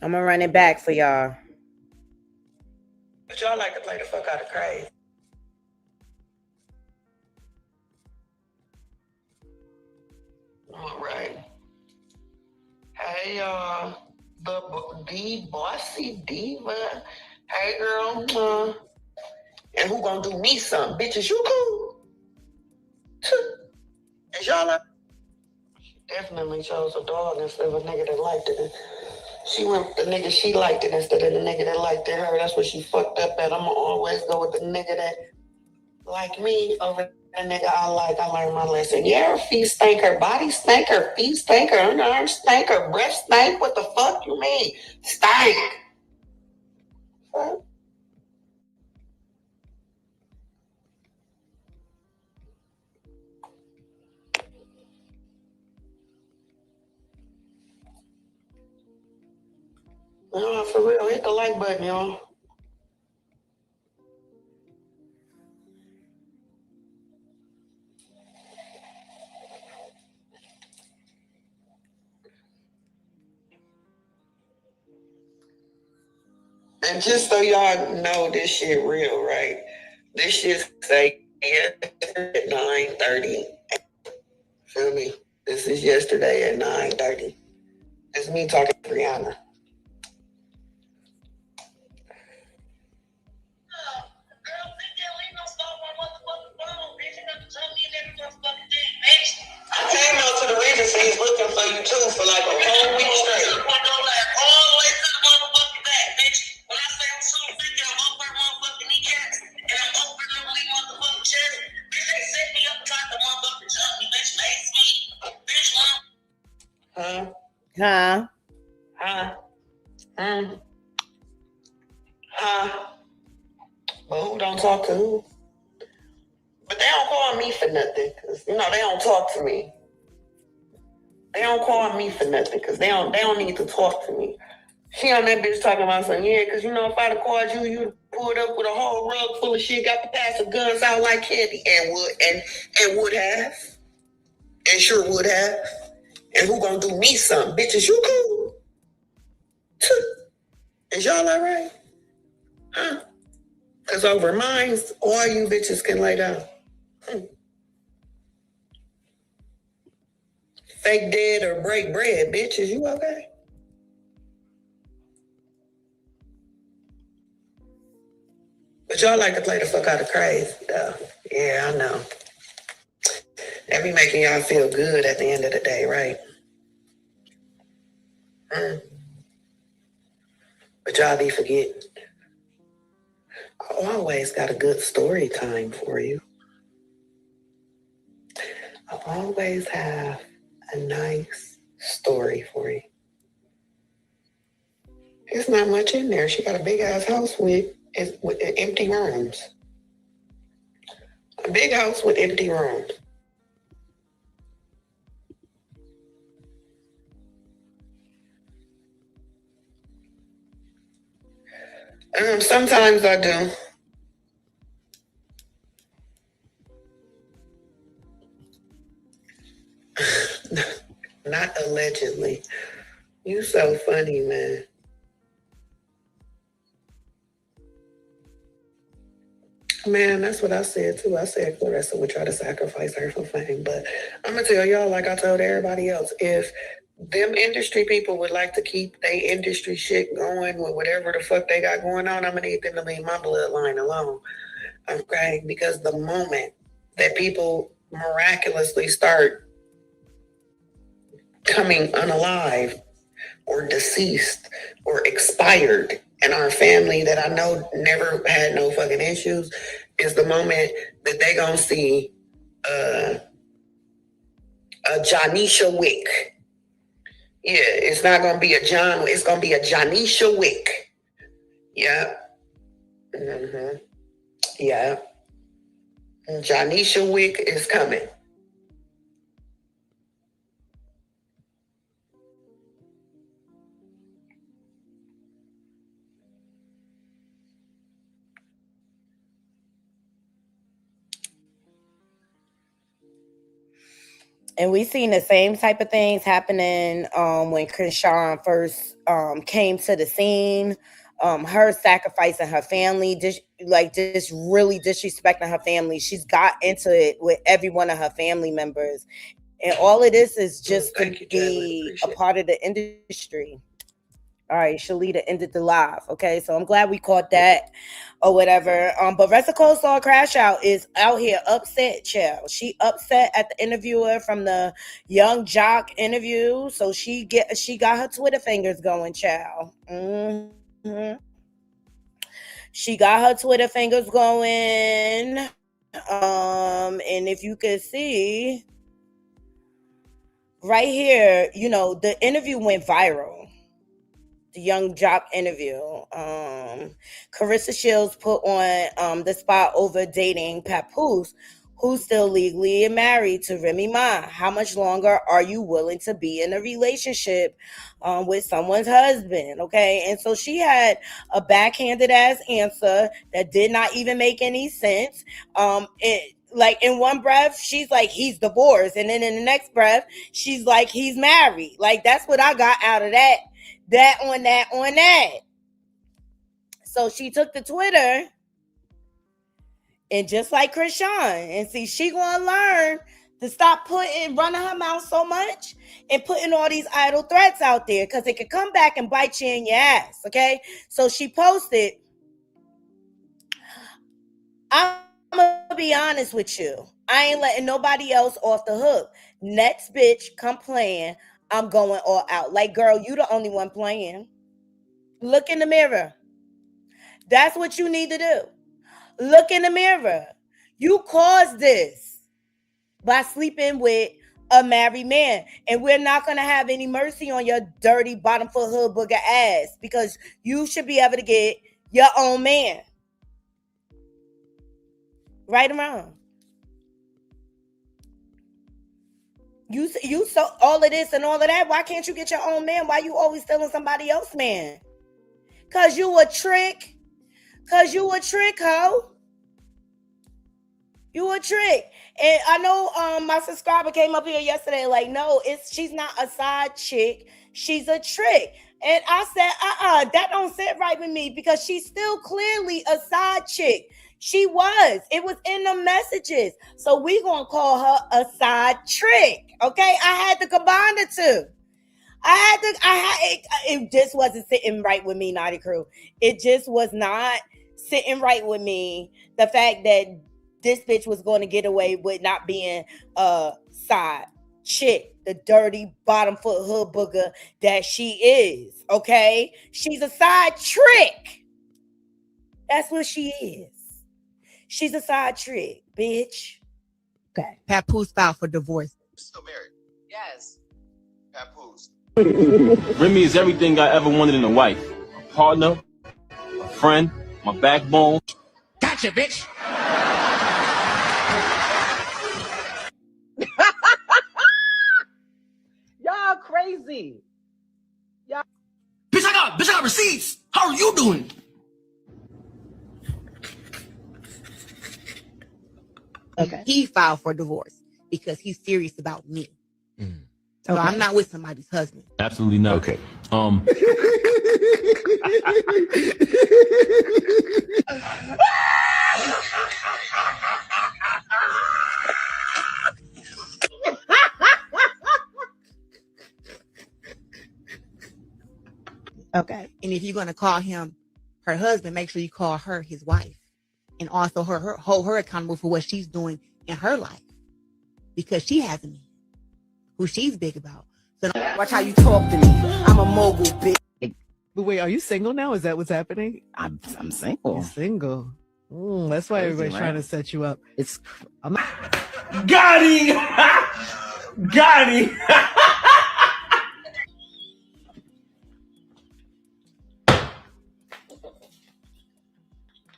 Speaker 1: I'm gonna run it back for y'all.
Speaker 17: But y'all like to play the fuck out of crazy. All right. Hey, the bossy diva. Hey, girl. And who gonna do me something? Bitches, you cool? Is y'all like? She definitely chose a dog instead of a nigga that liked it. She went with the nigga she liked it instead of the nigga that liked it her. That's what she fucked up at. I'ma always go with the nigga that like me over the nigga I like. I learned my lesson. Yeah, her feet stink, her body stink, her feet stink, her underarms stink, her breath stink. What the fuck you mean? Stink. Huh? No, for real. Hit the like button, y'all. And just so y'all know this shit real, right? This shit say at 9:30. Feel me? This is yesterday at 9:30. It's me talking to Brianna. I came out to the Regency's looking for you too for like a whole week straight. All the way to the motherfucking back, bitch. When I say I'm shooting 50, I'm up her motherfucking kneecaps and I'm over the motherfucking chest. Bitch, they set me up and tried to motherfucking jump me, bitch. Lace me. Bitch,
Speaker 1: Huh?
Speaker 17: But who don't talk to who? But they don't call me for nothing, cause they don't talk to me. They don't call me for nothing, cause they don't need to talk to me. She on that bitch talking about something, yeah, cause if I'd have called you, you'd pulled up with a whole rug full of shit, got the pass of guns out like candy, and would have, and sure would have. And who gonna do me something? Bitches, you cool? Is y'all all right? Huh? Cause over mine, all you bitches can lay down. Fake dead or break bread, bitches, you okay? But y'all like to play the fuck out of crazy, though. Yeah, I know. That be making y'all feel good at the end of the day, right? But y'all be forgetting. I always got a good story time for you. I always have a nice story for you. There's not much in there. She got a big ass house with empty rooms. A big house with empty rooms. Sometimes I do. Not allegedly. You so funny, man. Man, that's what I said too. I said Claressa would try to sacrifice her for fame. But I'm gonna tell y'all, like I told everybody else, if them industry people would like to keep their industry shit going with whatever the fuck they got going on, I'm gonna need them to leave my bloodline alone. Okay? Because the moment that people miraculously start coming unalive or deceased or expired in our family that I know never had no fucking issues is the moment that they gonna see a Janisha Wick. Yeah, it's not gonna be a John, it's gonna be a Janisha Wick. Yeah. Mm-hmm. Yeah. Janisha Wick is coming.
Speaker 1: And we seen the same type of things happening when Chrisean first came to the scene. Her sacrificing her family, just really disrespecting her family. She's got into it with every one of her family members. And all of this is just to be a part of the industry. All right, Shalita ended the live. Okay, so I'm glad we caught that or whatever. But Ressa Cold Star Crash Out is out here upset, child. She upset at the interviewer from the Young Jock interview. So she got her Twitter fingers going, child. Mm-hmm. She got her Twitter fingers going. And if you could see right here, you know, the interview went viral. The Young Jock interview. Claressa Sheilds put on the spot over dating Papoose, who's still legally married to Remy Ma. How much longer are you willing to be in a relationship with someone's husband? Okay, and so she had a backhanded ass answer that did not even make any sense. Like in one breath, she's like, he's divorced. And then in the next breath, she's like, he's married. Like, that's what I got out of that. On that. So she took to Twitter and just like Chrisean, and see, she gonna learn to stop running her mouth so much and putting all these idle threats out there, because it could come back and bite you in your ass, okay? So she posted, I'm gonna be honest with you. I ain't letting nobody else off the hook. Next bitch come playing, I'm going all out. Like, girl, you the only one playing. Look in the mirror. That's what you need to do. Look in the mirror. You caused this by sleeping with a married man. And we're not going to have any mercy on your dirty bottom foot hood booger ass, because you should be able to get your own man. Right or wrong? You so all of this and all of that. Why can't you get your own man? Why you always stealing somebody else's man? Cause you a trick. Ho. You a trick. And I know my subscriber came up here yesterday like, no, she's not a side chick. She's a trick. And I said, that don't sit right with me, because she's still clearly a side chick. She was. It was in the messages. So we gonna call her a side trick. Okay? I had to combine the two. It just wasn't sitting right with me, Naughty Crew. It just was not sitting right with me. The fact that this bitch was going to get away with not being a side chick, the dirty bottom foot hood booger that she is. Okay? She's a side trick. That's what she is. She's a side trick, bitch. Okay.
Speaker 2: Papoose filed for divorce.
Speaker 10: Still married?
Speaker 12: Yes.
Speaker 10: Papoose.
Speaker 6: Remy is everything I ever wanted in a wife. A partner, a friend, my backbone.
Speaker 2: Gotcha, bitch.
Speaker 15: Y'all crazy. Y'all.
Speaker 2: Bitch, I got receipts. How are you doing?
Speaker 15: Okay.
Speaker 2: He filed for divorce because he's serious about me. So I'm not with somebody's husband.
Speaker 6: Absolutely not. Okay.
Speaker 2: Okay. And if you're gonna call him her husband, make sure you call her his wife, and also hold her accountable for what she's doing in her life, because she has a man who she's big about. So watch how you talk to me. I'm a mogul, bitch.
Speaker 3: But wait, are you single now? Is that what's happening?
Speaker 20: I'm single.
Speaker 3: You're single. That's why everybody's trying to set you up. I'm not.
Speaker 6: Got him! Got him!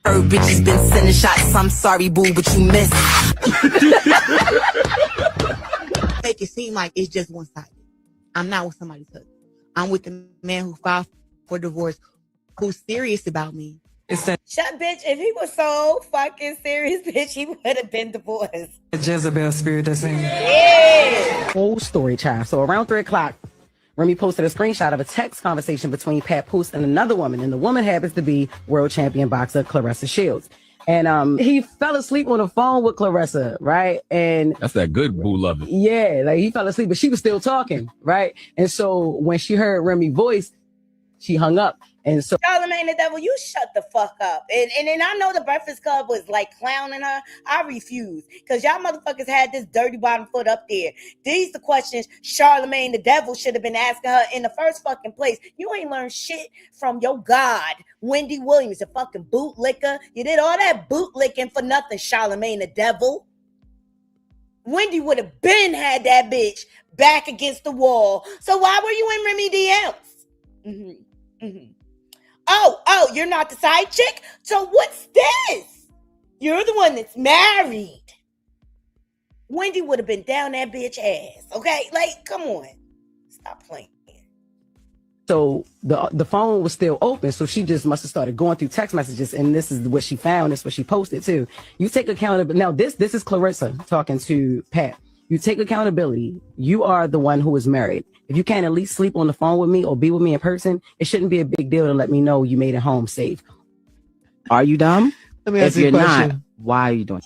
Speaker 2: Her bitches been sending shots. I'm sorry, boo, but you missed. Make it seem like it's just one-sided. I'm not with somebody's husband. I'm with the man who filed for divorce, who's serious about me,
Speaker 1: Shut, bitch. If he was so fucking serious, bitch, he would have been divorced.
Speaker 20: Jezebel spirit that's in you.
Speaker 1: Yeah.
Speaker 21: Whole story, child. So around 3 o'clock, Remy posted a screenshot of a text conversation between Pat Poose and another woman, and the woman happens to be world champion boxer Claressa Sheilds. And he fell asleep on the phone with Claressa, right? And
Speaker 22: that's that good boo loving.
Speaker 21: Yeah, like he fell asleep, but she was still talking, right? And so when she heard Remy's voice, she hung up. And so
Speaker 1: Charlamagne the Devil, you shut the fuck up. And I know the Breakfast Club was like clowning her. I refuse. Because y'all motherfuckers had this dirty bottom foot up there. These the questions Charlamagne the Devil should have been asking her in the first fucking place. You ain't learned shit from your god, Wendy Williams, a fucking bootlicker. You did all that bootlicking for nothing, Charlamagne the Devil. Wendy would have been had that bitch back against the wall. So why were you in Remy DMs? Oh, you're not the side chick? So what's this? You're the one that's married. Wendy would have been down that bitch ass, okay? Like, come on. Stop playing.
Speaker 21: So the phone was still open, so she just must have started going through text messages, and this is what she found. This is what she posted too. You take accountability. Now this is Claressa talking to Pat. You take accountability. You are the one who is married. If you can't at least sleep on the phone with me or be with me in person, it shouldn't be a big deal to let me know you made it home safe. Are you dumb?
Speaker 3: Let me
Speaker 21: If
Speaker 3: ask you
Speaker 21: you're
Speaker 3: a question.
Speaker 21: not, why are you doing?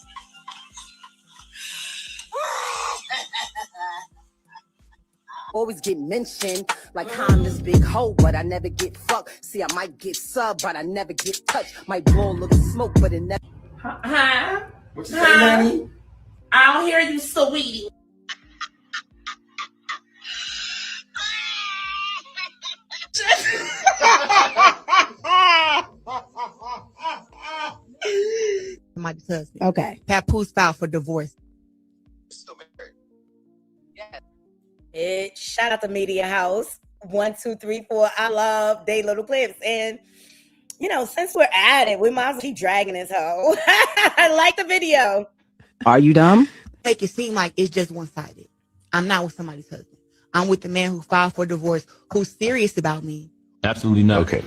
Speaker 24: Always get mentioned like I'm this big hoe, but I never get fucked. See, I might get sub, but I never get touched. Might blow a little smoke, but it never.
Speaker 14: Huh?
Speaker 24: What you say, honey?
Speaker 14: I don't hear you, sweetie.
Speaker 25: Somebody's husband.
Speaker 21: Okay.
Speaker 25: Pat Poose filed for divorce.
Speaker 1: Shout out to Media House 1, 2, 3, 4. I love they little clips. And you know, since we're at it, we might as well keep dragging this hoe. I like the video.
Speaker 21: Are you dumb?
Speaker 25: Make it seem like it's just one-sided. I'm not with somebody's husband. I'm with the man who filed for divorce, who's serious about me.
Speaker 22: Absolutely not. Okay.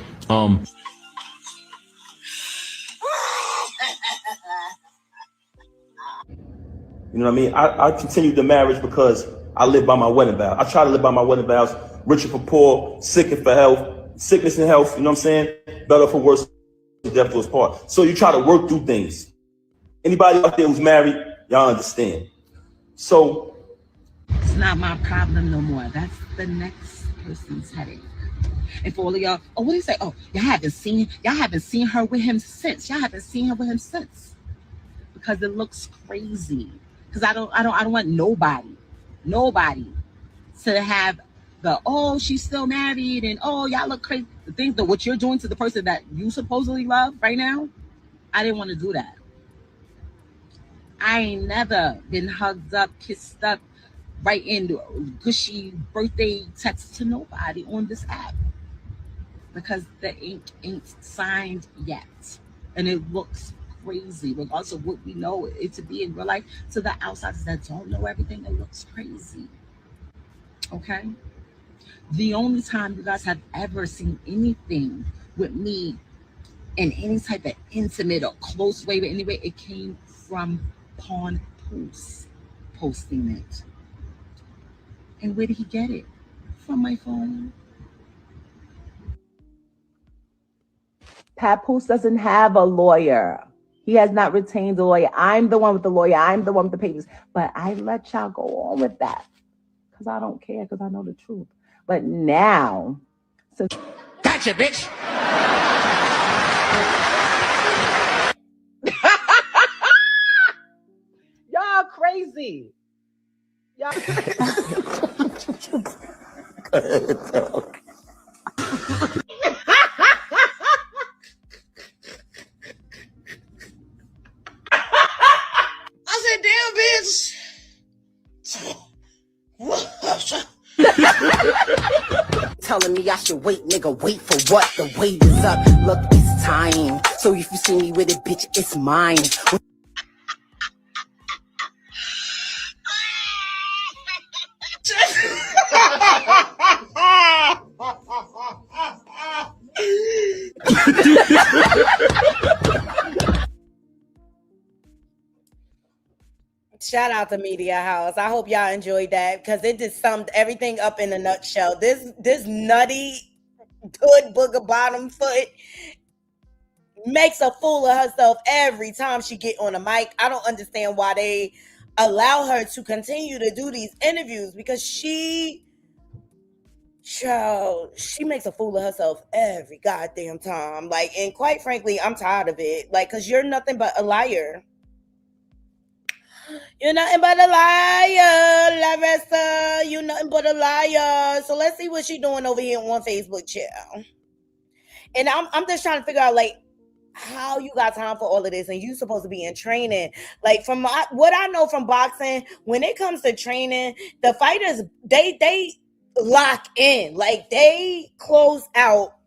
Speaker 26: You know what I mean? I continued the marriage because I live by my wedding vow. I try to live by my wedding vows. Richer for poor, sick and for health, sickness and health. You know what I'm saying? Better for worse, death to us part. So you try to work through things. Anybody out there who's married, y'all understand. So
Speaker 27: it's not my problem no more. That's the next person's headache. And for all of y'all, what do you say? Oh, y'all haven't seen her with him since. Y'all haven't seen her with him since. Because it looks crazy. Because I don't want nobody to have the, oh, she's still married and oh, y'all look crazy. The thing that what you're doing to the person that you supposedly love right now, I didn't want to do that. I ain't never been hugged up, kissed up, right in gushy birthday text to nobody on this app. Because the ink ain't signed yet. And it looks crazy, regardless of what we know it to be in real life. To the outsiders that don't know everything, it looks crazy. Okay? The only time you guys have ever seen anything with me in any type of intimate or close way, but anyway, it came from Pawn Poose posting it. And where did he get it? From my phone.
Speaker 28: Pat Poose doesn't have a lawyer. He has not retained a lawyer. I'm the one with the lawyer. I'm the one with the papers. But I let y'all go on with that because I don't care, because I know the truth. But now, since
Speaker 29: gotcha, bitch.
Speaker 28: Y'all crazy. Y'all.
Speaker 2: I said, damn, bitch.
Speaker 24: Telling me I should wait, nigga, wait for what? The wait is up. Look, it's time. So if you see me with it, bitch, it's mine.
Speaker 1: Shout out to Media House. I hope y'all enjoyed that because it just summed everything up in a nutshell. This nutty hood booger bottom foot makes a fool of herself every time she get on a mic. I don't understand why they allow her to continue to do these interviews because she makes a fool of herself every goddamn time. Like, and quite frankly, I'm tired of it. Like, cause you're nothing but a liar. You're nothing but a liar, Claressa. You're nothing but a liar. So let's see what she's doing over here on Facebook, chill. And I'm just trying to figure out, like, how you got time for all of this and you supposed to be in training. Like, from what I know from boxing, when it comes to training, the fighters, they lock in. Like, they close out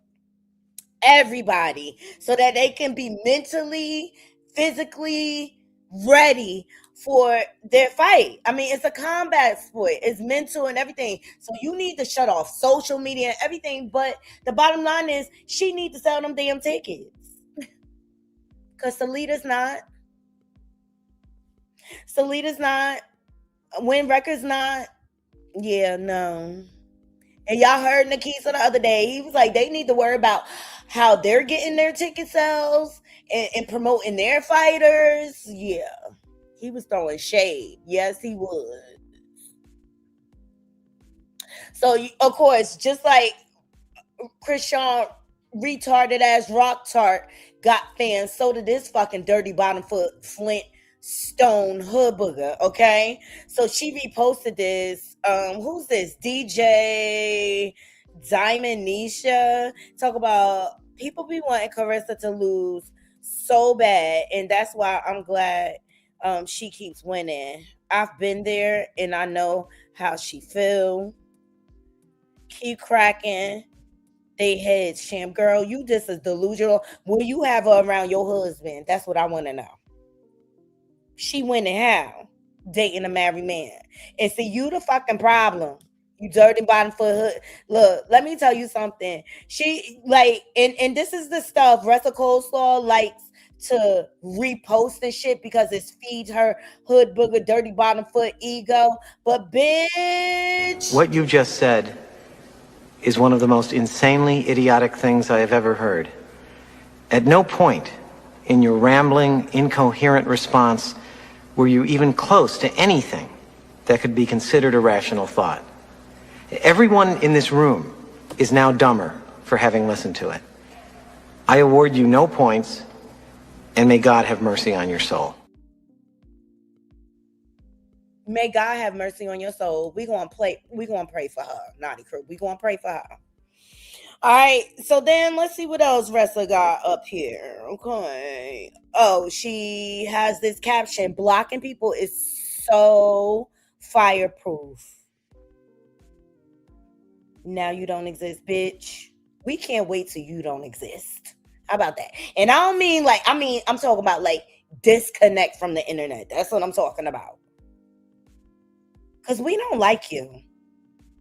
Speaker 1: everybody so that they can be mentally, physically ready for their fight. I mean, it's a combat sport. It's mental and everything. So you need to shut off social media and everything. But the bottom line is she need to sell them damn tickets. Because Salita's not. Win Records not. Yeah, no. And y'all heard Nikisa the other day. He was like, they need to worry about how they're getting their ticket sales and promoting their fighters. Yeah. He was throwing shade. Yes, he would. So, of course, just like Chrisean retarded ass Rock Tart got fans, so did this fucking dirty bottom foot Flint Stone hood booger. Okay, so she reposted this. Who's this? DJ Diamond Nisha. Talk about people be wanting Claressa to lose so bad, and that's why I'm glad she keeps winning. I've been there and I know how she feel. Keep cracking they heads, Sham. Girl, you just as delusional. Will you have her around your husband? That's what I want to know. She winning how? Dating a married man. And see, you the fucking problem. You dirty bottom foot hood. Look, let me tell you something. She, like, and this is the stuff Ressa Coleslaw likes to repost and shit because it feeds her hood booger, dirty bottom foot ego. But bitch.
Speaker 4: What you just said is one of the most insanely idiotic things I have ever heard. At no point in your rambling, incoherent response were you even close to anything that could be considered a rational thought. Everyone in this room is now dumber for having listened to it. I award you no points, and may God have mercy on your soul.
Speaker 1: May God have mercy on your soul. We're going to pray for her, Naughty Crew. We're going to pray for her. All right. So then let's see what else Ressa got up here. Okay. Oh, she has this caption. Blocking people is so fireproof. Now you don't exist, bitch. We can't wait till you don't exist. How about that? And I don't mean like, I'm talking about like disconnect from the internet. That's what I'm talking about. Because we don't like you.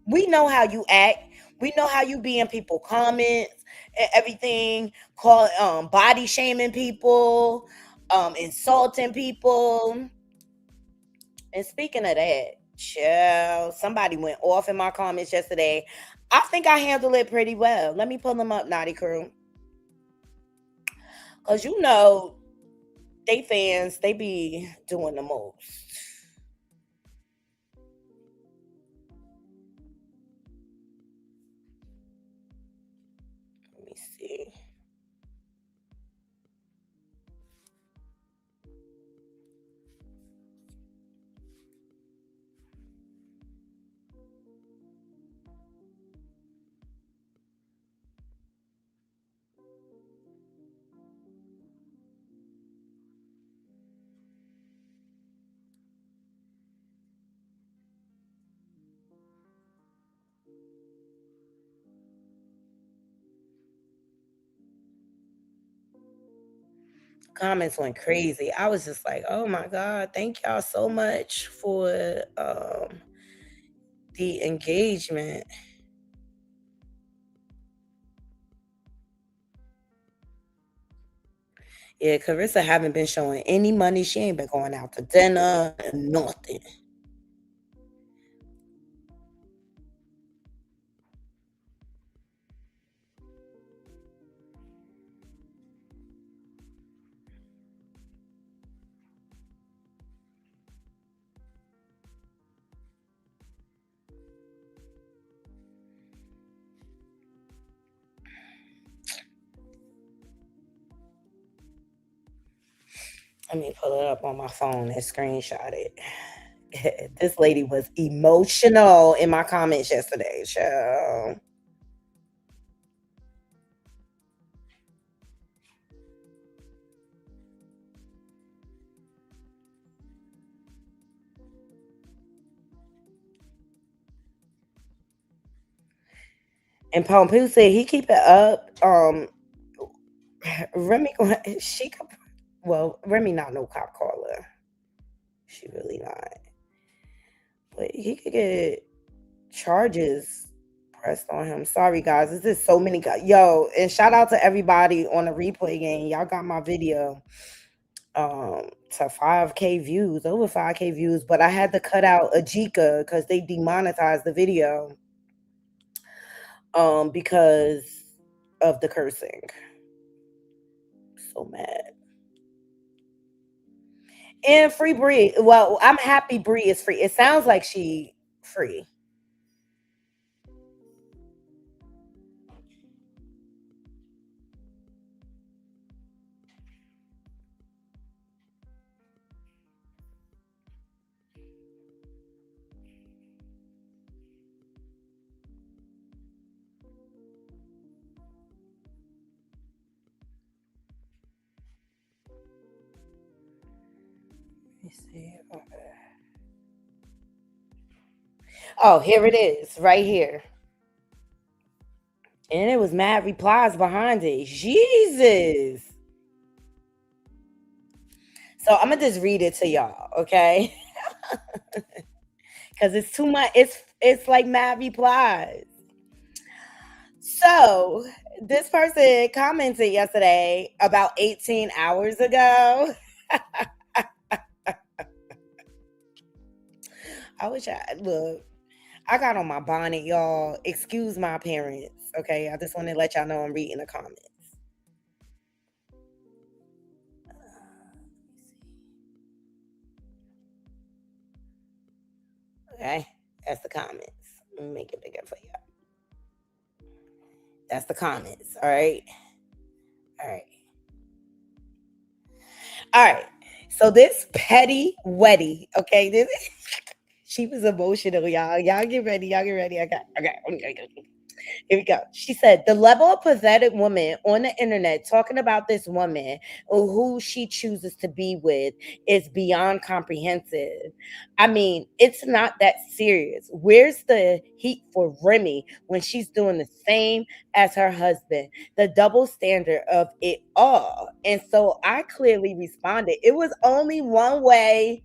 Speaker 1: We know how you act. We know how you be in people comments and everything. Body shaming people. Insulting people. And speaking of that, child, somebody went off in my comments yesterday. I think I handled it pretty well. Let me pull them up, Naughty Crew. Because you know, they fans, they be doing the most. See. Comments went crazy. I was just like, oh my God, thank y'all so much for the engagement. Yeah, Claressa haven't been showing any money. She ain't been going out to dinner and nothing. Let me pull it up on my phone and screenshot it. This lady was emotional in my comments yesterday. So and Pompey said he keep it up. Remy, she could, well, Remy not no cop caller. She really not. But he could get charges pressed on him. Sorry, guys. This is so many guys. Yo, and shout out to everybody on the replay game. Y'all got my video to 5K views, over 5K views. But I had to cut out Ajika because they demonetized the video because of the cursing. So mad. And free Bree. Well, I'm happy Bree is free. It sounds like she free. Let me see. Okay. Oh, here it is, right here. And it was mad replies behind it. Jesus. So I'm gonna just read it to y'all, okay? Because it's too much. It's like mad replies. So this person commented yesterday about 18 hours ago. I wish I look. I got on my bonnet, y'all. Excuse my appearance, okay? I just want to let y'all know I'm reading the comments. Okay, that's the comments. Let me make it bigger for y'all. That's the comments, all right? All right. All right. So this petty wetty, okay? This she was emotional, y'all. Y'all get ready. Y'all get ready. Okay. Here we go. She said, the level of pathetic woman on the internet talking about this woman or who she chooses to be with is beyond comprehensive. I mean, it's not that serious. Where's the heat for Remy when she's doing the same as her husband? The double standard of it all. And so I clearly responded. It was only one way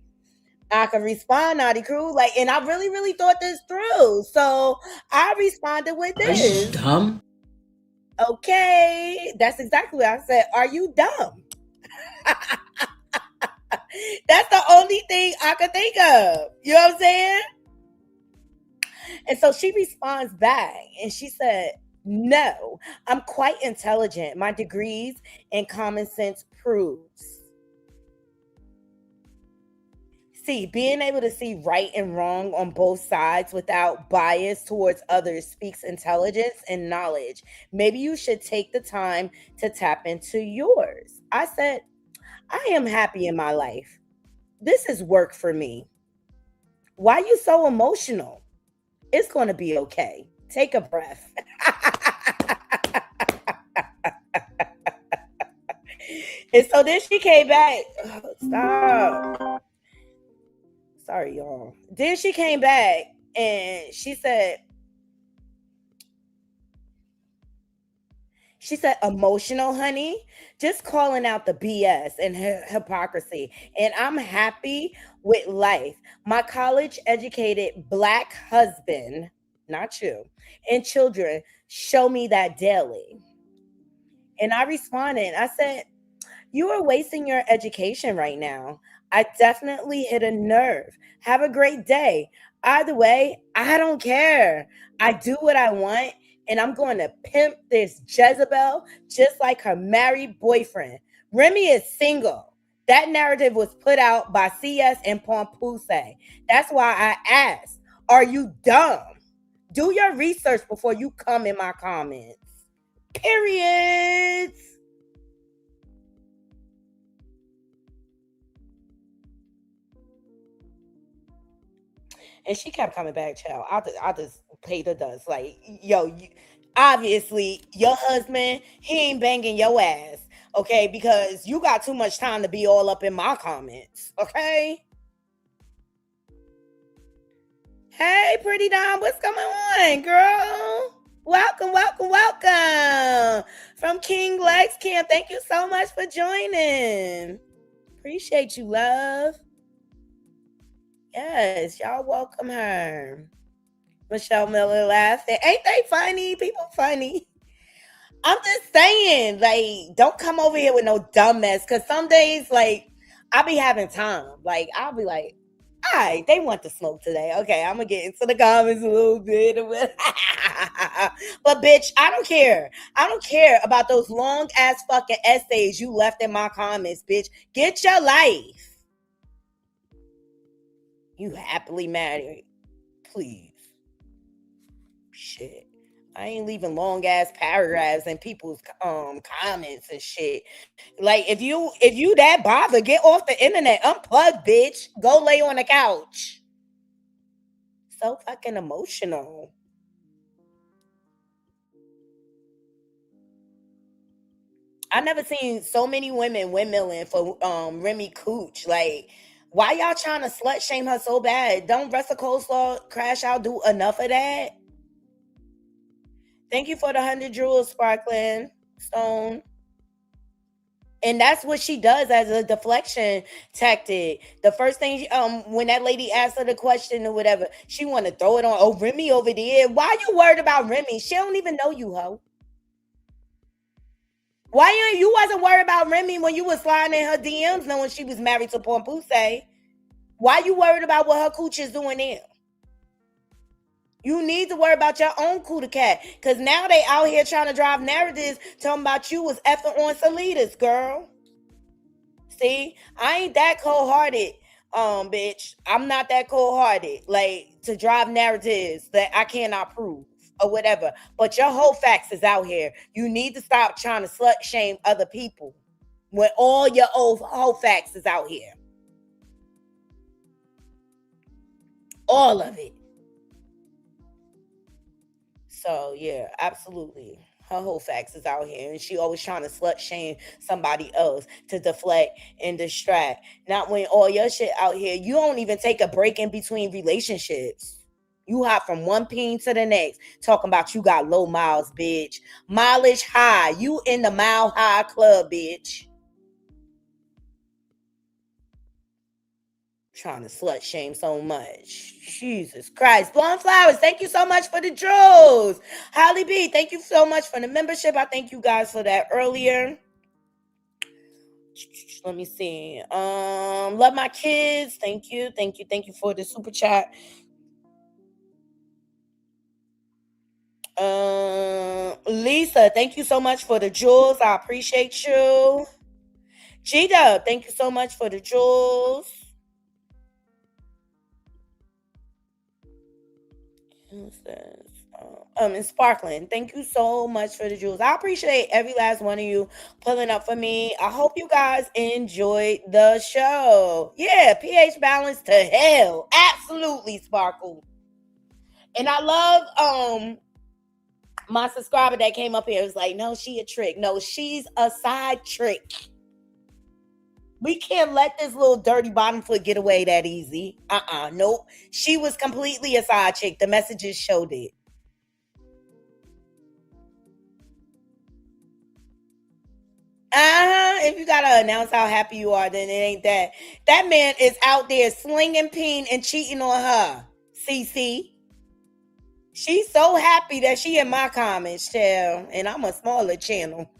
Speaker 1: I could respond, Naughty Crew. Like, and I really, really thought this through. So I responded with this.
Speaker 5: Are you dumb?
Speaker 1: Okay. That's exactly what I said. Are you dumb? That's the only thing I could think of. You know what I'm saying? And so she responds back and she said, no, I'm quite intelligent. My degrees and common sense proves. See, being able to see right and wrong on both sides without bias towards others speaks intelligence and knowledge. Maybe you should take the time to tap into yours. I said, I am happy in my life. This is work for me. Why are you so emotional? It's going to be okay. Take a breath. And so then she came back. Stop. Sorry, y'all. Then she came back and she said, emotional, honey, just calling out the BS and hypocrisy. And I'm happy with life. My college educated Black husband, not you, and children show me that daily. And I responded, I said, You are wasting your education right now. I definitely hit a nerve. Have a great day. Either way, I don't care. I do what I want, and I'm going to pimp this Jezebel just like her married boyfriend. Remy is single. That narrative was put out by CS and Pompuse. That's why I asked, are you dumb? Do your research before you come in my comments. Periods. And she kept coming back, child. I just paid the dust. Like, yo, obviously, your husband, he ain't banging your ass, okay? Because you got too much time to be all up in my comments, okay? Hey, pretty Dom, what's going on, girl? Welcome, welcome, welcome. From King Lex Camp, thank you so much for joining. Appreciate you, love. Yes, y'all welcome her. Michelle Miller laughing. Ain't they funny? People funny. I'm just saying, like, don't come over here with no dumb mess. Cause some days, like, I'll be having time. Like, I'll be like, all right, they want to smoke today. Okay, I'm gonna get into the comments a little bit. But bitch, I don't care. I don't care about those long ass fucking essays you left in my comments, bitch. Get your life. You happily married. Please. Shit. I ain't leaving long ass paragraphs in people's comments and shit. Like if you that bothered, get off the internet. Unplug, bitch. Go lay on the couch. So fucking emotional. I never seen so many women windmilling for Remy Cooch. Like, why y'all trying to slut shame her so bad? Don't Russell Coleslaw Crash Out do enough of that? Thank you for the 100 jewels, Sparkling Stone. And that's what she does as a deflection tactic. The first thing, when that lady asked her the question or whatever, she want to throw it on, oh, Remy over there. Why you worried about Remy? She don't even know you, ho. Why you wasn't worried about Remy when you was sliding in her DMs knowing she was married to Pompuse? Why you worried about what her cooch is doing there? You need to worry about your own cootie cat. Because now they out here trying to drive narratives talking about you was effing on Salitas, girl. See? I ain't that cold-hearted, bitch. I'm not that cold-hearted. Like, to drive narratives that I cannot prove or whatever. But your whole facts is out here. You need to stop trying to slut shame other people when all your whole facts is out here. All of it. So, yeah, absolutely. Her whole facts is out here. And she always trying to slut shame somebody else to deflect and distract. Not when all your shit out here. You don't even take a break in between relationships. You hop from one peen to the next. Talking about you got low miles, bitch. Mileage high. You in the mile high club, bitch. Trying to slut shame so much. Jesus Christ. Blonde Flowers, thank you so much for the jewels. Holly B, thank you so much for the membership. I thank you guys for that earlier. Let me see. Love my kids. Thank you. Thank you. Thank you for the super chat. Lisa, thank you so much for the jewels. I appreciate you. G-Dub, thank you so much for the jewels. And Sparkling, thank you so much for the jewels. I appreciate every last one of you pulling up for me. I hope you guys enjoyed the show. Yeah, pH balance to hell. Absolutely, Sparkle. And I love my subscriber that came up here. Was like, no, she a trick. No, she's a side trick. We can't let this little dirty bottom foot get away that easy. Nope. She was completely a side chick. The messages showed it. If you gotta announce how happy you are, then it ain't that. That man is out there slinging peen and cheating on her. CC. She's so happy that she in my comments, child. And I'm a smaller channel.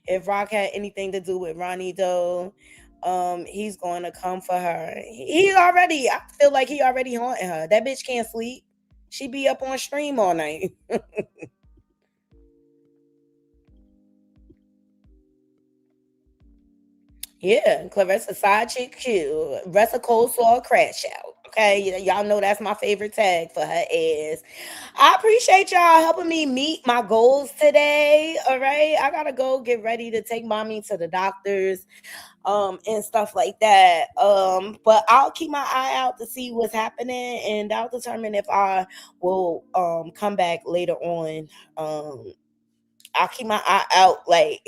Speaker 1: if Rock had anything to do with Ronnie Doe, he's going to come for her. I feel like he already haunting her. That bitch can't sleep. She be up on stream all night. Yeah, Claressa side chick kill. Rest of coleslaw crash out. Okay, y'all know that's my favorite tag for her ass. I appreciate y'all helping me meet my goals today. All right, I gotta go get ready to take mommy to the doctors, and stuff like that. But I'll keep my eye out to see what's happening, and I'll determine if I will come back later on. I'll keep my eye out. Like,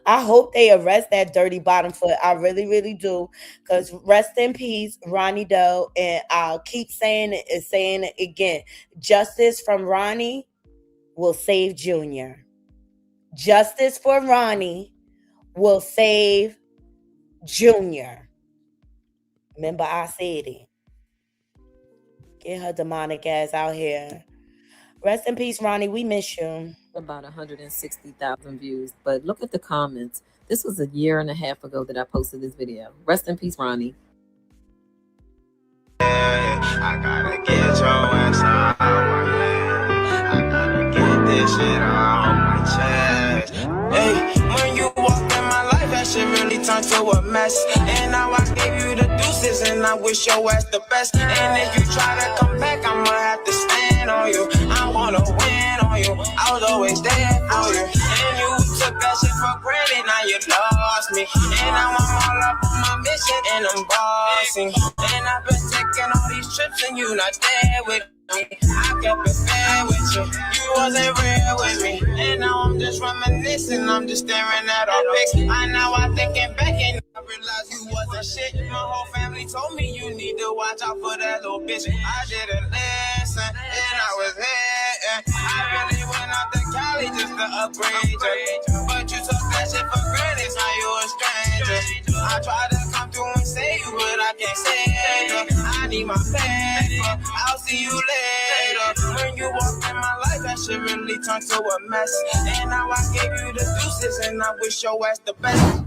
Speaker 1: I hope they arrest that dirty bottom foot. I really, really do. Because rest in peace, Ronnie Doe. And I'll keep saying it and saying it again. Justice from Ronnie will save Junior. Justice for Ronnie will save Junior. Remember, I said it. Get her demonic ass out here. Rest in peace, Ronnie. We miss you.
Speaker 5: About 160,000 views, but look at the comments. This was a year and a half ago that I posted this video. Rest in peace, Ronnie.
Speaker 10: I gotta get your ass out my head. I gotta get this shit off my chest. Hey, when you walk in my life, that shit really turned to a mess. And now I gave you the deuces, and I wish your ass the best. And if you try to come back, I'ma have to stand on you. I wanna win on you. I was always there for you. And you took that shit for granted, now you lost me. And now I'm all up on my mission, and I'm bossing. And I've been taking all these trips, and you not there with me. I kept it fair with you. You wasn't real with me. And now I'm just reminiscing. I'm just staring at our pics. I thinking back and I realized you wasn't shit. My whole family told me you need to watch out for that little bitch. I didn't listen, and I was here. I really went out to Cali just to upgrade you. But you took that shit for granted, now you a stranger. I tried to come through and save you, but I can't save you. I need my paper, I'll see you later. When you walk in my life, that shit really turned to a mess. And now I gave you the deuces, and I wish your ass the best.